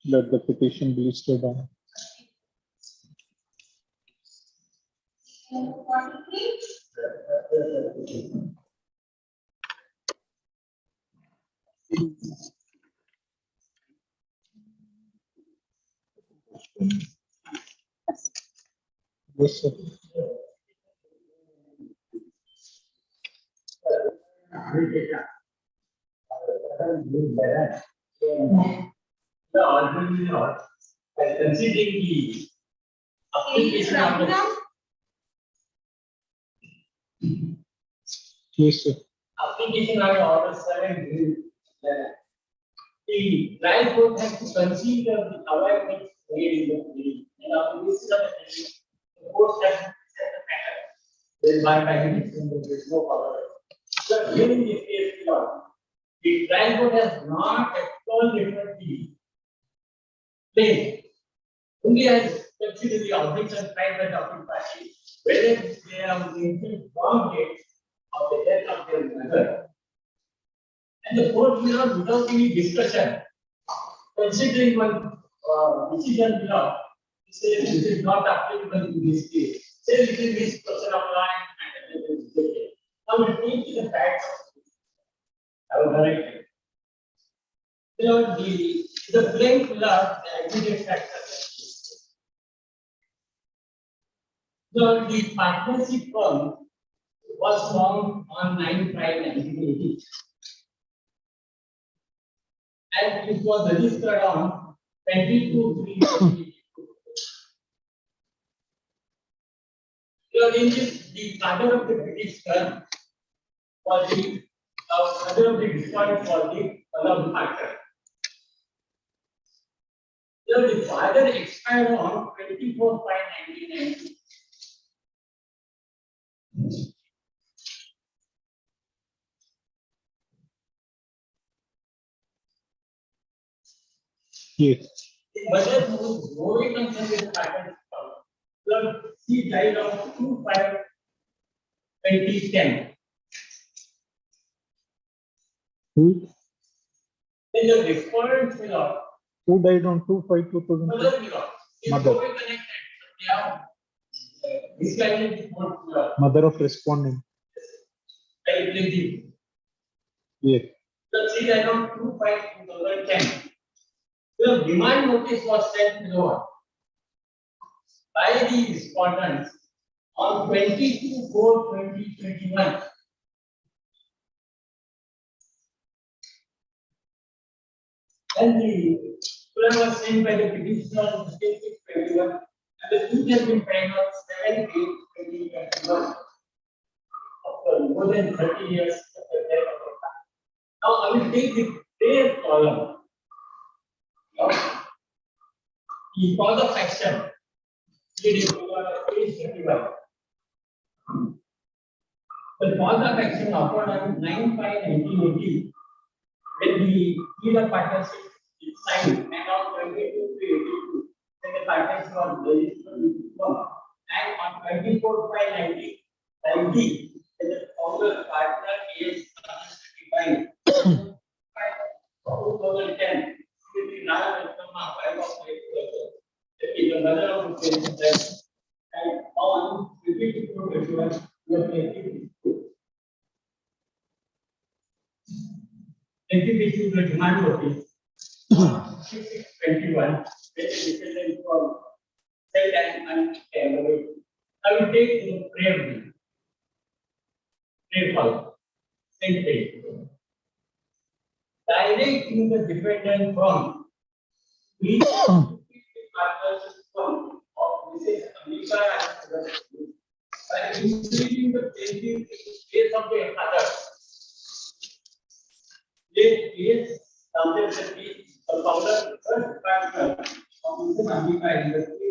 Let the petition be listed on. Yes, sir. The ordinary law, by considering the application of the Yes, sir. application of order 7, the trial court has to consider the awareness made in the plea, and on this the court has to set the matter. Then by there is no power. So during this case, the trial court has not acknowledged the claim. Only has considered the objection tried by the appeal party, whether they are the wrong date of the death of their mother. And the court will not, without any discussion, considering one decision law, says this is not applicable in this case. Say it is this person of law and it is rejected. Now we take the facts of this. I will correct it. You know, the plain law, the aggregate factors. So the partnership firm was formed on 9/5/1980. And it was registered on 22/3/1982. In this, the father of the British term was the father of the destroyed for the allowed factor. So the father expired on 24/5/1990. Yes. The mother was very concerned with the father's term. So she died on 2/5/2010. Who? Then the respondent will Who died on 2/5/2010? Mother. Mother of responding. Yes. The she died on 2/5/2010. The demand notice was sent by the respondents on 22/4/2021. And the plan was sent by the petitioner on 6/6/21, and the suit has been filed on 7/8/2021. After more than 30 years after the death of the father. Now I will take the third column. The cause of action. It is page 31. The cause of action occurred on 9/5/1980 when the deed of partnership is signed and on 22/3/82 when the partnership was registered with the firm, and on 24/5/1990 when the founder partner is defined. 2010 the Nara Rama wife of the mother of the patient, and on 24/21 executed the demand notice 6/6/21 when the defendant was said and unavailable. I will take the prayer bill. Prayer call. Same page. Directing the defendant from each partnership firm of Mrs. Amika by increasing the plaintiff in case of the other. Let case Ramdev Shetty, the founder, first partner of Indian amplifier industry,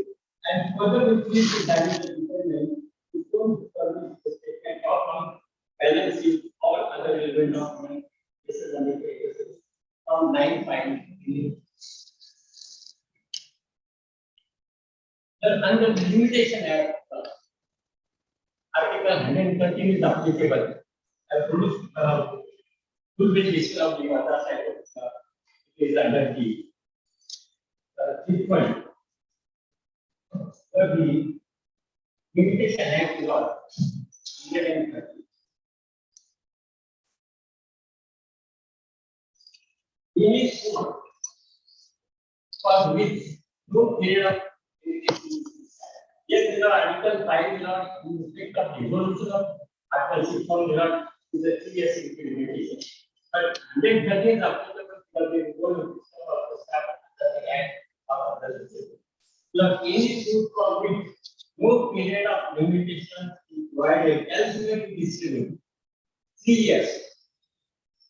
and further increase the value of the development to prove service the statement of balance sheet or other relevant documents. This is on the basis from 9.3. Then under the Limitation Act, Article 113 is applicable. Full list of the other side is under the treatment. The Limitation Act law 130. Any suit for which no period of yes, Article 5 in respect of resolution of Article 6 is a 3 years implementation. But 130 is applicable for the whole staff of the Act of the system. Any suit for which no period of limitation is provided elsewhere to distribute 3 years.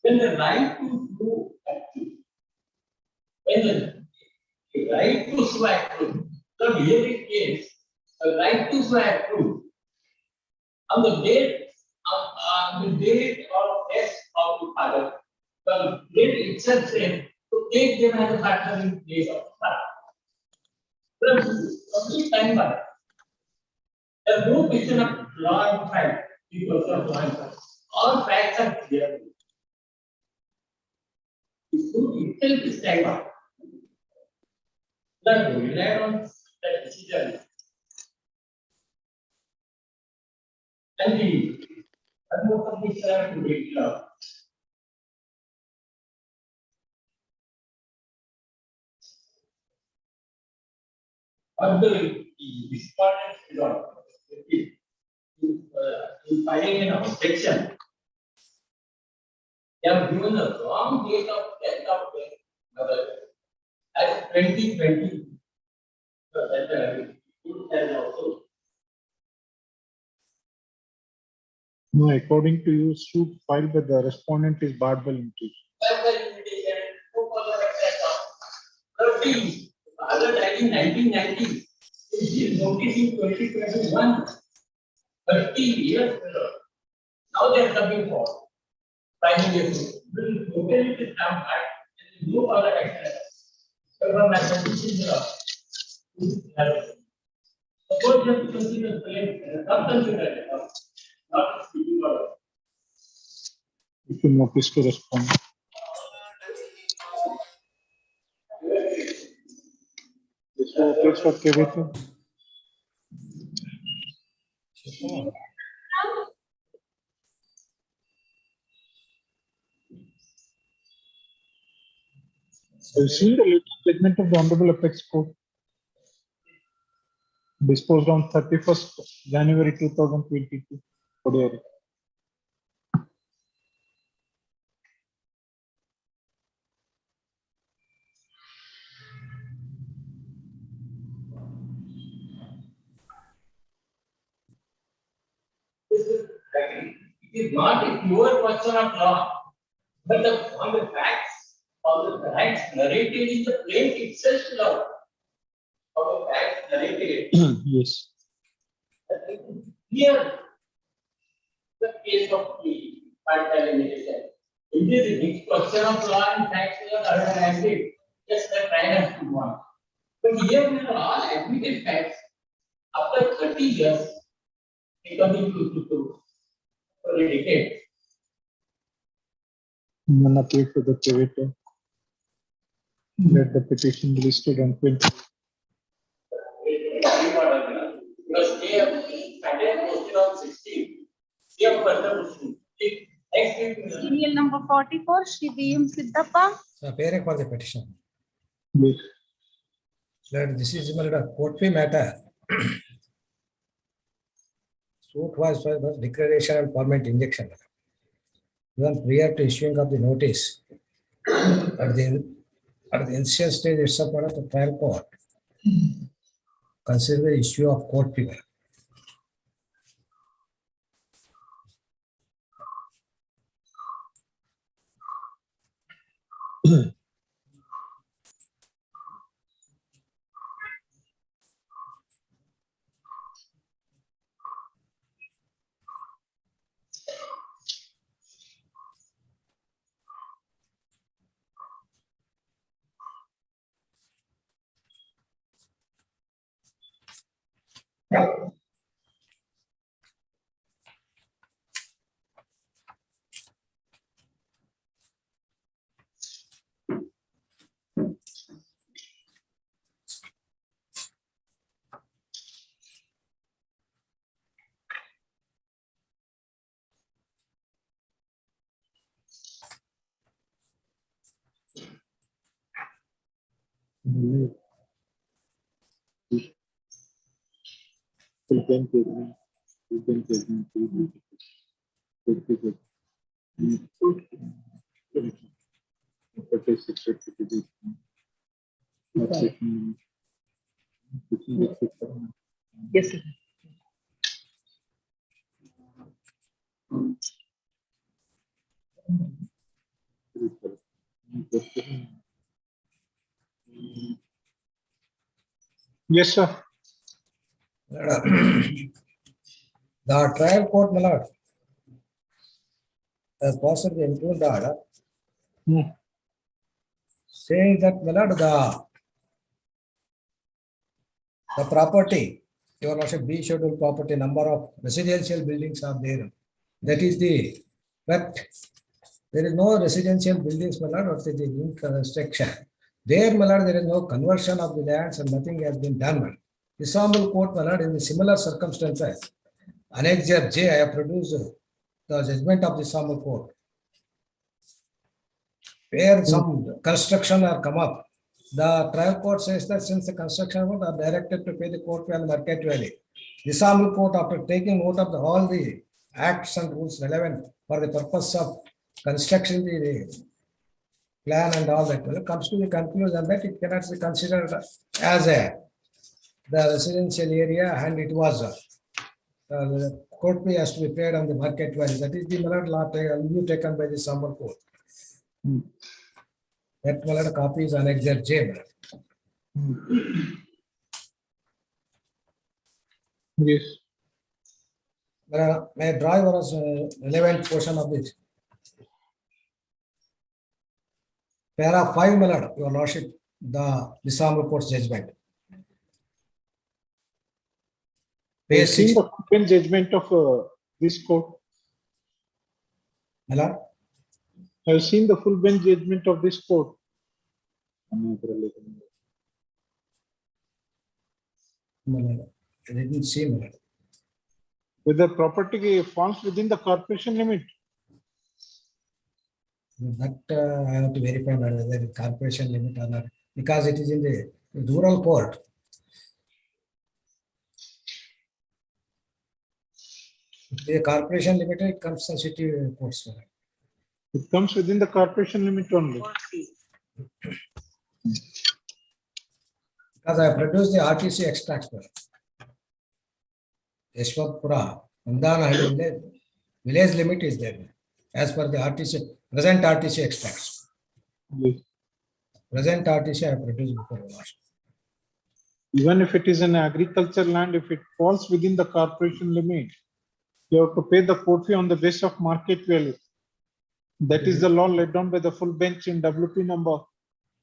When the right to sue active, when the right to sue active, so here it is a right to sue active on the date of death of the father. The date itself says to take them as a partner in place of the father. Complete time by. There is no question of law and fact. People are law. All facts are clear. The suit itself is time by. That we rely on that decision. And the advocate is to be law. Other respondents in filing an objection, they have given the wrong date of death of their mother as 2020. So that is also. No, according to you, suit filed by the respondent is barred by limitation. Other died in 1990. This notice in 2021. 30 years. Now they are coming for filing a suit. Will totally be stamped back and no other action. From mathematicians, suppose you have to consider claim, not consider it, not speaking order. If you notice to respond. This is for KVT. So you see the latest judgment of the Honorable Apex Court disposed on 31st January 2022. Kodiyari. It is not a pure question of law, but on the facts narrated in the plain itself law. On the facts narrated. Yes. Here, the case of the partial limitation. It is a big question of law and facts are admitted. Just the trial has to go on. But here we are all admitted facts. After 30 years, they continue to predicate. None appeared to the KVT. Let the petition be listed on 20. Because they have started posted on 16. They have further posted. Serial number 44, Shri V.M. Siddhappa. Appearing for the petition. Yes. Lord, this is a court fee matter. Suit was for declaration and format injection. Even prior to issuing of the notice, at the initial stage itself of the trial court, consider the issue of court fee. Full bench judgment, full bench judgment, full bench judgment. Yes, sir. Yes, sir. The trial court, my lord, has possibly improved the order, saying that, my lord, the property, your lordship, B schedule property, number of residential buildings are there. That is the, but there is no residential buildings, my lord, or the new construction. There, my lord, there is no conversion of the lands and nothing has been done. Dishonorable court, my lord, in the similar circumstances, Annexure J, I have produced the judgment of the dishonorable court, where some construction are come up. The trial court says that since the construction are directed to pay the court fee and market value, dishonorable court, after taking note of all the acts and rules relevant for the purpose of construction, the plan and all that, comes to the conclusion that it cannot be considered as the residential area, and it was the court fee has to be paid on the market value. That is the law taken by the dishonorable court. That copy is Annexure J. Yes. May I draw your relevant portion of this? Para 5, my lord, your lordship, the dishonorable court's judgment. Have you seen the full bench judgment of this court? My lord? Have you seen the full bench judgment of this court? My lord, I didn't see, my lord. Whether property falls within the corporation limit? That I have to verify whether the corporation limit or not, because it is in the rural court. The corporation limit, it comes to city courts. It comes within the corporation limit only. Because I have produced the RTC extracts. Yashwantpura, Andana village limit is there as per the RTC, present RTC extracts. Yes. Present RTC I have produced before last. Even if it is an agriculture land, if it falls within the corporation limit, you have to pay the court fee on the basis of market value. That is the law laid down by the full bench in WP number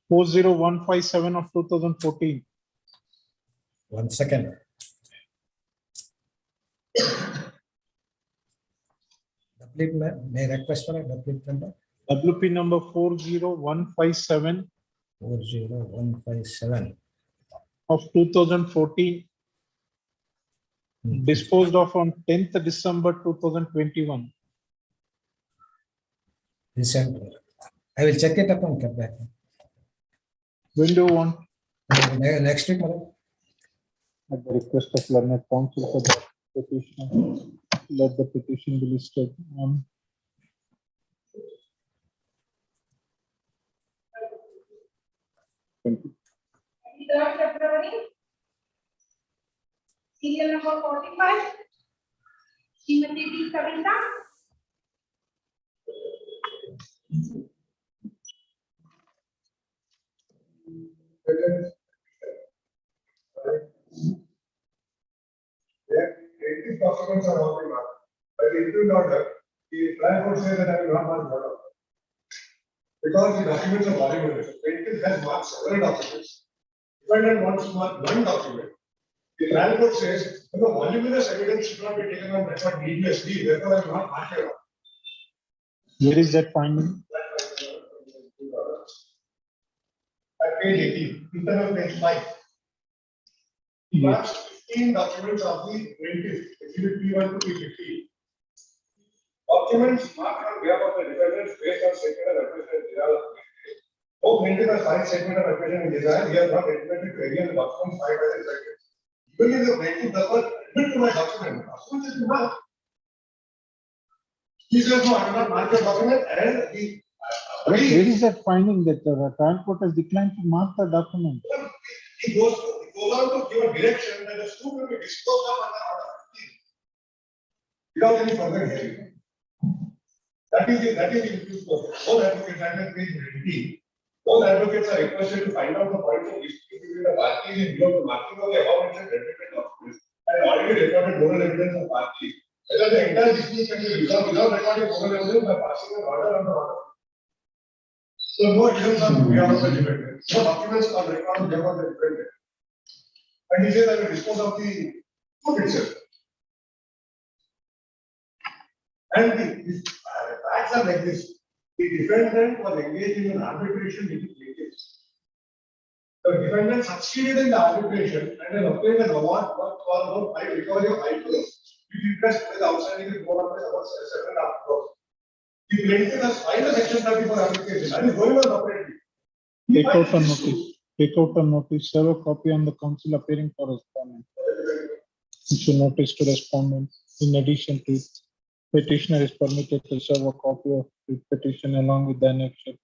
40157 of 2014. 1 second. May I request for a WP number? WP number 40157. 40157. Of 2014. Disposed of on 10th December 2021. December. I will check it up and come back. When do you want? Next week, madam. At the request of learned counsel for the petition, let the petition be listed on. Thank you. 3rd February. Serial number 45. Srimati D. Kavinda. Eighty documents are all marked, but if you order, the trial court says that I will not mark order. Because the documents are voluminous, plaintiff has marked several documents. Defendant wants to mark one document. The trial court says, the voluminous evidence should not be taken on record needlessly, therefore I will not mark it. Where is that finding? At page 18, internal page 5. He marks 15 documents of the plaintiff, exhibit P1 to P15. Documents marked on behalf of the defendants based on statement of representative desire. No plaintiff has signed statement of representative desire, he has not admitted to any of the documents filed by the defendant. Even if the plaintiff does not admit to my document, document is marked. He says, no, I will not mark the document, and the Where is that finding that the trial court has declined to mark the document? he goes on to give a direction that the suit will be disposed of under order 15 without any further hearing. That is the issue. All advocates, and page 19, all advocates are requested to find out the points of dispute between the parties in view of the marking of the above mentioned redundant documents and already recorded moral evidence of parties. Whether the entire dispute can be resolved without recording moral evidence by passing an order on the order. So no evidence on behalf of the defendant. No documents are recorded on behalf of the defendant. And he says I will dispose of the suit itself. And the facts are like this. The defendant was engaged in an arbitration with the plaintiff. The defendant succeeded in the arbitration and has obtained an award worth for recovery of 5 crores. With interest with outstanding is more or less about 7.5 crores. The plaintiff has filed a section 34 application and is going on separately. Take out a notice. Take out a notice. Serve a copy on the council appearing for respondent. Issue notice to respondent. In addition to it, petitioner is permitted to serve a copy of the petition along with the annexure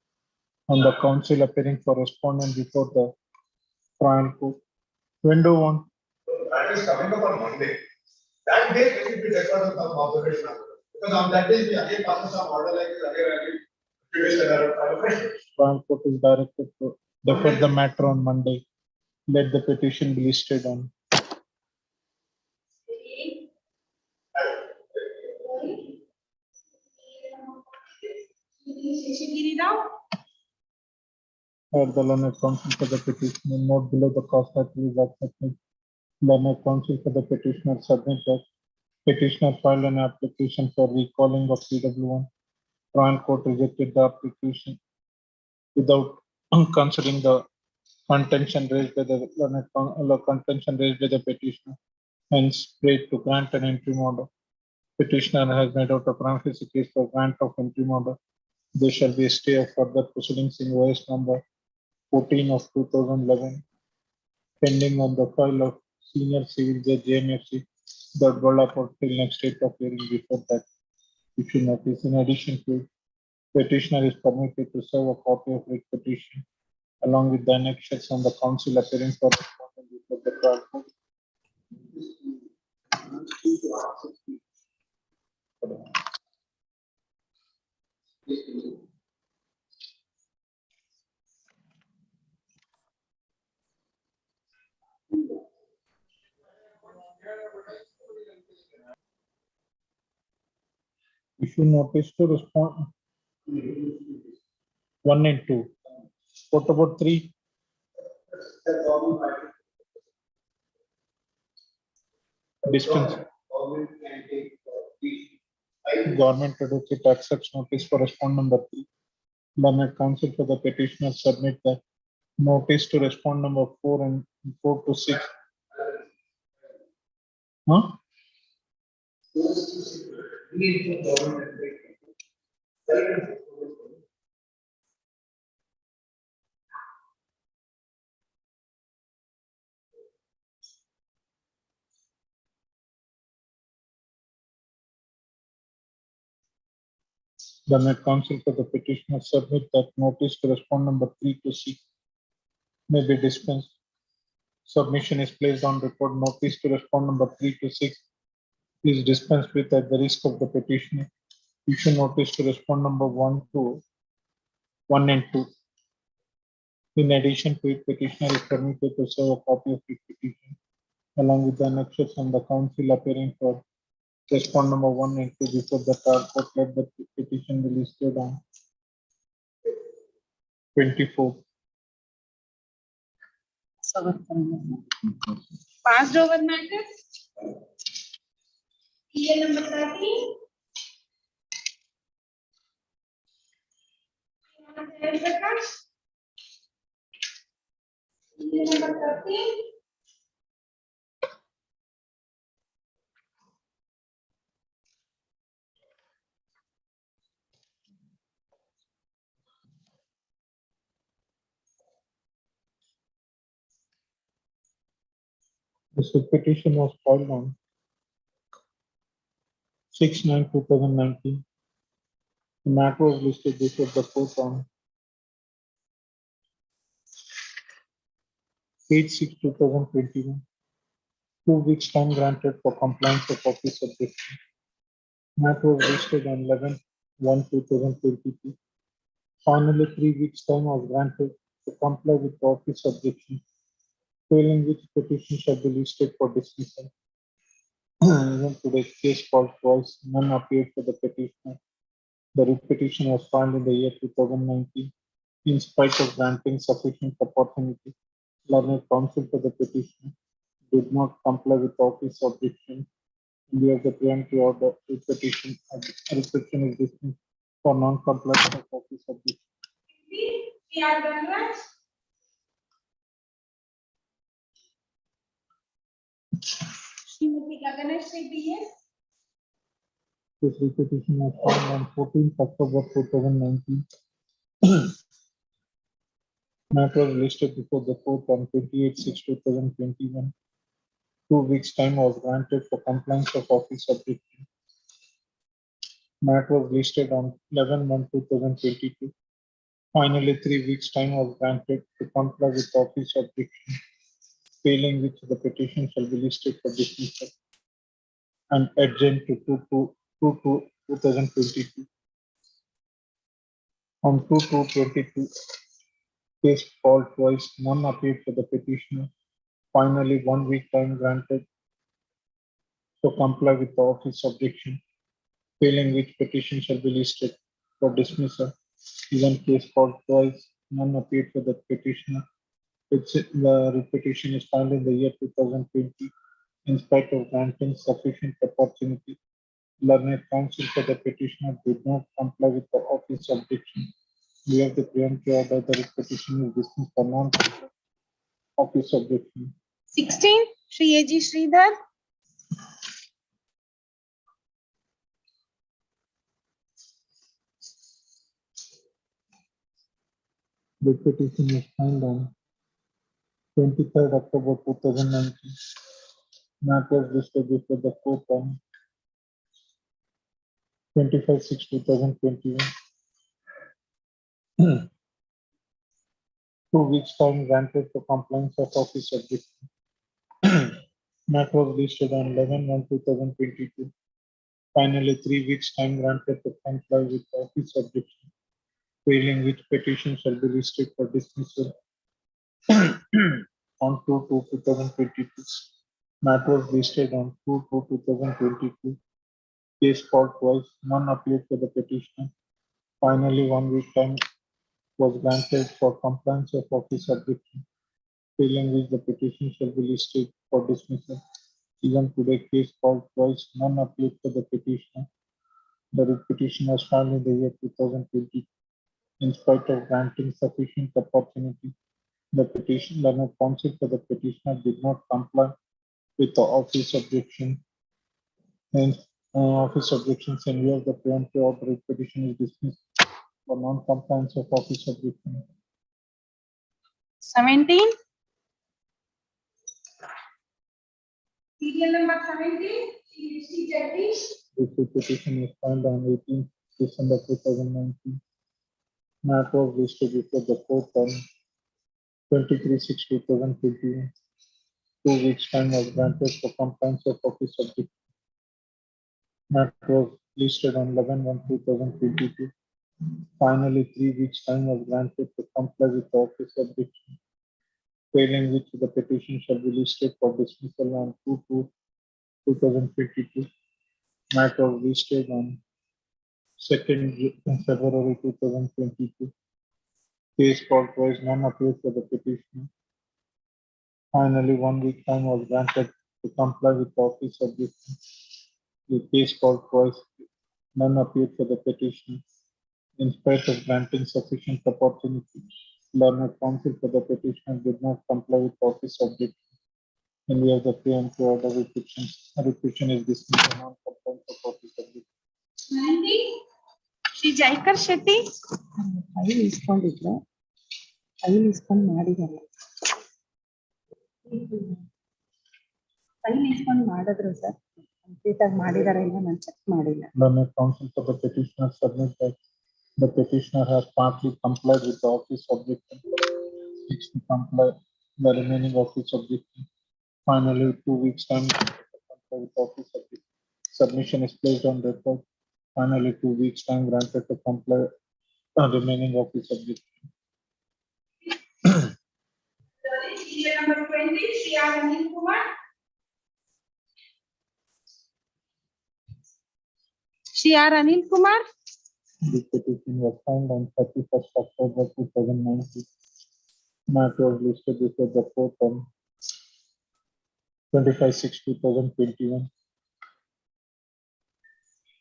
on the council appearing for respondent before the trial court. When do you want? That is coming up on Monday. That day, let it be recorded some observation. Because on that day, we again pass some order like this again. Trial court is directed to defer the matter on Monday. Let the petition be listed on. At the learned counsel for the petitioner, note below the cost that is accepted. Learned counsel for the petitioner submit that petitioner filed an application for recalling of PW1. Trial court rejected the application without considering the contention raised by the petitioner. Hence, prayed to grant an interim order. Petitioner has made out a prima facie case for grant of interim order. There shall be a stay of further proceedings in OS number 14 of 2011, pending on the file of Senior Civil Judge JMFC, the Golapur till next date of hearing before that issue notice. In addition to it, petitioner is permitted to serve a copy of writ petition along with the annexures on the council appearing for respondent before the trial court. Issue notice to respond 1 and 2. What about 3? Distance. Government advocate accepts notice for respond number 3. Learned counsel for the petitioner submit the notice to respond number 4 and 4 to 6. Huh? The net counsel for the petitioner submit that notice to respond number 3 to 6 may be dispensed. Submission is placed on record. Notice to respond number 3 to 6 is dispensed with at the risk of the petitioner. Issue notice to respond number 1 and 2. In addition to it, petitioner is permitted to serve a copy of the petition along with the annexures on the council appearing for respond number 1 and 2 before the trial court. Let the petition be listed on 24. Passed over matters. PL number 13. Prakash. PL number 13. This petition was filed on 6/9/2019. The matter was listed before the court on 8/6/2021. 2 weeks time granted for compliance of office objection. Matter was listed on 11/1/2022. Finally, 3 weeks time was granted to comply with the office objection, failing which petition shall be listed for dismissal. Even today's case called twice, none appeared for the petitioner. The repetition was filed in the year 2019. In spite of granting sufficient opportunity, learned counsel for the petitioner did not comply with the office objection. In view of the preemptive order, repetition is dismissed for non-compliance of office objection. PR Dhanraj. Srimati Gaganeshri BS. This repetition was filed on 14th October 2019. Matter was listed before the court on 28/6/2021. 2 weeks time was granted for compliance of office objection. Matter was listed on 11/1/2022. Finally, 3 weeks time was granted to comply with office objection, failing which the petition shall be listed for dismissal and adjourned to 2/2/2022. On 2/2/22, case called twice, none appeared for the petitioner. Finally, 1 week time granted to comply with the office objection, failing which petition shall be listed for dismissal. Even case called twice, none appeared for the petitioner. The repetition is filed in the year 2020. In spite of granting sufficient opportunity, learned counsel for the petitioner did not comply with the office objection. We have the preemptive order. The petition is dismissed for non-office objection. 16. Shri A.G. Sridhar. The petition was filed on 23rd October 2019. Matter was listed before the court on 25/6/2021. 2 weeks time granted for compliance of office objection. Matter was listed on 11/1/2022. Finally, 3 weeks time granted to comply with office objection, failing which petition shall be listed for dismissal on 2/2/2022. Matter was listed on 2/2/2022. Case called twice, none appeared for the petitioner. Finally, 1 week time was granted for compliance of office objection, failing which the petition shall be listed for dismissal. Even today, case called twice, none appeared for the petitioner. The petition was filed in the year 2020. In spite of granting sufficient opportunity, the petitioner counsel for the petitioner did not comply with the office objection. Hence, office objections in view of the preemptive order, petition is dismissed for non-compliance of office objection. 17. Serial number 17. Shri Jagdish. This petition was filed on 18th December 2019. Matter was listed before the court on 23/6/2021. 2 weeks time was granted for compliance of office objection. Matter was listed on 11/1/2022. Finally, 3 weeks time was granted to comply with the office objection, failing which the petition shall be listed for dismissal on 2/2/2022. Matter was listed on 2nd February 2022. Case called twice, none appeared for the petitioner. Finally, 1 week time was granted to comply with the office objection. The case called twice. None appeared for the petition. In spite of granting sufficient opportunity, learned counsel for the petitioner did not comply with the office objection. In view of the preemptive order, requisition is dismissed and non-compliance of office objection. Shri Jaikar Shetty. File ಇಸ್ಕೊಂಡಿದ್ರು file ಇಸ್ಕೊಂಡು ಮಾಡಿದ್ದಾರೆ file ಇಸ್ಕೊಂಡು ಮಾಡಿದ್ರು sir complete ಆಗಿ ಮಾಡಿದಾರೆ ಇಲ್ಲ ನಾನು check ಮಾಡಿಲ್ಲ. Learned counsel for the petitioner submit that the petitioner has partly complied with the office objection. Seeks to comply the remaining office objection. Finally, 2 weeks time to comply with office objection. Submission is placed on record. Finally, 2 weeks time granted to comply remaining office objection. Serial number 20, Shri Anil Kumar. Shri Anil Kumar. The petition was filed on 31st October 2019. Matter was listed before the court on 25/6/2021.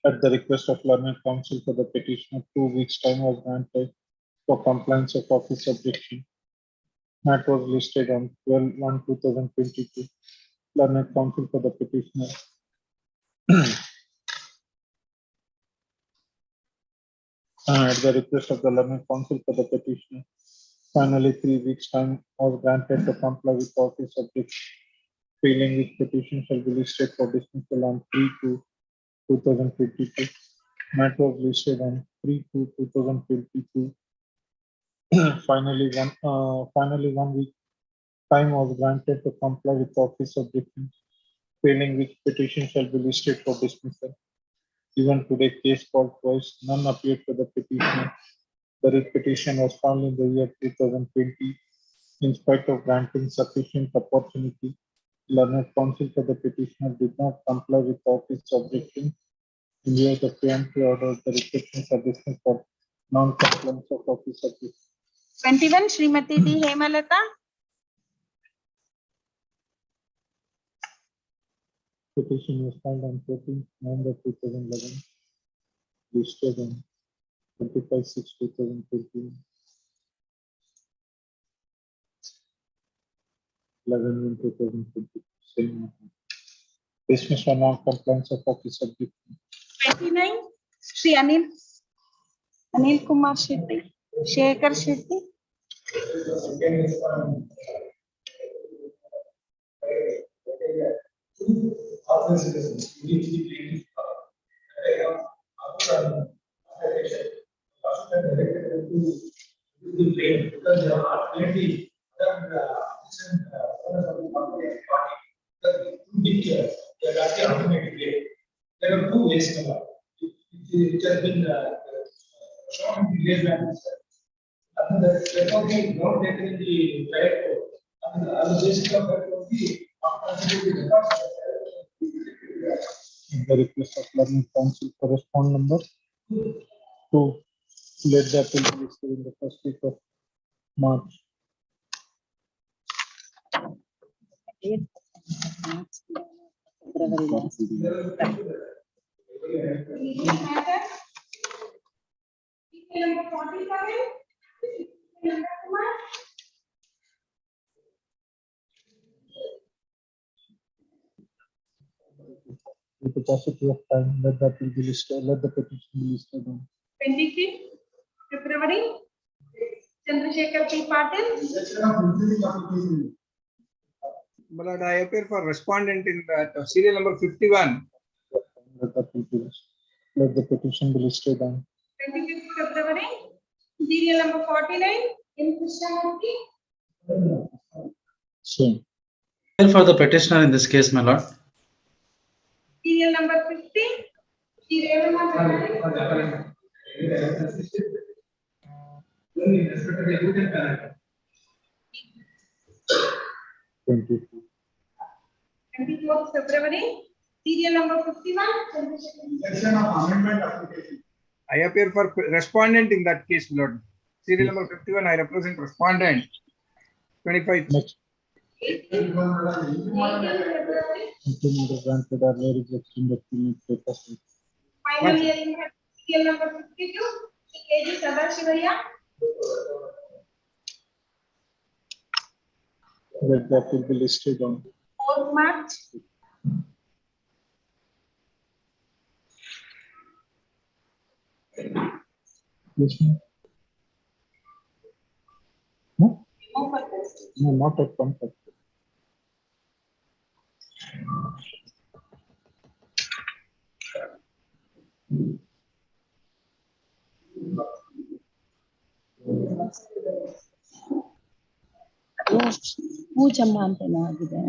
At the request of learned counsel for the petitioner, 2 weeks time was granted for compliance of office objection. Matter was listed on 12/1/2022. Learned counsel for the petitioner at the request of the learned counsel for the petitioner. Finally, 3 weeks time was granted to comply with office objection. Feeling which petition shall be listed for dismissal on 3/2/2022. Matter was listed on 3/2/2022. Finally, 1 week time was granted to comply with office objection. Failing which petition shall be listed for dismissal. Even today, case called twice, none appeared for the petitioner. The writ petition was filed in the year 2020. In spite of granting sufficient opportunity, learned counsel for the petitioner did not comply with office objection. In view of the preemptive order, the restrictions are dismissed for non-compliance of office objection. 21, Srimati D. Hemalata. Petition was filed on 14th November 2011. Listed on 25/6/2021. 11/2022. Same matter. Dismissed for non-compliance of office objection. 29, Shri Anil Kumar Shetty. Shekhar Shetty. There are two ways now. It has been shown in the and the recording not taken in the trial court. And the basis of that will be The request of learning counsel correspond number 2. Let the appeal be listed in the first week of March. Number 47, Kumar. With the paucity of time, let the appeal be listed, let the petition be listed on 25th February, Chandrasekhar P. Patil. My lord, I appear for respondent in that serial number 51. let the appeal be listed. Let the petition be listed on 25th February, serial number 49, in Krishnamurthy. same. For the petitioner in this case, my lord. Serial number 50, Shri Revama Bhandari. Twenty-two. 24th February, serial number 51, Chandrasekhar. I appear for respondent in that case, my lord. Serial number 51, I represent respondent. 25. Granted earlier rejection document paper. Final hearing had serial number 52, KG Sadashivaya. That will be listed on 4th March. this one. No? No for this. No, not at contract. ಪೂಜಮ್ಮ ಅಂತೇನೋ ಆಗಿದೆ.